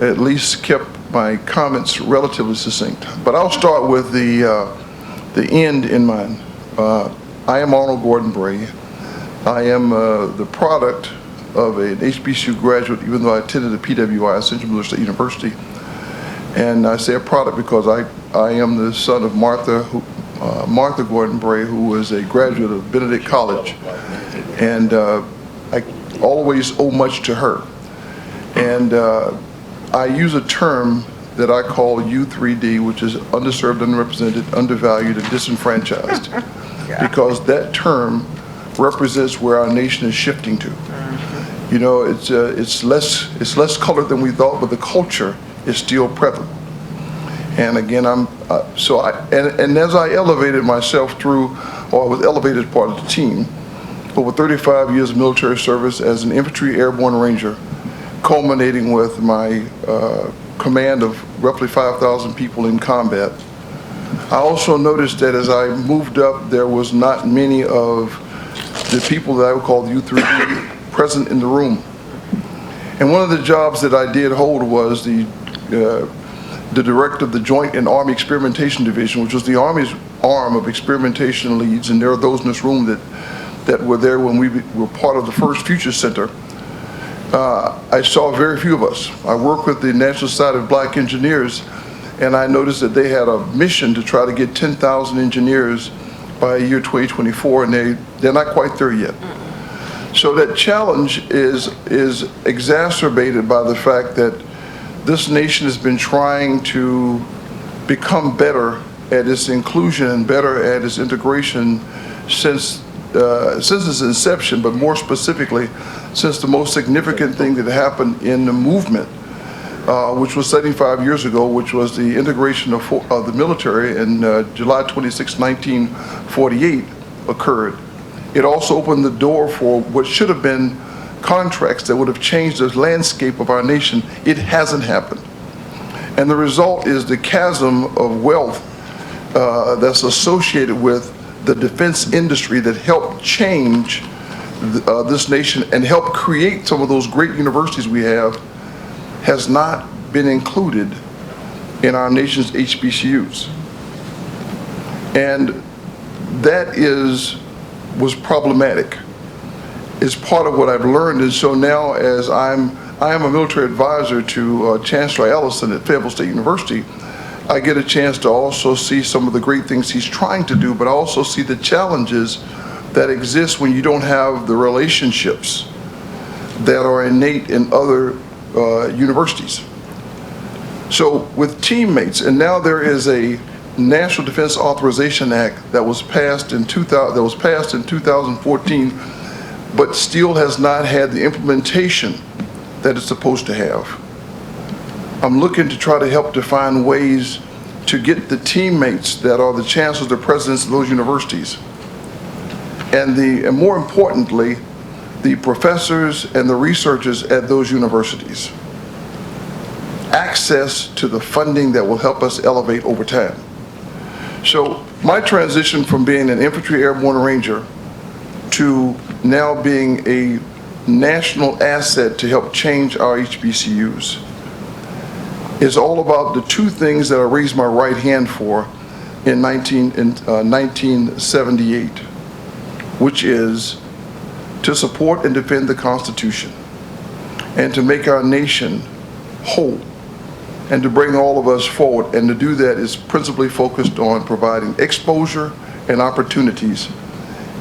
at least kept my comments relatively succinct. But I'll start with the end in mind. I am Arnold Gordon Bray. I am the product of an HBCU graduate, even though I attended the PWI, Central Missouri State University. And I say a product because I am the son of Martha Gordon Bray, who was a graduate of Benedict College. And I always owe much to her. And I use a term that I call U3D, which is underserved, underrepresented, undervalued, and disenfranchised, because that term represents where our nation is shifting to. You know, it's less colored than we thought, but the culture is still prevalent. And again, and as I elevated myself through, or I was elevated as part of the team, over 35 years of military service as an infantry airborne ranger, culminating with my command of roughly 5,000 people in combat. I also noticed that as I moved up, there was not many of the people that I would call the U3D present in the room. And one of the jobs that I did hold was the director of the Joint and Army Experimentation Division, which was the Army's arm of experimentation leads. And there are those in this room that that were there when we were part of the first Future Center, I saw very few of us. I work with the National Society of Black Engineers, and I noticed that they had a mission to try to get 10,000 engineers by year 2024, and they're not quite there yet. So that challenge is exacerbated by the fact that this nation has been trying to become better at its inclusion and better at its integration since its inception, but more specifically, since the most significant thing that happened in the movement, which was 75 years ago, which was the integration of the military in July 26, 1948 occurred. It also opened the door for what should have been contracts that would have changed the landscape of our nation. It hasn't happened. And the result is the chasm of wealth that's associated with the defense industry that helped change this nation and help create some of those great universities we have has not been included in our nation's HBCUs. And that was problematic. It's part of what I've learned, and so now as I am a military advisor to Chancellor Ellison at Fayetteville State University, I get a chance to also see some of the great things he's trying to do, but I also see the challenges that exist when you don't have the relationships that are innate in other universities. So with teammates, and now there is a National Defense Authorization Act that was passed in 2014, but still has not had the implementation that it's supposed to have. I'm looking to try to help to find ways to get the teammates that are the chancellors, the presidents of those universities, and more importantly, the professors and the researchers at those universities, access to the funding that will help us elevate over time. So my transition from being an infantry airborne ranger to now being a national asset to help change our HBCUs is all about the two things that I raised my right hand for in 1978, which is to support and defend the Constitution and to make our nation whole and to bring all of us forward. And to do that is principally focused on providing exposure and opportunities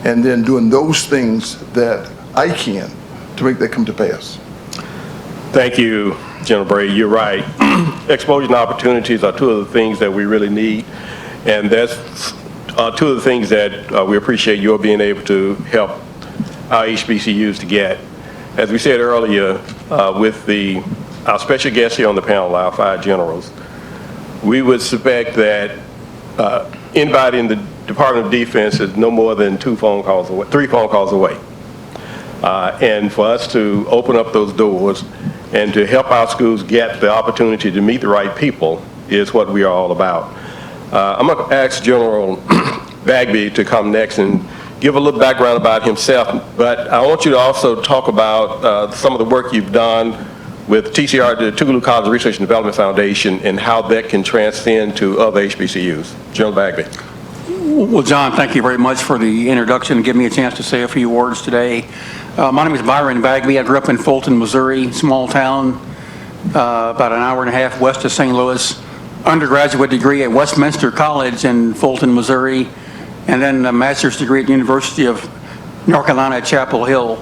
and then doing those things that I can to make that come to pass. Thank you, General Bray. You're right. Exposure and opportunities are two of the things that we really need, and that's two of the things that we appreciate your being able to help our HBCUs to get. As we said earlier, with our special guests here on the panel, our 5 generals, we would suspect that anybody in the Department of Defense is no more than 3 phone calls away. And for us to open up those doors and to help our schools get the opportunity to meet the right people is what we are all about. I'm going to ask General Bagby to come next and give a little background about himself, but I want you to also talk about some of the work you've done with TCR, the Tougaloo College Research and Development Foundation, and how that can transcend to other HBCUs. General Bagby. Well, John, thank you very much for the introduction and giving me a chance to say a few words today. My name is Byron Bagby. I grew up in Fulton, Missouri, small town, about an hour and a half west of St. Louis. Undergraduate degree at Westminster College in Fulton, Missouri, and then a master's degree at the University of North Carolina at Chapel Hill.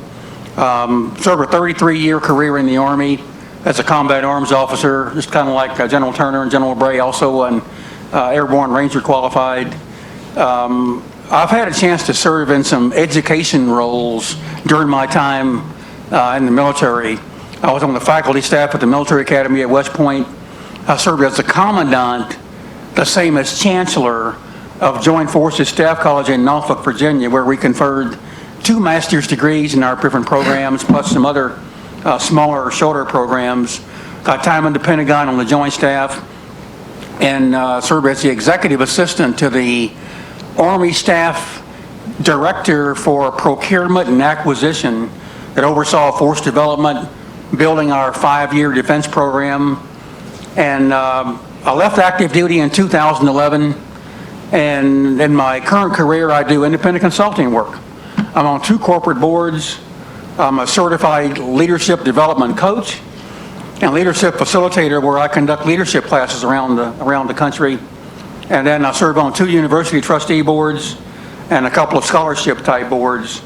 Served a 33-year career in the Army as a combat arms officer, just kind of like General Turner and General Bray, also an airborne ranger qualified. I've had a chance to serve in some education roles during my time in the military. I was on the faculty staff at the Military Academy at West Point. I served as the commandant, the same as chancellor of Joint Forces Staff College in Norfolk, Virginia, where we conferred 2 master's degrees in our different programs, plus some other smaller, shorter programs. Got time in the Pentagon on the Joint Staff, and served as the executive assistant to the Army Staff Director for Procurement and Acquisition that oversaw force development, building our 5-year defense program. And I left active duty in 2011, and in my current career I do independent consulting work. I'm on 2 corporate boards. I'm a certified leadership development coach and leadership facilitator where I conduct leadership classes around the country. And then I serve on 2 university trustee boards and a couple of scholarship type boards.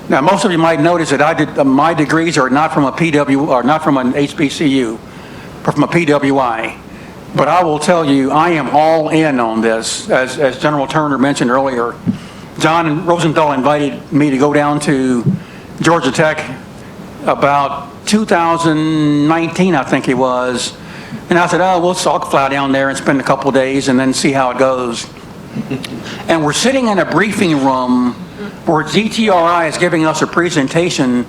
Now, most of you might notice that my degrees are not from a PW, or not from an HBCU, but from a PWI. But I will tell you, I am all in on this. As General Turner mentioned earlier, John Rosenthal invited me to go down to Georgia Tech about 2019, I think it was. And I said, I'll fly down there and spend a couple of days and then see how it goes. And we're sitting in a briefing room where GTRI is giving us a presentation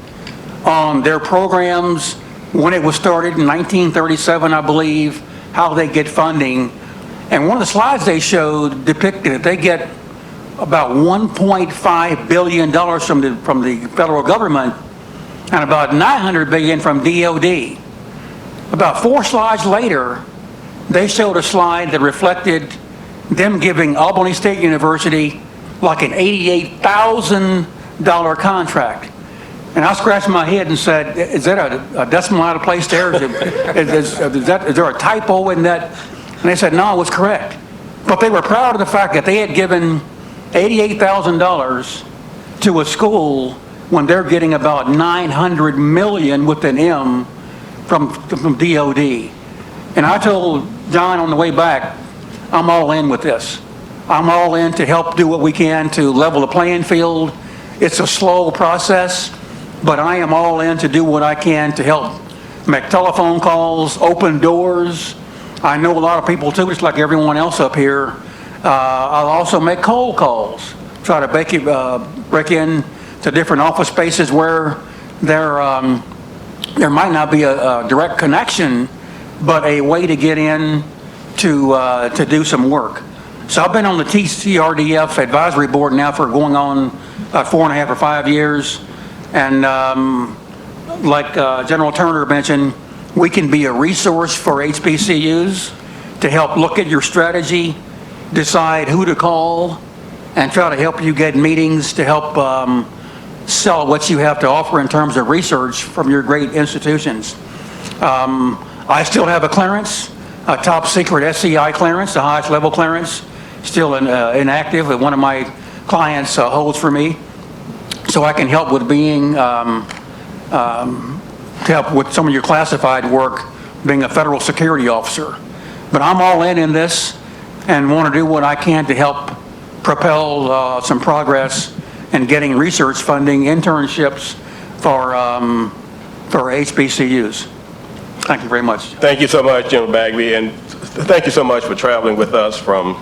on their programs, when it was started in 1937, I believe, how they get funding. And one of the slides they showed depicted that they get about $1.5 billion from the federal government and about $900 billion from DOD. About 4 slides later, they showed a slide that reflected them giving Albany State University like an $88,000 contract. And I scratched my head and said, is that a decimal out of place there? Is there a typo in that? And they said, no, it was correct. But they were proud of the fact that they had given $88,000 to a school when they're getting about $900 million with an M from DOD. And I told John on the way back, I'm all in with this. I'm all in to help do what we can to level the playing field. It's a slow process, but I am all in to do what I can to help make telephone calls, open doors. I know a lot of people too, just like everyone else up here. I'll also make cold calls, try to break in to different office spaces where there might not be a direct connection, but a way to get in to do some work. So I've been on the TCRDF advisory board now for going on 4.5 or 5 years. And like General Turner mentioned, we can be a resource for HBCUs to help look at your strategy, decide who to call, and try to help you get meetings to help sell what you have to offer in terms of research from your great institutions. I still have a clearance, a top secret SCI clearance, the highest level clearance, still inactive that one of my clients holds for me. So I can help with being, to help with some of your classified work, being a federal security officer. But I'm all in this and want to do what I can to help propel some progress in getting research funding, internships for HBCUs. Thank you very much. Thank you so much, General Bagby, and thank you so much for traveling with us from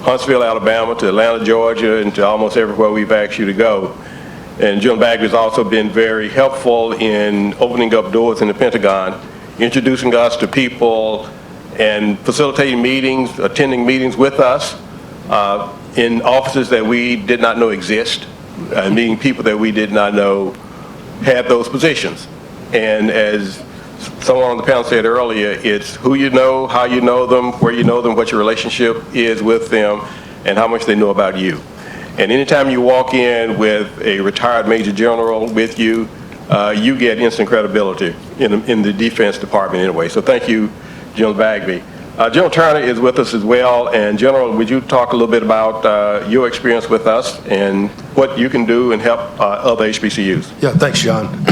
Huntsville, Alabama to Atlanta, Georgia, and to almost everywhere we've asked you to go. And General Bagby has also been very helpful in opening up doors in the Pentagon, introducing us to people and facilitating meetings, attending meetings with us in offices that we did not know exist, meeting people that we did not know had those positions. And as someone on the panel said earlier, it's who you know, how you know them, where you know them, what your relationship is with them, and how much they know about you. And anytime you walk in with a retired Major General with you, you get instant credibility in the Defense Department anyway. So thank you, General Bagby. General Turner is with us as well. And General, would you talk a little bit about your experience with us and what you can do and help other HBCUs? Yeah, thanks, John.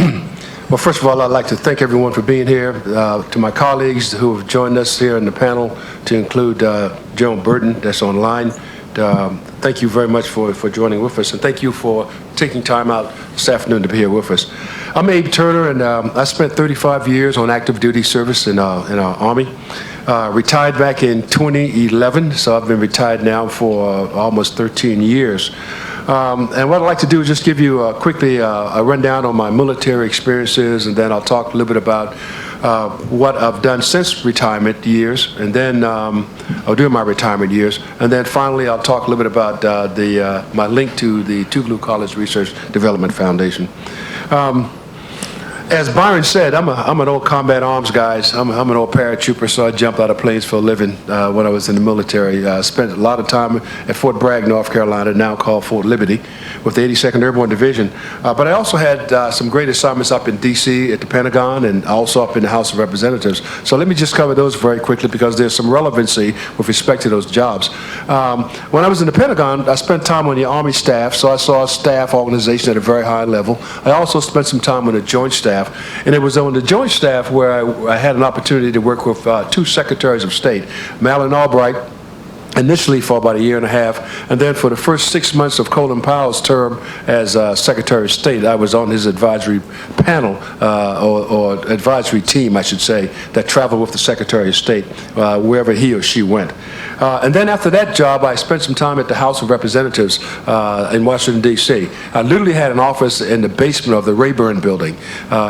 Well, first of all, I'd like to thank everyone for being here. To my colleagues who have joined us here in the panel, to include General Burton, that's online. Thank you very much for joining with us, and thank you for taking time out this afternoon to be here with us. I'm Abe Turner, and I spent 35 years on active duty service in our Army. Retired back in 2011, so I've been retired now for almost 13 years. And what I'd like to do is just give you quickly a rundown on my military experiences, and then I'll talk a little bit about what I've done since retirement years, and then during my retirement years, and then finally I'll talk a little bit about my link to the Tougaloo College Research Development Foundation. As Byron said, I'm an old combat arms guy. I'm an old paratrooper, so I jumped out of planes for a living when I was in the military. Spent a lot of time at Fort Bragg, North Carolina, now called Fort Liberty, with the 82nd Airborne Division. But I also had some great assignments up in D.C. at the Pentagon and also up in the House of Representatives. So let me just cover those very quickly because there's some relevancy with respect to those jobs. When I was in the Pentagon, I spent time on the Army staff, so I saw staff organization at a very high level. I also spent some time on the Joint Staff. And it was on the Joint Staff where I had an opportunity to work with two Secretaries of State, Madeleine Albright, initially for about a year and a half, and then for the first 6 months of Colin Powell's term as Secretary of State, I was on his advisory panel, or advisory team, I should say, that traveled with the Secretary of State wherever he or she went. And then after that job, I spent some time at the House of Representatives in Washington, D.C. I literally had an office in the basement of the Rayburn building.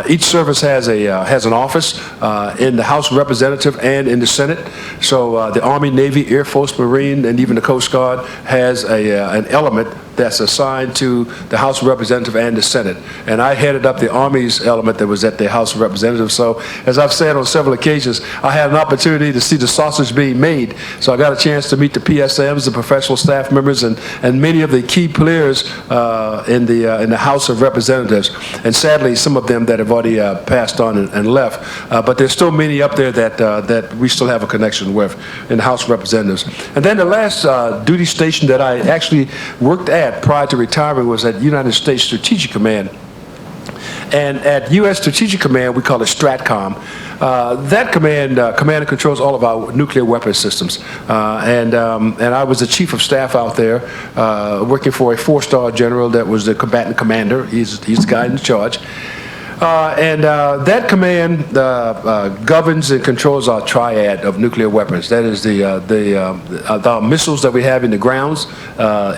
Each service has an office in the House of Representatives and in the Senate. So the Army, Navy, Air Force, Marine, and even the Coast Guard has an element that's assigned to the House of Representatives and the Senate. And I headed up the Army's element that was at the House of Representatives. So as I've said on several occasions, I had an opportunity to see the sausage being made. So I got a chance to meet the PSMs, the professional staff members, and many of the key players in the House of Representatives. And sadly, some of them that have already passed on and left. But there's still many up there that we still have a connection with in the House of Representatives. And then the last duty station that I actually worked at prior to retiring was at United States Strategic Command. And at U.S. Strategic Command, we call it STRATCOM. That command controls all of our nuclear weapons systems. And I was the chief of staff out there, working for a 4-star general that was the combatant commander. He's the guy in charge. That command governs and controls our triad of nuclear weapons. That is the missiles that we have in the grounds,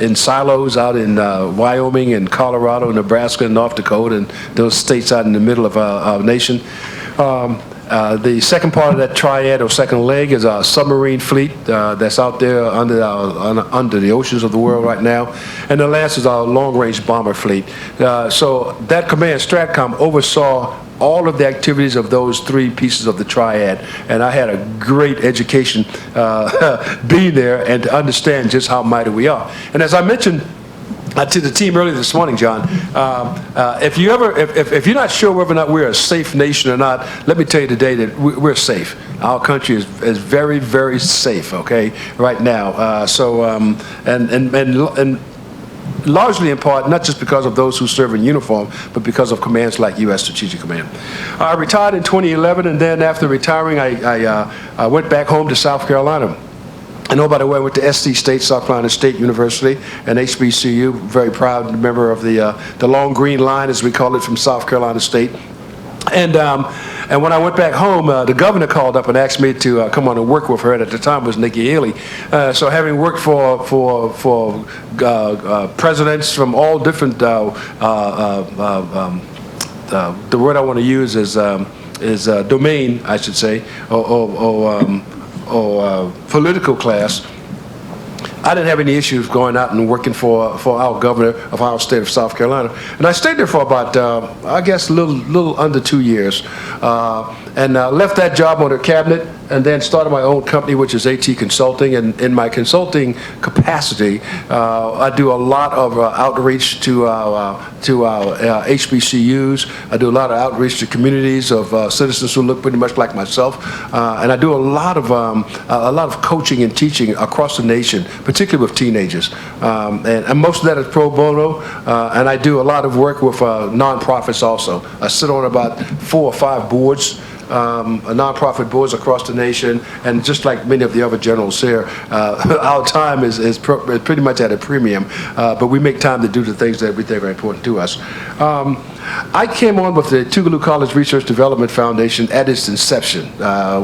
in silos out in Wyoming and Colorado, Nebraska, and North Dakota, and those states out in the middle of our nation. The second part of that triad, or second leg, is our submarine fleet that's out there under the oceans of the world right now. And the last is our long-range bomber fleet. So that command, STRATCOM, oversaw all of the activities of those three pieces of the triad. And I had a great education being there and to understand just how mighty we are. And as I mentioned to the team earlier this morning, John, if you're not sure whether or not we're a safe nation or not, let me tell you today that we're safe. Our country is very, very safe, okay, right now. And largely in part, not just because of those who serve in uniform, but because of commands like U.S. Strategic Command. I retired in 2011, and then after retiring, I went back home to South Carolina. And oh, by the way, I went to SC State, South Carolina State University, and HBCU, very proud member of the Long Green Line, as we call it, from South Carolina State. And when I went back home, the governor called up and asked me to come on and work with her. And at the time it was Nikki Haley. So having worked for presidents from all different, the word I want to use is domain, I should say, or political class, I didn't have any issues going out and working for our governor of our state of South Carolina. And I stayed there for about, I guess, a little under 2 years. And left that job on her cabinet and then started my own company, which is AT Consulting. And in my consulting capacity, I do a lot of outreach to our HBCUs. I do a lot of outreach to communities of citizens who look pretty much like myself. And I do a lot of coaching and teaching across the nation, particularly with teenagers. And most of that is pro bono. And I do a lot of work with nonprofits also. I sit on about 4 or 5 boards, nonprofit boards across the nation, and just like many of the other generals here, our time is pretty much at a premium, but we make time to do the things that we think are important to us. I came on with the Tougaloo College Research Development Foundation at its inception.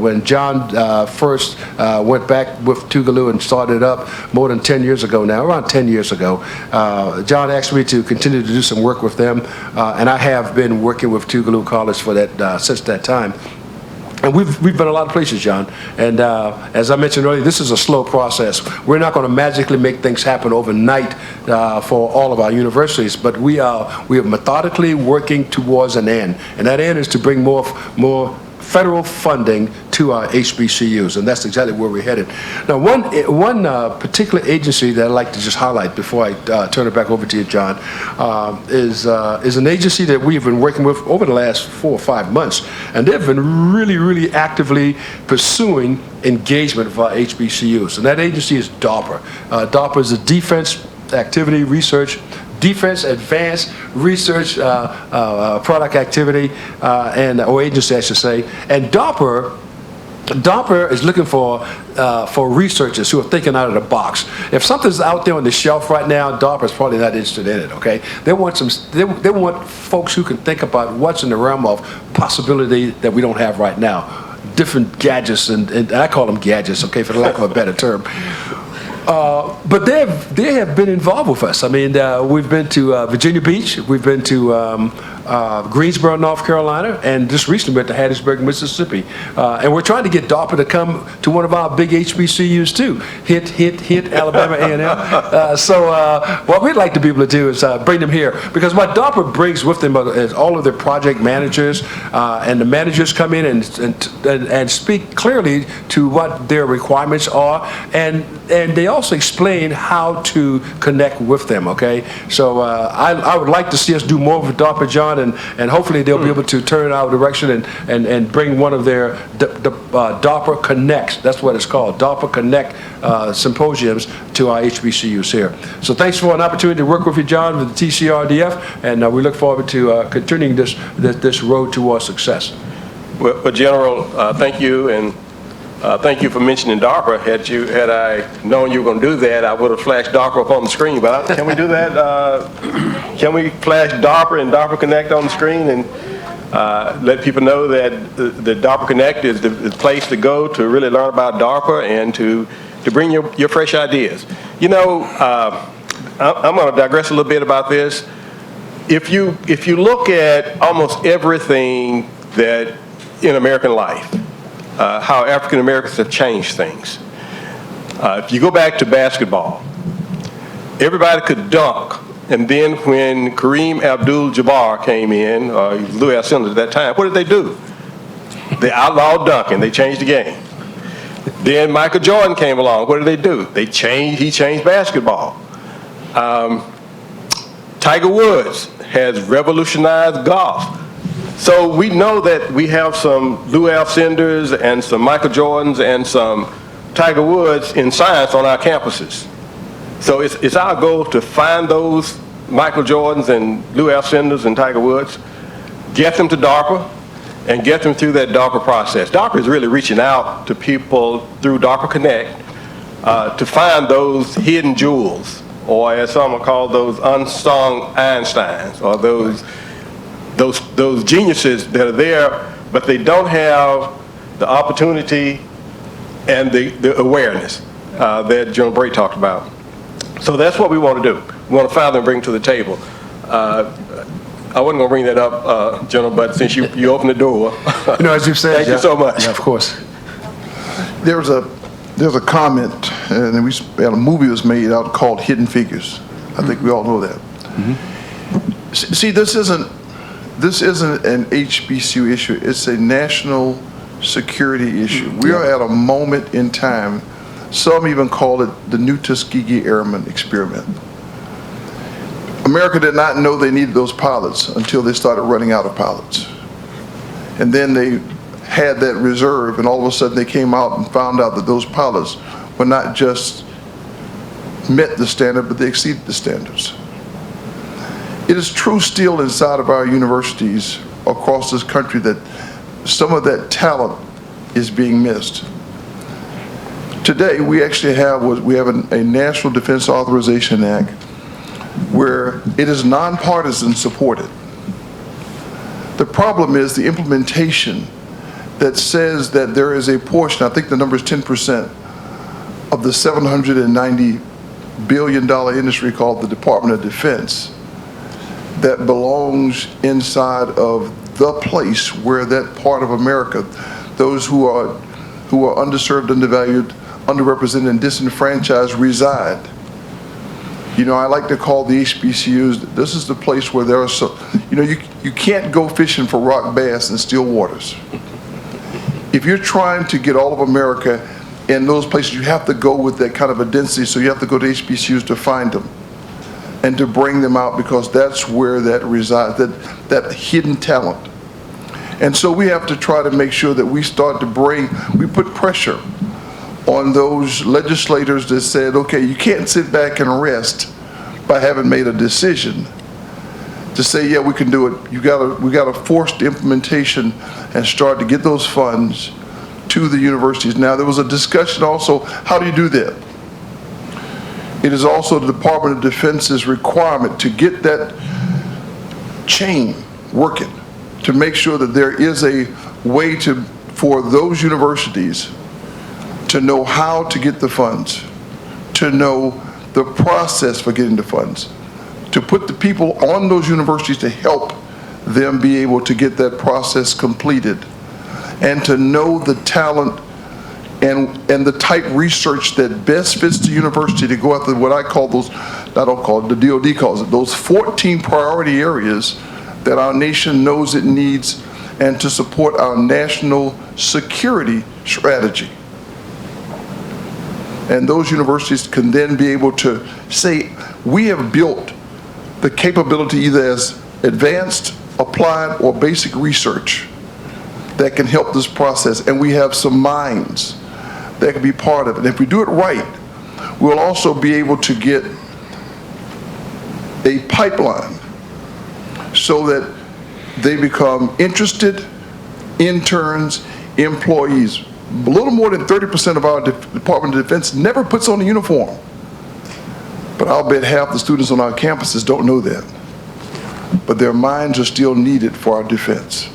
When John first went back with Tougaloo and started up more than 10 years ago now, around 10 years ago, John asked me to continue to do some work with them, and I have been working with Tougaloo College for that since that time. And we've been a lot of places, John. And as I mentioned earlier, this is a slow process. We're not going to magically make things happen overnight for all of our universities, but we are methodically working towards an end. And that end is to bring more federal funding to our HBCUs, and that's exactly where we're headed. Now, one particular agency that I'd like to just highlight before I turn it back over to you, John, is an agency that we've been working with over the last 4 or 5 months, and they've been really, really actively pursuing engagement of our HBCUs, and that agency is DARPA. DARPA is a Defense Activity Research Defense Advanced Research Product Activity or agency, I should say. And DARPA is looking for researchers who are thinking out of the box. If something's out there on the shelf right now, DARPA is probably not interested in it. Okay, they want folks who can think about what's in the realm of possibility that we don't have right now. Different gadgets, and I call them gadgets, okay, for the lack of a better term. But they have been involved with us. I mean, we've been to Virginia Beach, we've been to Greensboro, North Carolina, and just recently went to Hattiesburg, Mississippi. And we're trying to get DARPA to come to one of our big HBCUs too. Hit Alabama A&M. So what we'd like to be able to do is bring them here, because what DARPA brings with them is all of their project managers, and the managers come in and speak clearly to what their requirements are, and they also explain how to connect with them, okay? So I would like to see us do more with DARPA, John, and hopefully they'll be able to turn in our direction and bring one of their DARPA Connects, that's what it's called, DARPA Connect symposiums to our HBCUs here. So thanks for an opportunity to work with you, John, with the TCRDF, and we look forward to continuing this road towards success. Well, General, thank you, and thank you for mentioning DARPA. Had I known you were going to do that, I would have flashed DARPA up on the screen. But can we do that? Can we flash DARPA and DARPA Connect on the screen and let people know that the DARPA Connect is the place to go to really learn about DARPA and to bring your fresh ideas? You know, I'm going to digress a little bit about this. If you look at almost everything that in American life, how African Americans have changed things. If you go back to basketball, everybody could dunk, and then when Kareem Abdul-Jabbar came in, Louis Alcindor at that time, what did they do? They outlawed dunking. They changed the game. Then Michael Jordan came along. What did they do? He changed basketball. Tiger Woods has revolutionized golf. So we know that we have some Louis Alcindors and some Michael Jordans and some Tiger Woods in science on our campuses. So it's our goal to find those Michael Jordans and Louis Alcindors and Tiger Woods, get them to DARPA, and get them through that DARPA process. DARPA is really reaching out to people through DARPA Connect to find those hidden jewels, or as some will call those unsung Einsteins, or those geniuses that are there, but they don't have the opportunity and the awareness that General Bray talked about. So that's what we want to do. We want to find them and bring them to the table. I wasn't going to bring that up, General, but since you opened the door. You know, as you've said. Thank you so much. Yeah, of course. There's a comment, and a movie was made out called Hidden Figures. I think we all know that. Mm-hmm. See, this isn't an HBCU issue. It's a national security issue. We are at a moment in time. Some even call it the New Tuskegee Airmen experiment. America did not know they needed those pilots until they started running out of pilots. And then they had that reserve, and all of a sudden they came out and found out that those pilots were not just met the standard, but they exceeded the standards. It is true still inside of our universities across this country that some of that talent is being missed. Today, we actually have a National Defense Authorization Act where it is nonpartisan supported. The problem is the implementation that says that there is a portion, I think the number is 10%, of the $790 billion industry called the Department of Defense that belongs inside of the place where that part of America, those who are underserved, undervalued, underrepresented, and disenfranchised reside. You know, I like to call the HBCUs, this is the place where there are so, you know, you can't go fishing for rock bass in still waters. If you're trying to get all of America in those places, you have to go with that kind of a density, so you have to go to HBCUs to find them and to bring them out, because that's where that resides, that hidden talent. And so we have to try to make sure that we start to we put pressure on those legislators that said, okay, you can't sit back and rest by having made a decision to say, yeah, we can do it. We got to force the implementation and start to get those funds to the universities. Now, there was a discussion also, how do you do that? It is also the Department of Defense's requirement to get that chain working, to make sure that there is a way for those universities to know how to get the funds, to know the process for getting the funds, to put the people on those universities to help them be able to get that process completed, and to know the talent and the type research that best fits the university to go after what I call those, I don't call it, the DOD calls it, those 14 priority areas that our nation knows it needs, and to support our national security strategy. And those universities can then be able to say, we have built the capability either as advanced, applied, or basic research that can help this process, and we have some minds that can be part of it. And if we do it right, we'll also be able to get a pipeline so that they become interested interns, employees. A little more than 30% of our Department of Defense never puts on a uniform. But I'll bet half the students on our campuses don't know that. But their minds are still needed for our defense.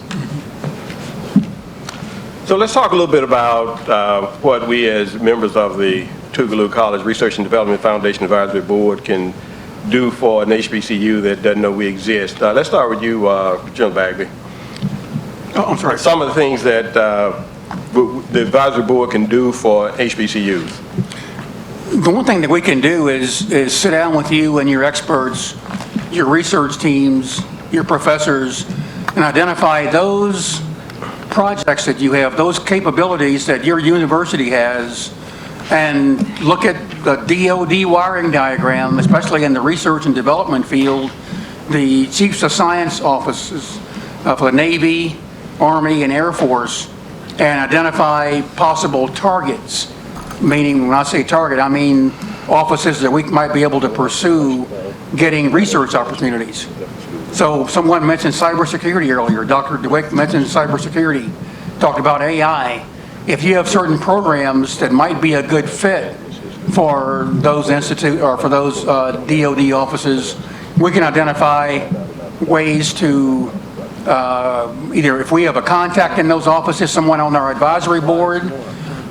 So let's talk a little bit about what we as members of the Tougaloo College Research and Development Foundation Advisory Board can do for an HBCU that doesn't know we exist. Let's start with you, General Bagby. Oh, I'm sorry. Some of the things that the advisory board can do for HBCUs. The one thing that we can do is sit down with you and your experts, your research teams, your professors, and identify those projects that you have, those capabilities that your university has, and look at the DOD wiring diagram, especially in the research and development field, the Chiefs of Science offices for the Navy, Army, and Air Force, and identify possible targets. Meaning, when I say target, I mean offices that we might be able to pursue getting research opportunities. So someone mentioned cybersecurity earlier. Dr. DeWick mentioned cybersecurity, talked about AI. If you have certain programs that might be a good fit for those for those DOD offices, we can identify ways to either, if we have a contact in those offices, someone on our advisory board,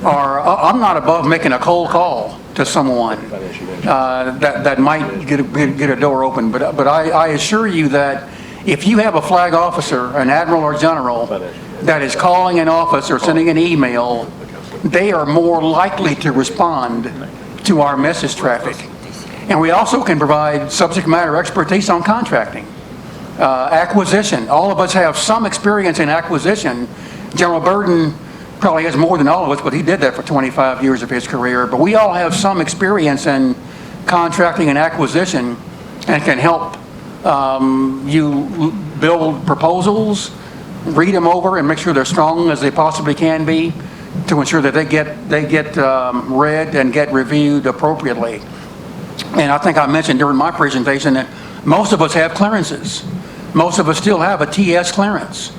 or I'm not above making a cold call to someone that might get a door open. But I assure you that if you have a flag officer, an admiral or general, that is calling an office or sending an email, they are more likely to respond to our message traffic. And we also can provide subject matter expertise on contracting. Acquisition. All of us have some experience in acquisition. General Burton probably has more than all of us, but he did that for 25 years of his career. But we all have some experience in contracting and acquisition, and can help you build proposals, read them over, and make sure they're strong as they possibly can be, to ensure that they get read and get reviewed appropriately. And I think I mentioned during my presentation that most of us have clearances. Most of us still have a TS clearance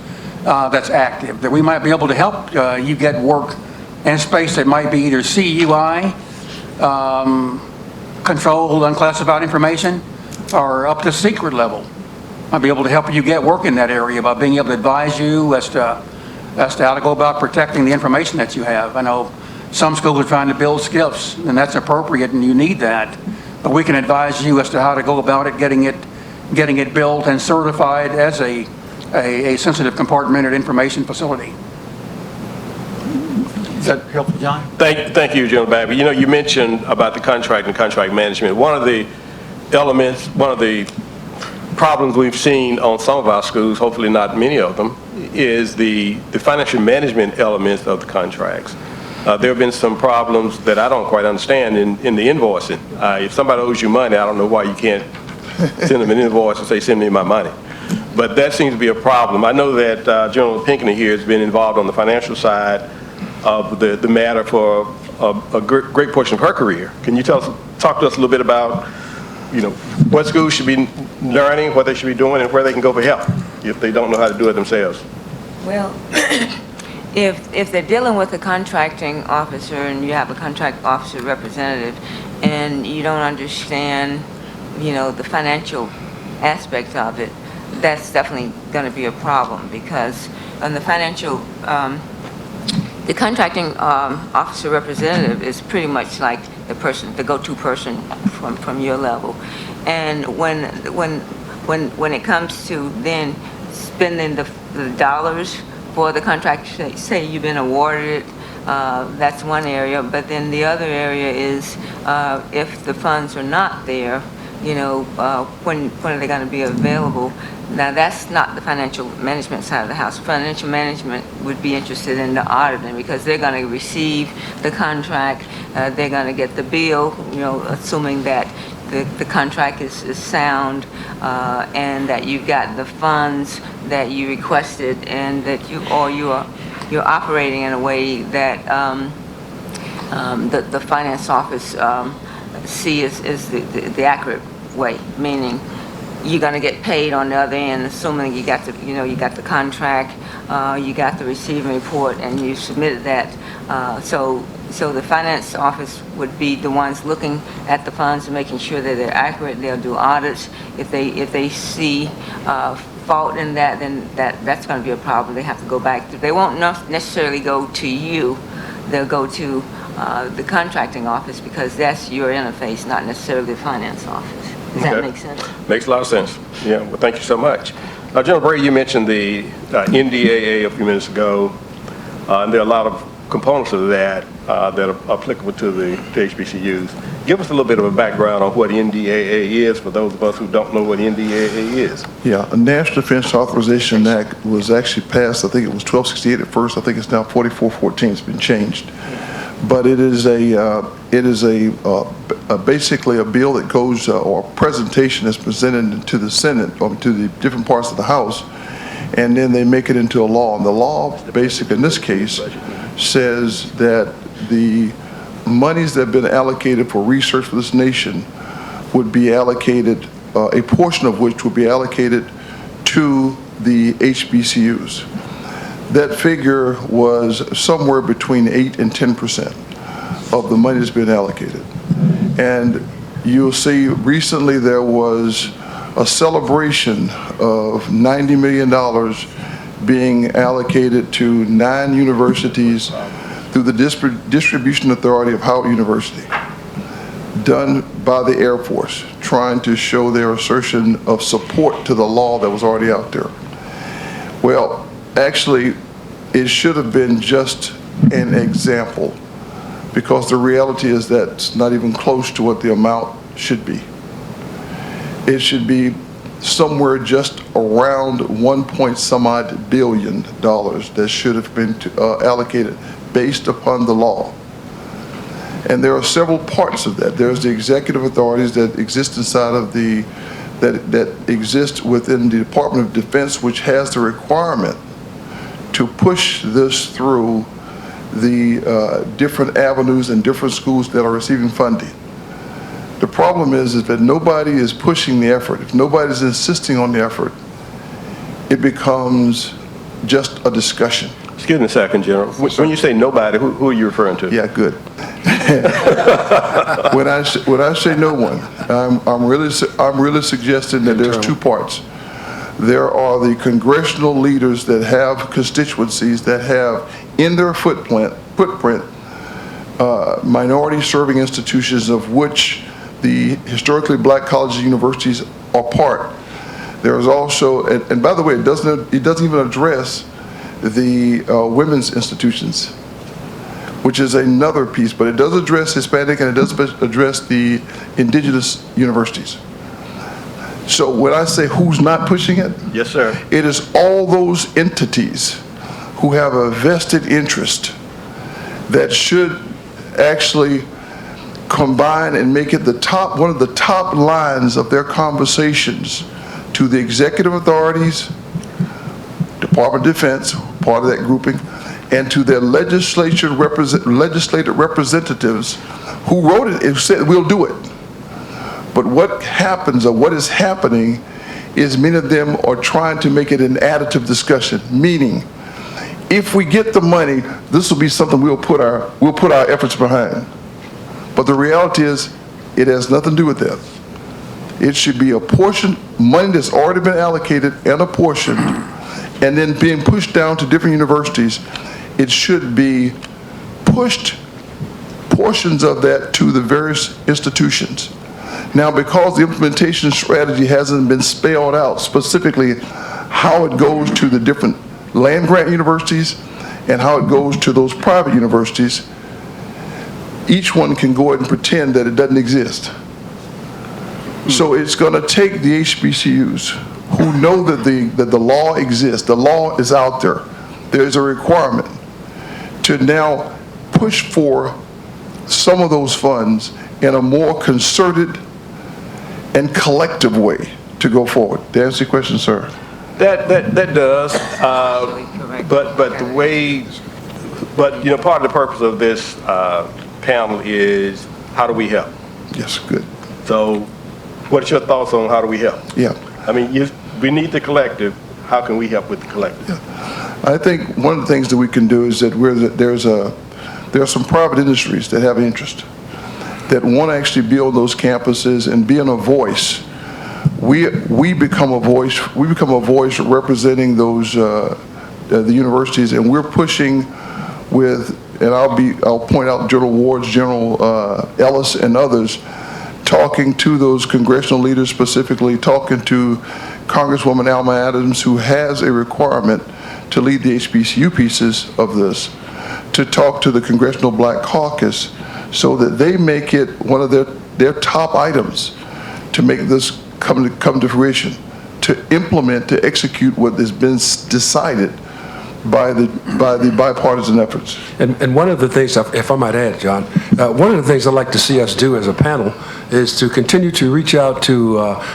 that's active, that we might be able to help you get work in space that might be either CUI, controlled unclassified information, or up to secret level. I'll be able to help you get work in that area by being able to advise you as to how to go about protecting the information that you have. I know some schools are trying to build SCIFs, and that's appropriate, and you need that. But we can advise you as to how to go about it, getting it built and certified as a sensitive compartmented information facility. Is that helpful, John? Thank you, General Babbitt. You know, you mentioned about the contract and contract management. One of the elements, one of the problems we've seen on some of our schools, hopefully not many of them, is the financial management elements of the contracts. There have been some problems that I don't quite understand in the invoicing. If somebody owes you money, I don't know why you can't send them an invoice and say, send me my money. But that seems to be a problem. I know that General Pinckney here has been involved on the financial side of the matter for a great portion of her career. Can you talk to us a little bit about, you know, what schools should be learning, what they should be doing, and where they can go for help if they don't know how to do it themselves? Well, if they're dealing with a contracting officer and you have a contract officer representative and you don't understand, you know, the financial aspect of it, that's definitely going to be a problem, because on the financial, the contracting officer representative is pretty much like the go-to person from your level. And when it comes to then spending the dollars for the contract, say you've been awarded, that's one area, but then the other area is if the funds are not there, you know, when are they going to be available? Now, that's not the financial management side of the house. Financial management would be interested in the auditing, because they're going to receive the contract, they're going to get the bill, you know, assuming that the contract is sound, and that you've got the funds that you requested, and that you're operating in a way that the finance office sees is the accurate way, meaning you're going to get paid on the other end, assuming you got the contract, you got the receiving report, and you submitted that. So the finance office would be the ones looking at the funds and making sure that they're accurate. They'll do audits. If they see fault in that, then that's going to be a problem. They have to go back. They won't necessarily go to you. They'll go to the contracting office, because that's your interface, not necessarily the finance office. Does that make sense? Makes a lot of sense. Yeah, well, thank you so much. General Bray, you mentioned the NDAA a few minutes ago, and there are a lot of components of that that are applicable to the HBCUs. Give us a little bit of a background on what NDAA is for those of us who don't know what NDAA is. Yeah, a National Defense Authorization Act was actually passed, I think it was 1268 at first, I think it's now 4414, it's been changed. But it is basically a bill that goes, or a presentation that's presented to the Senate, or to the different parts of the House, and then they make it into a law. And the law, basically in this case, says that the monies that have been allocated for research for this nation would be allocated, a portion of which would be allocated to the HBCUs. That figure was somewhere between 8 and 10% of the money that's been allocated. And you'll see recently there was a celebration of $90 million being allocated to 9 universities through the Distribution Authority of Howard University, done by the Air Force, trying to show their assertion of support to the law that was already out there. Well, actually, it should have been just an example, because the reality is that's not even close to what the amount should be. It should be somewhere just around 1 billion dollars that should have been allocated based upon the law. And there are several parts of that. There's the executive authorities that exist inside of that exist within the Department of Defense, which has the requirement to push this through the different avenues and different schools that are receiving funding. The problem is that nobody is pushing the effort. If nobody's insisting on the effort, it becomes just a discussion. Excuse me a second, General. When you say nobody, who are you referring to? Yeah, good. When I say no one, I'm really suggesting that there's two parts. There are the congressional leaders that have constituencies that have in their footprint minority serving institutions, of which the historically black colleges and universities are part. There is also, and by the way, it doesn't even address the women's institutions, which is another piece, but it does address Hispanic and it does address the indigenous universities. So when I say who's not pushing it, Yes, sir. it is all those entities who have a vested interest that should actually combine and make it one of the top lines of their conversations to the executive authorities, Department of Defense, part of that grouping, and to their legislative representatives who wrote it and said, we'll do it. But what happens, or what is happening, is many of them are trying to make it an additive discussion, meaning if we get the money, this will be something we'll put our efforts behind. But the reality is, it has nothing to do with that. It should be a portion, money that's already been allocated and apportioned, and then being pushed down to different universities. It should be pushed, portions of that, to the various institutions. Now, because the implementation strategy hasn't been spelled out specifically how it goes to the different land grant universities and how it goes to those private universities, each one can go ahead and pretend that it doesn't exist. So it's going to take the HBCUs who know that the law exists, the law is out there, there's a requirement, to now push for some of those funds in a more concerted and collective way to go forward. To answer your question, sir? That does, but the way, but you know, part of the purpose of this panel is how do we help? Yes, good. So, what's your thoughts on how do we help? Yeah. I mean, we need the collective. How can we help with the collective? Yeah. I think one of the things that we can do is that there are some private industries that have interest, that want to actually be on those campuses and be in a voice. We become a voice. We become a voice representing those the universities, and we're pushing with. And I'll point out General Ward's, General Ellis, and others, talking to those congressional leaders, specifically talking to Congresswoman Alma Adams, who has a requirement to lead the HBCU pieces of this, to talk to the Congressional Black Caucus so that they make it one of their top items to make this come to fruition, to implement, to execute what has been decided by the bipartisan efforts. And one of the things, if I might add, John, one of the things I'd like to see us do as a panel is to continue to reach out to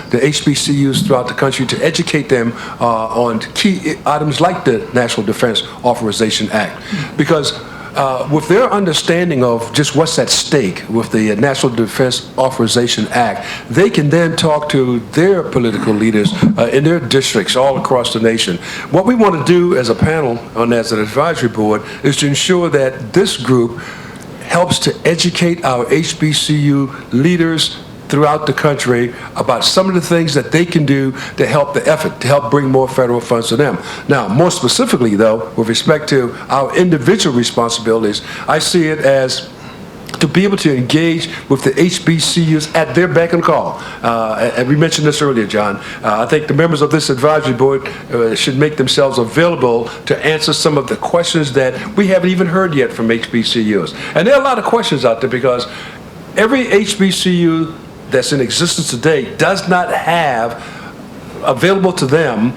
the HBCUs throughout the country to educate them on key items like the National Defense Authorization Act. Because with their understanding of just what's at stake with the National Defense Authorization Act, they can then talk to their political leaders in their districts all across the nation. What we want to do as a panel and as an advisory board is to ensure that this group helps to educate our HBCU leaders throughout the country about some of the things that they can do to help the effort, to help bring more federal funds to them. Now, more specifically, though, with respect to our individual responsibilities, I see it as to be able to engage with the HBCUs at their beck and call. And we mentioned this earlier, John. I think the members of this advisory board should make themselves available to answer some of the questions that we haven't even heard yet from HBCUs. And there are a lot of questions out there because every HBCU that's in existence today does not have available to them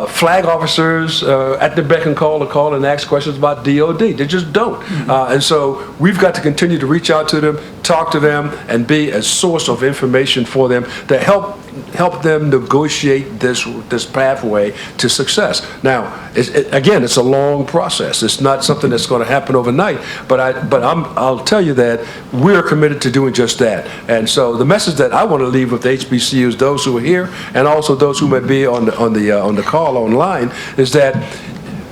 flag officers at the beck and call to call and ask questions about DOD. They just don't. And so we've got to continue to reach out to them, talk to them, and be a source of information for them to help them negotiate this pathway to success. Now, again, it's a long process. It's not something that's going to happen overnight, but I'll tell you that we're committed to doing just that. And so the message that I want to leave with the HBCUs, those who are here, and also those who may be on the call online, is that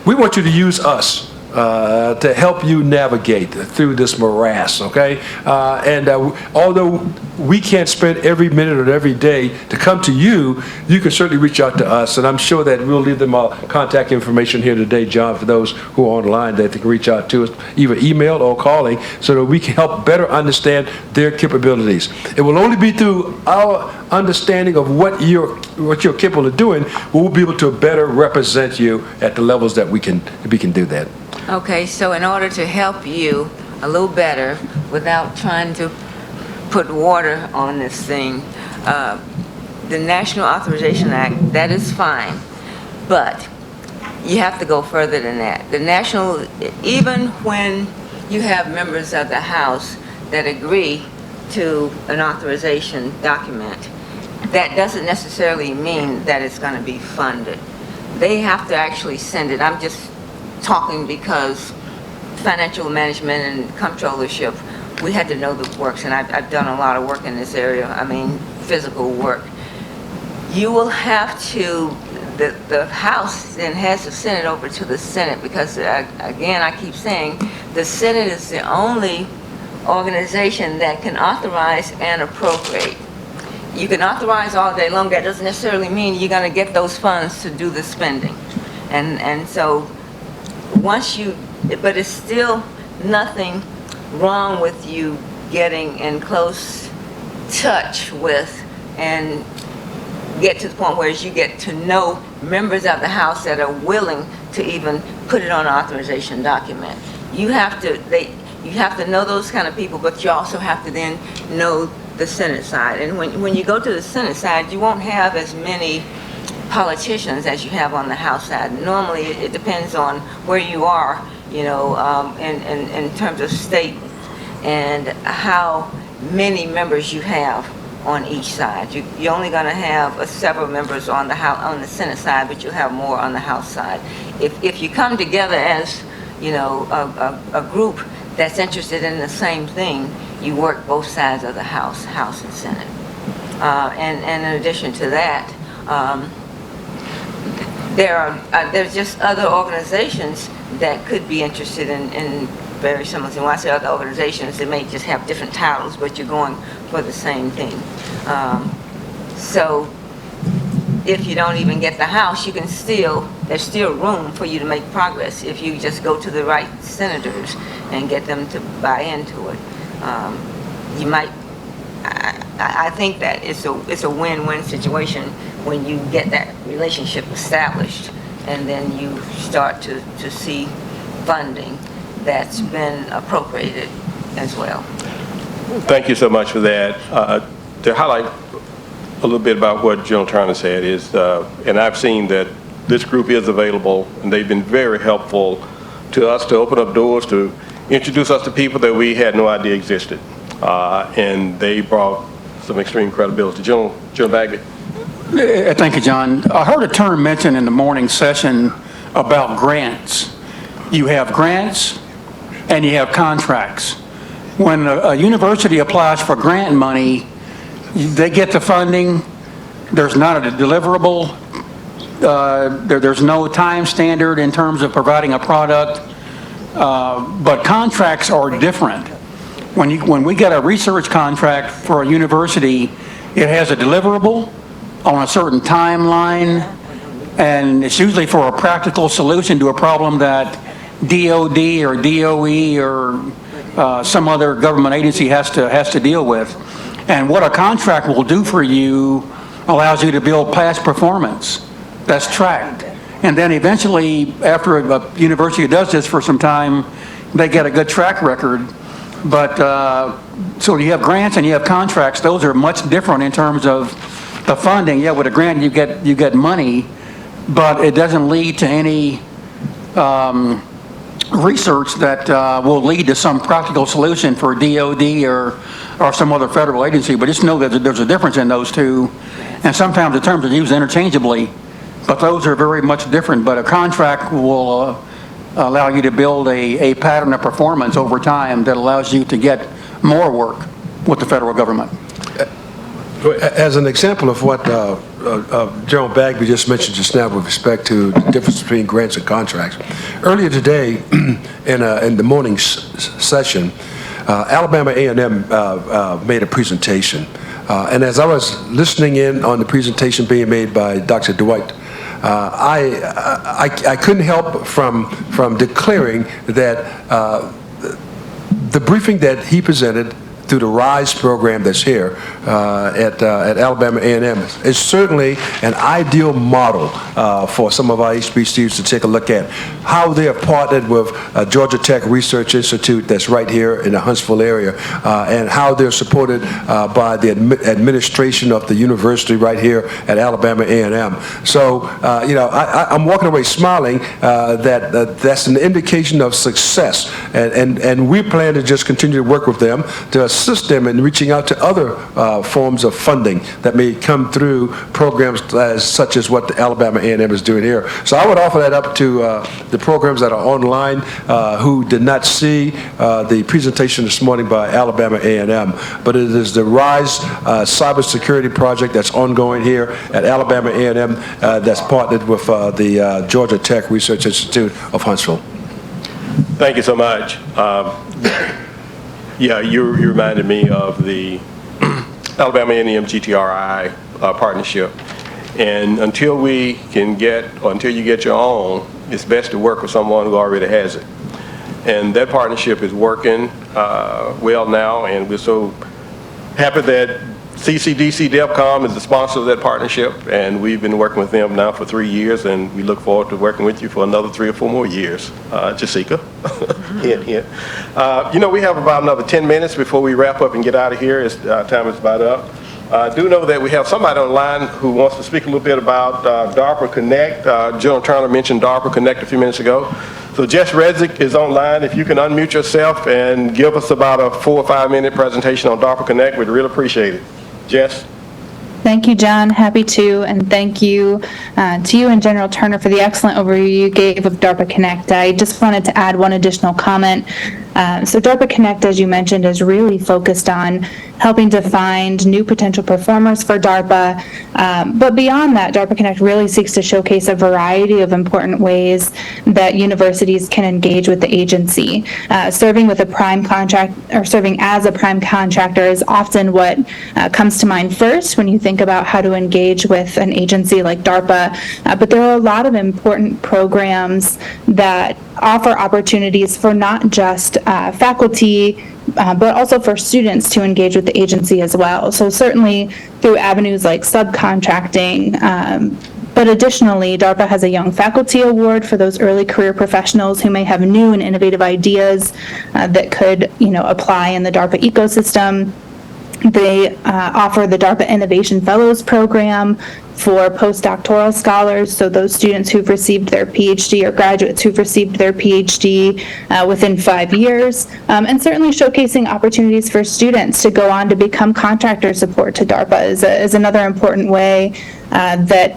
we want you to use us to help you navigate through this morass, okay? And although we can't spend every minute or every day to come to you, you can certainly reach out to us, and I'm sure that we'll leave them our contact information here today, John, for those who are online that they can reach out to us, either email or calling, so that we can help better understand their capabilities. It will only be through our understanding of what you're capable of doing, we'll be able to better represent you at the levels that we can do that. Okay, so in order to help you a little better without trying to put water on this thing, the National Authorization Act, that is fine, but you have to go further than that. The national, even when you have members of the House that agree to an authorization document, that doesn't necessarily mean that it's going to be funded. They have to actually send it. I'm just talking because financial management and comptrollership, we had to know the works, and I've done a lot of work in this area, I mean physical work. You will have to, the House then has to send it over to the Senate because, again, I keep saying, the Senate is the only organization that can authorize and appropriate. You can authorize all day long, that doesn't necessarily mean you're going to get those funds to do the spending. And so once you, but it's still nothing wrong with you getting in close touch with and get to the point where you get to know members of the House that are willing to even put it on an authorization document. You have to know those kind of people, but you also have to then know the Senate side. And when you go to the Senate side, you won't have as many politicians as you have on the House side. Normally, it depends on where you are, you know, in terms of state and how many members you have on each side. You're only going to have several members on the House, on the Senate side, but you'll have more on the House side. If you come together as, you know, a group that's interested in the same thing, you work both sides of the House and Senate. And in addition to that, there's just other organizations that could be interested in very similar things. When I say other organizations, they may just have different titles, but you're going for the same thing. So if you don't even get the House, you can there's still room for you to make progress if you just go to the right senators and get them to buy into it. You might, I think that it's a win-win situation when you get that relationship established and then you start to see funding that's been appropriated as well. Thank you so much for that. To highlight a little bit about what General Turner said is, and I've seen that this group is available, and they've been very helpful to us to open up doors, to introduce us to people that we had no idea existed. And they brought some extreme credibility. General Bagby. Thank you, John. I heard a term mentioned in the morning session about grants. You have grants and you have contracts. When a university applies for grant money, they get the funding. There's not a deliverable. There's no time standard in terms of providing a product. But contracts are different. When we get a research contract for a university, it has a deliverable on a certain timeline, and it's usually for a practical solution to a problem that DOD or DOE or some other government agency has to deal with. And what a contract will do for you allows you to build past performance that's tracked. And then eventually, after a university does this for some time, they get a good track record. But so you have grants and you have contracts. Those are much different in terms of the funding. Yeah, with a grant you get money, but it doesn't lead to any research that will lead to some practical solution for DOD or some other federal agency. But just know that there's a difference in those two, and sometimes the terms are used interchangeably, but those are very much different. But a contract will allow you to build a pattern of performance over time that allows you to get more work with the federal government. As an example of what General Bagby just mentioned just now with respect to the difference between grants and contracts, earlier today in the morning session, Alabama A&M made a presentation. And as I was listening in on the presentation being made by Dr. Dwight, I couldn't help from declaring that the briefing that he presented through the RISE program that's here at Alabama A&M is certainly an ideal model for some of our HBCUs to take a look at how they have partnered with Georgia Tech Research Institute that's right here in the Huntsville area, and how they're supported by the administration of the university right here at Alabama A&M. So, I'm walking away smiling that's an indication of success, and we plan to just continue to work with them to assist them in reaching out to other forms of funding that may come through programs such as what the Alabama A&M is doing here. So I would offer that up to the programs that are online who did not see the presentation this morning by Alabama A&M, but it is the RISE cybersecurity project that's ongoing here at Alabama A&M that's partnered with the Georgia Tech Research Institute of Huntsville. Thank you so much. Yeah, you reminded me of the Alabama A&M GTRI partnership. And until you get your own, it's best to work with someone who already has it. And that partnership is working well now, and we're so happy that CCDC DevCom is the sponsor of that partnership, and we've been working with them now for 3 years, and we look forward to working with you for another 3 or 4 more years. Jessica, hint, hint. We have about another 10 minutes before we wrap up and get out of here. Time is about up. I do know that we have somebody online who wants to speak a little bit about DARPA Connect. General Turner mentioned DARPA Connect a few minutes ago. So Jess Redzik is online. If you can unmute yourself and give us about a 4 or 5 minute presentation on DARPA Connect, we'd really appreciate it. Jess? Thank you, John. Happy to, and thank you to you and General Turner for the excellent overview you gave of DARPA Connect. I just wanted to add one additional comment. So DARPA Connect, as you mentioned, is really focused on helping to find new potential performers for DARPA. But beyond that, DARPA Connect really seeks to showcase a variety of important ways that universities can engage with the agency. Serving as a prime contractor is often what comes to mind first when you think about how to engage with an agency like DARPA. But there are a lot of important programs that offer opportunities for not just faculty, but also for students to engage with the agency as well. So certainly through avenues like subcontracting, but additionally, DARPA has a Young Faculty Award for those early career professionals who may have new and innovative ideas that could, apply in the DARPA ecosystem. They offer the DARPA Innovation Fellows Program for postdoctoral scholars, so those students who've received their PhD or graduates who've received their PhD within 5 years, and certainly showcasing opportunities for students to go on to become contractor support to DARPA is another important way that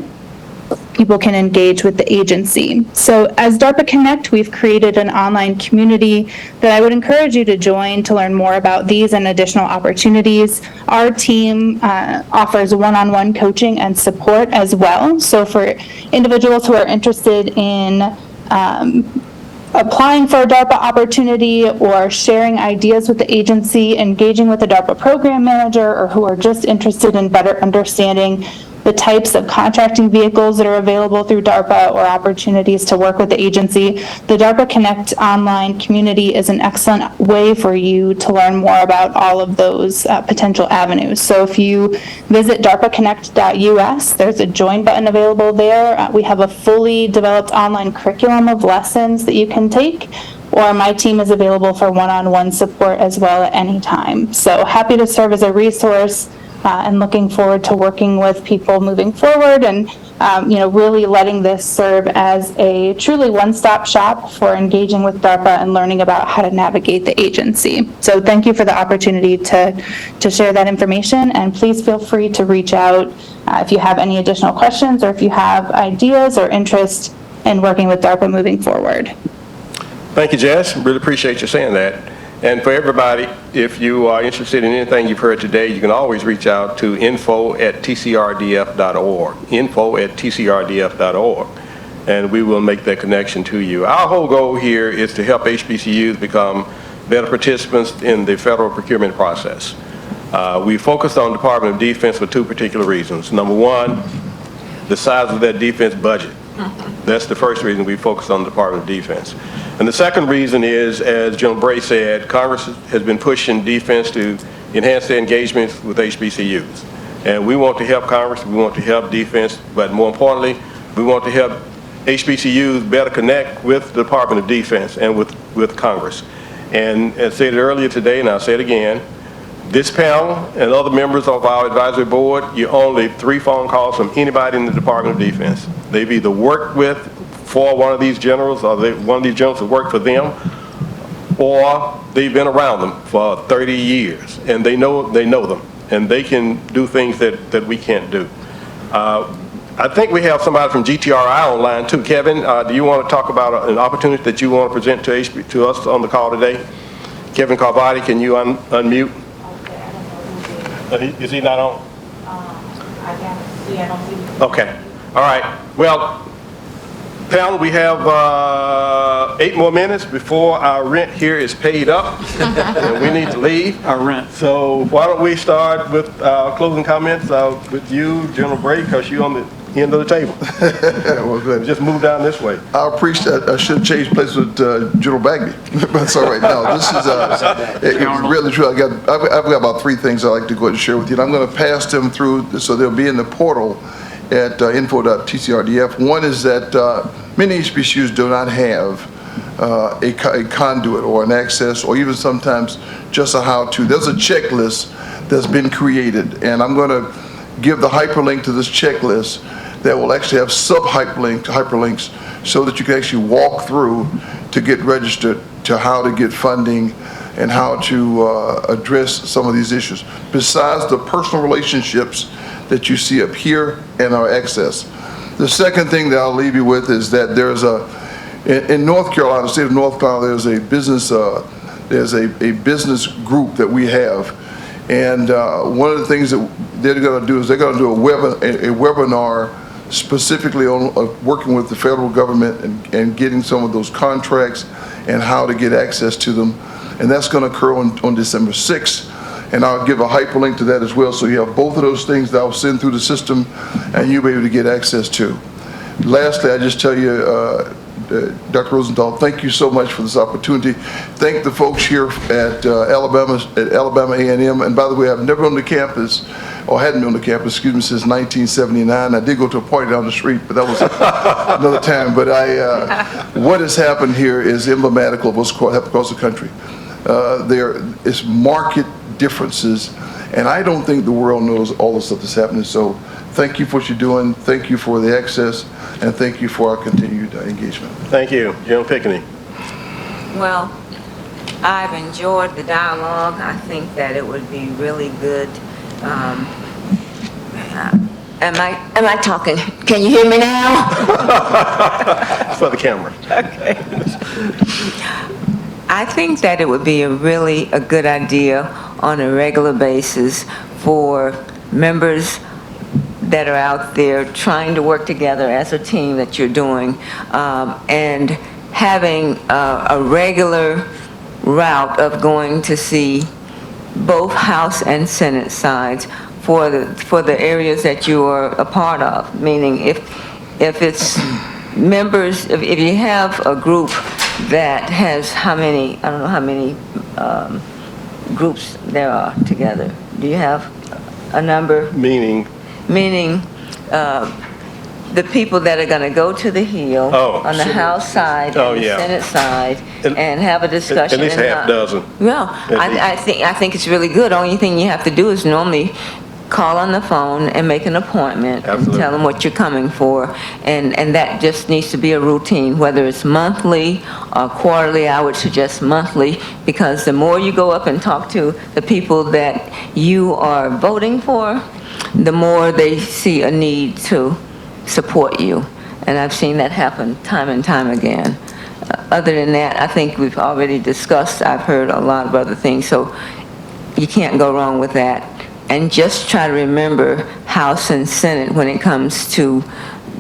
people can engage with the agency. So as DARPA Connect, we've created an online community that I would encourage you to join to learn more about these and additional opportunities. Our team offers one-on-one coaching and support as well. So for individuals who are interested in applying for a DARPA opportunity or sharing ideas with the agency, engaging with a DARPA program manager, or who are just interested in better understanding the types of contracting vehicles that are available through DARPA or opportunities to work with the agency, the DARPA Connect online community is an excellent way for you to learn more about all of those potential avenues. So if you visit darpaconnect.us, there's a join button available there. We have a fully developed online curriculum of lessons that you can take, or my team is available for one-on-one support as well at any time. So happy to serve as a resource. And looking forward to working with people moving forward and, really letting this serve as a truly one-stop shop for engaging with DARPA and learning about how to navigate the agency. So thank you for the opportunity to share that information, and please feel free to reach out if you have any additional questions or if you have ideas or interest in working with DARPA moving forward. Thank you, Jess. Really appreciate you saying that. And for everybody, if you are interested in anything you've heard today, you can always reach out to info@tcrdf.org, info@tcrdf.org, and we will make that connection to you. Our whole goal here is to help HBCUs become better participants in the federal procurement process. We focused on Department of Defense for 2 particular reasons. Number one, the size of that defense budget. That's the first reason we focus on the Department of Defense. And the second reason is, as General Bray said, Congress has been pushing defense to enhance their engagements with HBCUs. And we want to help Congress, we want to help defense, but more importantly, we want to help HBCUs better connect with the Department of Defense and with Congress. And as I said earlier today, and I'll say it again, this panel and other members of our advisory board, you're only 3 phone calls from anybody in the Department of Defense. They've either worked for one of these generals, or one of these generals has worked for them, or they've been around them for 30 years, and they know them, and they can do things that we can't do. I think we have somebody from GTRI online too. Kevin, do you want to talk about an opportunity that you want to present to us on the call today? Kevin Carvati, can you unmute? Is he not on? I can't see, I don't see. Okay. All right. Well, panel, we have 8 more minutes before our rent here is paid up, and we need to leave. Our rent. So why don't we start with closing comments with you, General Bray, because you're on the end of the table. Well, good. Just move down this way. I appreciate. I should have changed places with General Bagby. That's all right. No, this is it's really true. I've got about 3 things I'd like to go ahead and share with you. And I'm going to pass them through, so they'll be in the portal at info.tcrdf. One is that many HBCUs do not have a conduit or an access, or even sometimes just a how-to. There's a checklist that's been created, and I'm going to give the hyperlink to this checklist that will actually have hyperlinks so that you can actually walk through to get registered to how to get funding and how to address some of these issues, besides the personal relationships that you see up here and our access. The second thing that I'll leave you with is that there's in North Carolina, the state of North Carolina, there's a business group that we have. And one of the things that they're going to do is they're going to do a webinar specifically on working with the federal government and getting some of those contracts and how to get access to them. And that's going to occur on December 6th. And I'll give a hyperlink to that as well. So you have both of those things that I'll send through the system and you'll be able to get access to. Lastly, I just tell you, Dr. Rosenthal, thank you so much for this opportunity. Thank the folks here at Alabama A&M. And by the way, I've never been on the campus, or hadn't been on the campus, excuse me, since 1979. I did go to a party down the street, but that was another time. But what has happened here is emblematic of what's happened across the country. There is market differences, and I don't think the world knows all the stuff that's happening. So thank you for what you're doing. Thank you for the access, and thank you for our continued engagement. Thank you. General Pickney. Well, I've enjoyed the dialogue. I think that it would be really good. Am I talking? Can you hear me now? It's for the camera. Okay. I think that it would be a good idea on a regular basis for members that are out there trying to work together as a team that you're doing, and having a regular route of going to see both House and Senate sides for the areas that you are a part of. Meaning, if it's members, if you have a group that has I don't know how many groups there are together. Do you have a number? Meaning the people that are going to go to the Hill on the House side and the Senate side and have a discussion. At least half dozen. Well, I think it's really good. Only thing you have to do is normally call on the phone and make an appointment. Absolutely. And tell them what you're coming for, and that just needs to be a routine, whether it's monthly or quarterly. I would suggest monthly, because the more you go up and talk to the people that you are voting for, the more they see a need to support you. And I've seen that happen time and time again. Other than that, I think we've already discussed, I've heard a lot of other things, so you can't go wrong with that. And just try to remember House and Senate when it comes to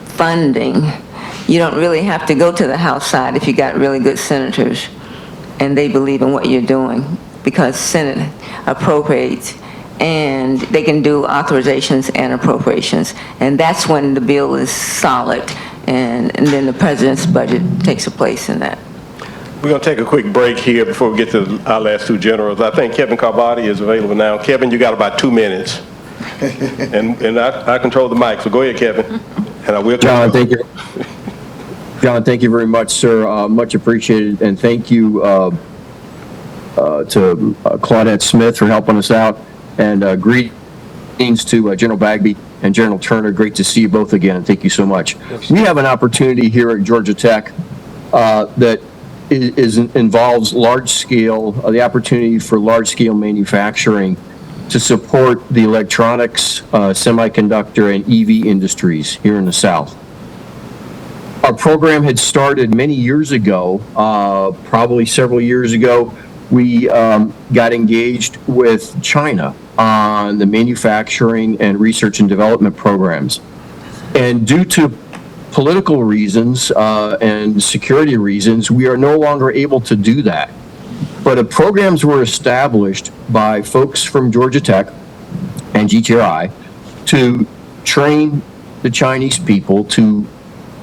funding. You don't really have to go to the House side if you got really good senators and they believe in what you're doing, because Senate appropriates and they can do authorizations and appropriations. And that's when the bill is solid and then the president's budget takes a place in that. We're going to take a quick break here before we get to our last two generals. I think Kevin Carbati is available now. Kevin, you got about 2 minutes. and I control the mic, so go ahead, Kevin. And I will. John, thank you. John, thank you very much, sir. Much appreciated. And thank you to Claudette Smith for helping us out. And greetings to General Bagby and General Turner. Great to see you both again, and thank you so much. We have an opportunity here at Georgia Tech that involves large-scale, the opportunity for large-scale manufacturing to support the electronics, semiconductor, and EV industries here in the South. Our program had started many years ago, probably several years ago. We got engaged with China on the manufacturing and research and development programs. And due to political reasons and security reasons, we are no longer able to do that. But the programs were established by folks from Georgia Tech and GTRI to train the Chinese people to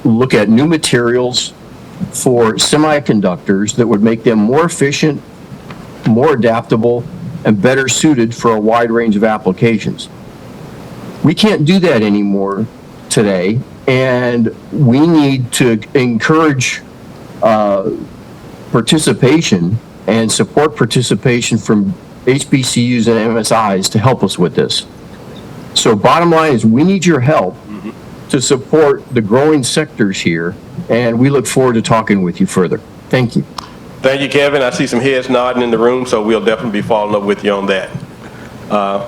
look at new materials for semiconductors that would make them more efficient, more adaptable, and better suited for a wide range of applications. We can't do that anymore today, and we need to encourage participation and support participation from HBCUs and MSIs to help us with this. So bottom line is we need your help to support the growing sectors here, and we look forward to talking with you further. Thank you. Thank you, Kevin. I see some heads nodding in the room, so we'll definitely be following up with you on that.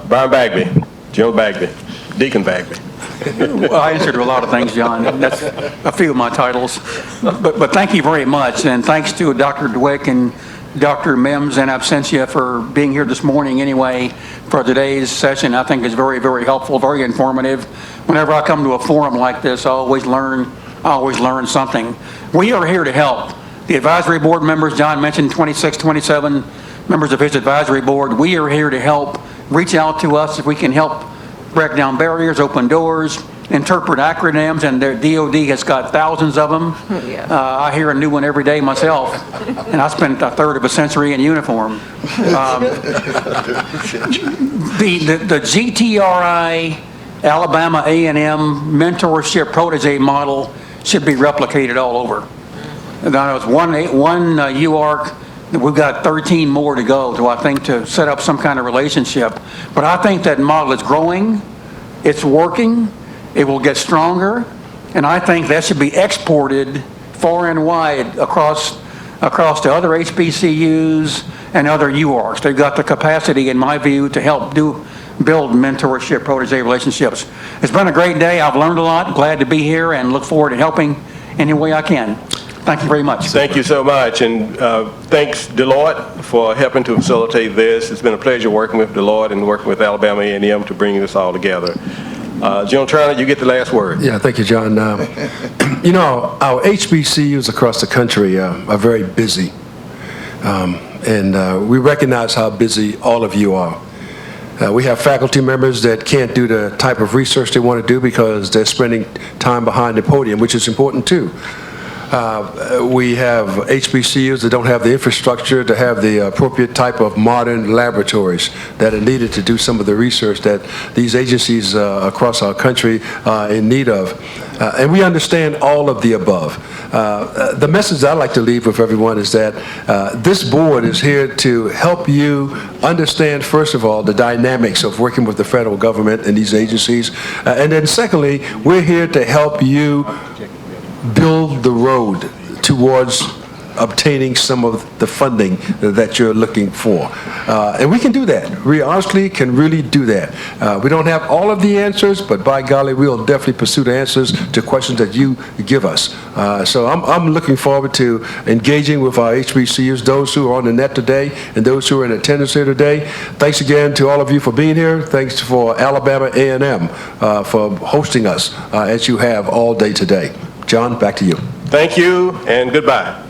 Brian Bagby, General Bagby, Deacon Bagby. Well, I answered to a lot of things, John. That's a few of my titles. But thank you very much, and thanks to Dr. Dweck and Dr. Mims in absentia for being here this morning anyway for today's session. I think it's very, very helpful, very informative. Whenever I come to a forum like this, I always learn something. We are here to help. The advisory board members, John mentioned 26, 27 members of his advisory board. We are here to help. Reach out to us if we can help break down barriers, open doors, interpret acronyms, and their DOD has got thousands of them. Yeah. I hear a new one every day myself, and I spent a third of a century in uniform. The GTRI Alabama A&M mentorship protege model should be replicated all over. Now, it's one UARC. We've got 13 more to go, so I think, to set up some kind of relationship. But I think that model is growing, it's working, it will get stronger, and I think that should be exported far and wide across to other HBCUs and other UARCs. They've got the capacity, in my view, to help build mentorship, protege relationships. It's been a great day. I've learned a lot. Glad to be here and look forward to helping any way I can. Thank you very much. Thank you so much, and thanks Deloitte for helping to facilitate this. It's been a pleasure working with Deloitte and working with Alabama A&M to bring this all together. General Turner, you get the last word. Yeah, thank you, John. You know, our HBCUs across the country are very busy, and we recognize how busy all of you are. We have faculty members that can't do the type of research they want to do because they're spending time behind the podium, which is important too. We have HBCUs that don't have the infrastructure to have the appropriate type of modern laboratories that are needed to do some of the research that these agencies across our country are in need of. And we understand all of the above. The message I'd like to leave with everyone is that this board is here to help you understand, first of all, the dynamics of working with the federal government and these agencies. And then secondly, we're here to help you build the road towards obtaining some of the funding that you're looking for. And we can do that. We honestly can really do that. We don't have all of the answers, but by golly, we'll definitely pursue the answers to questions that you give us. So I'm looking forward to engaging with our HBCUs, those who are on the net today and those who are in attendance here today. Thanks again to all of you for being here. Thanks for Alabama A&M for hosting us as you have all day today. John, back to you. Thank you, and goodbye.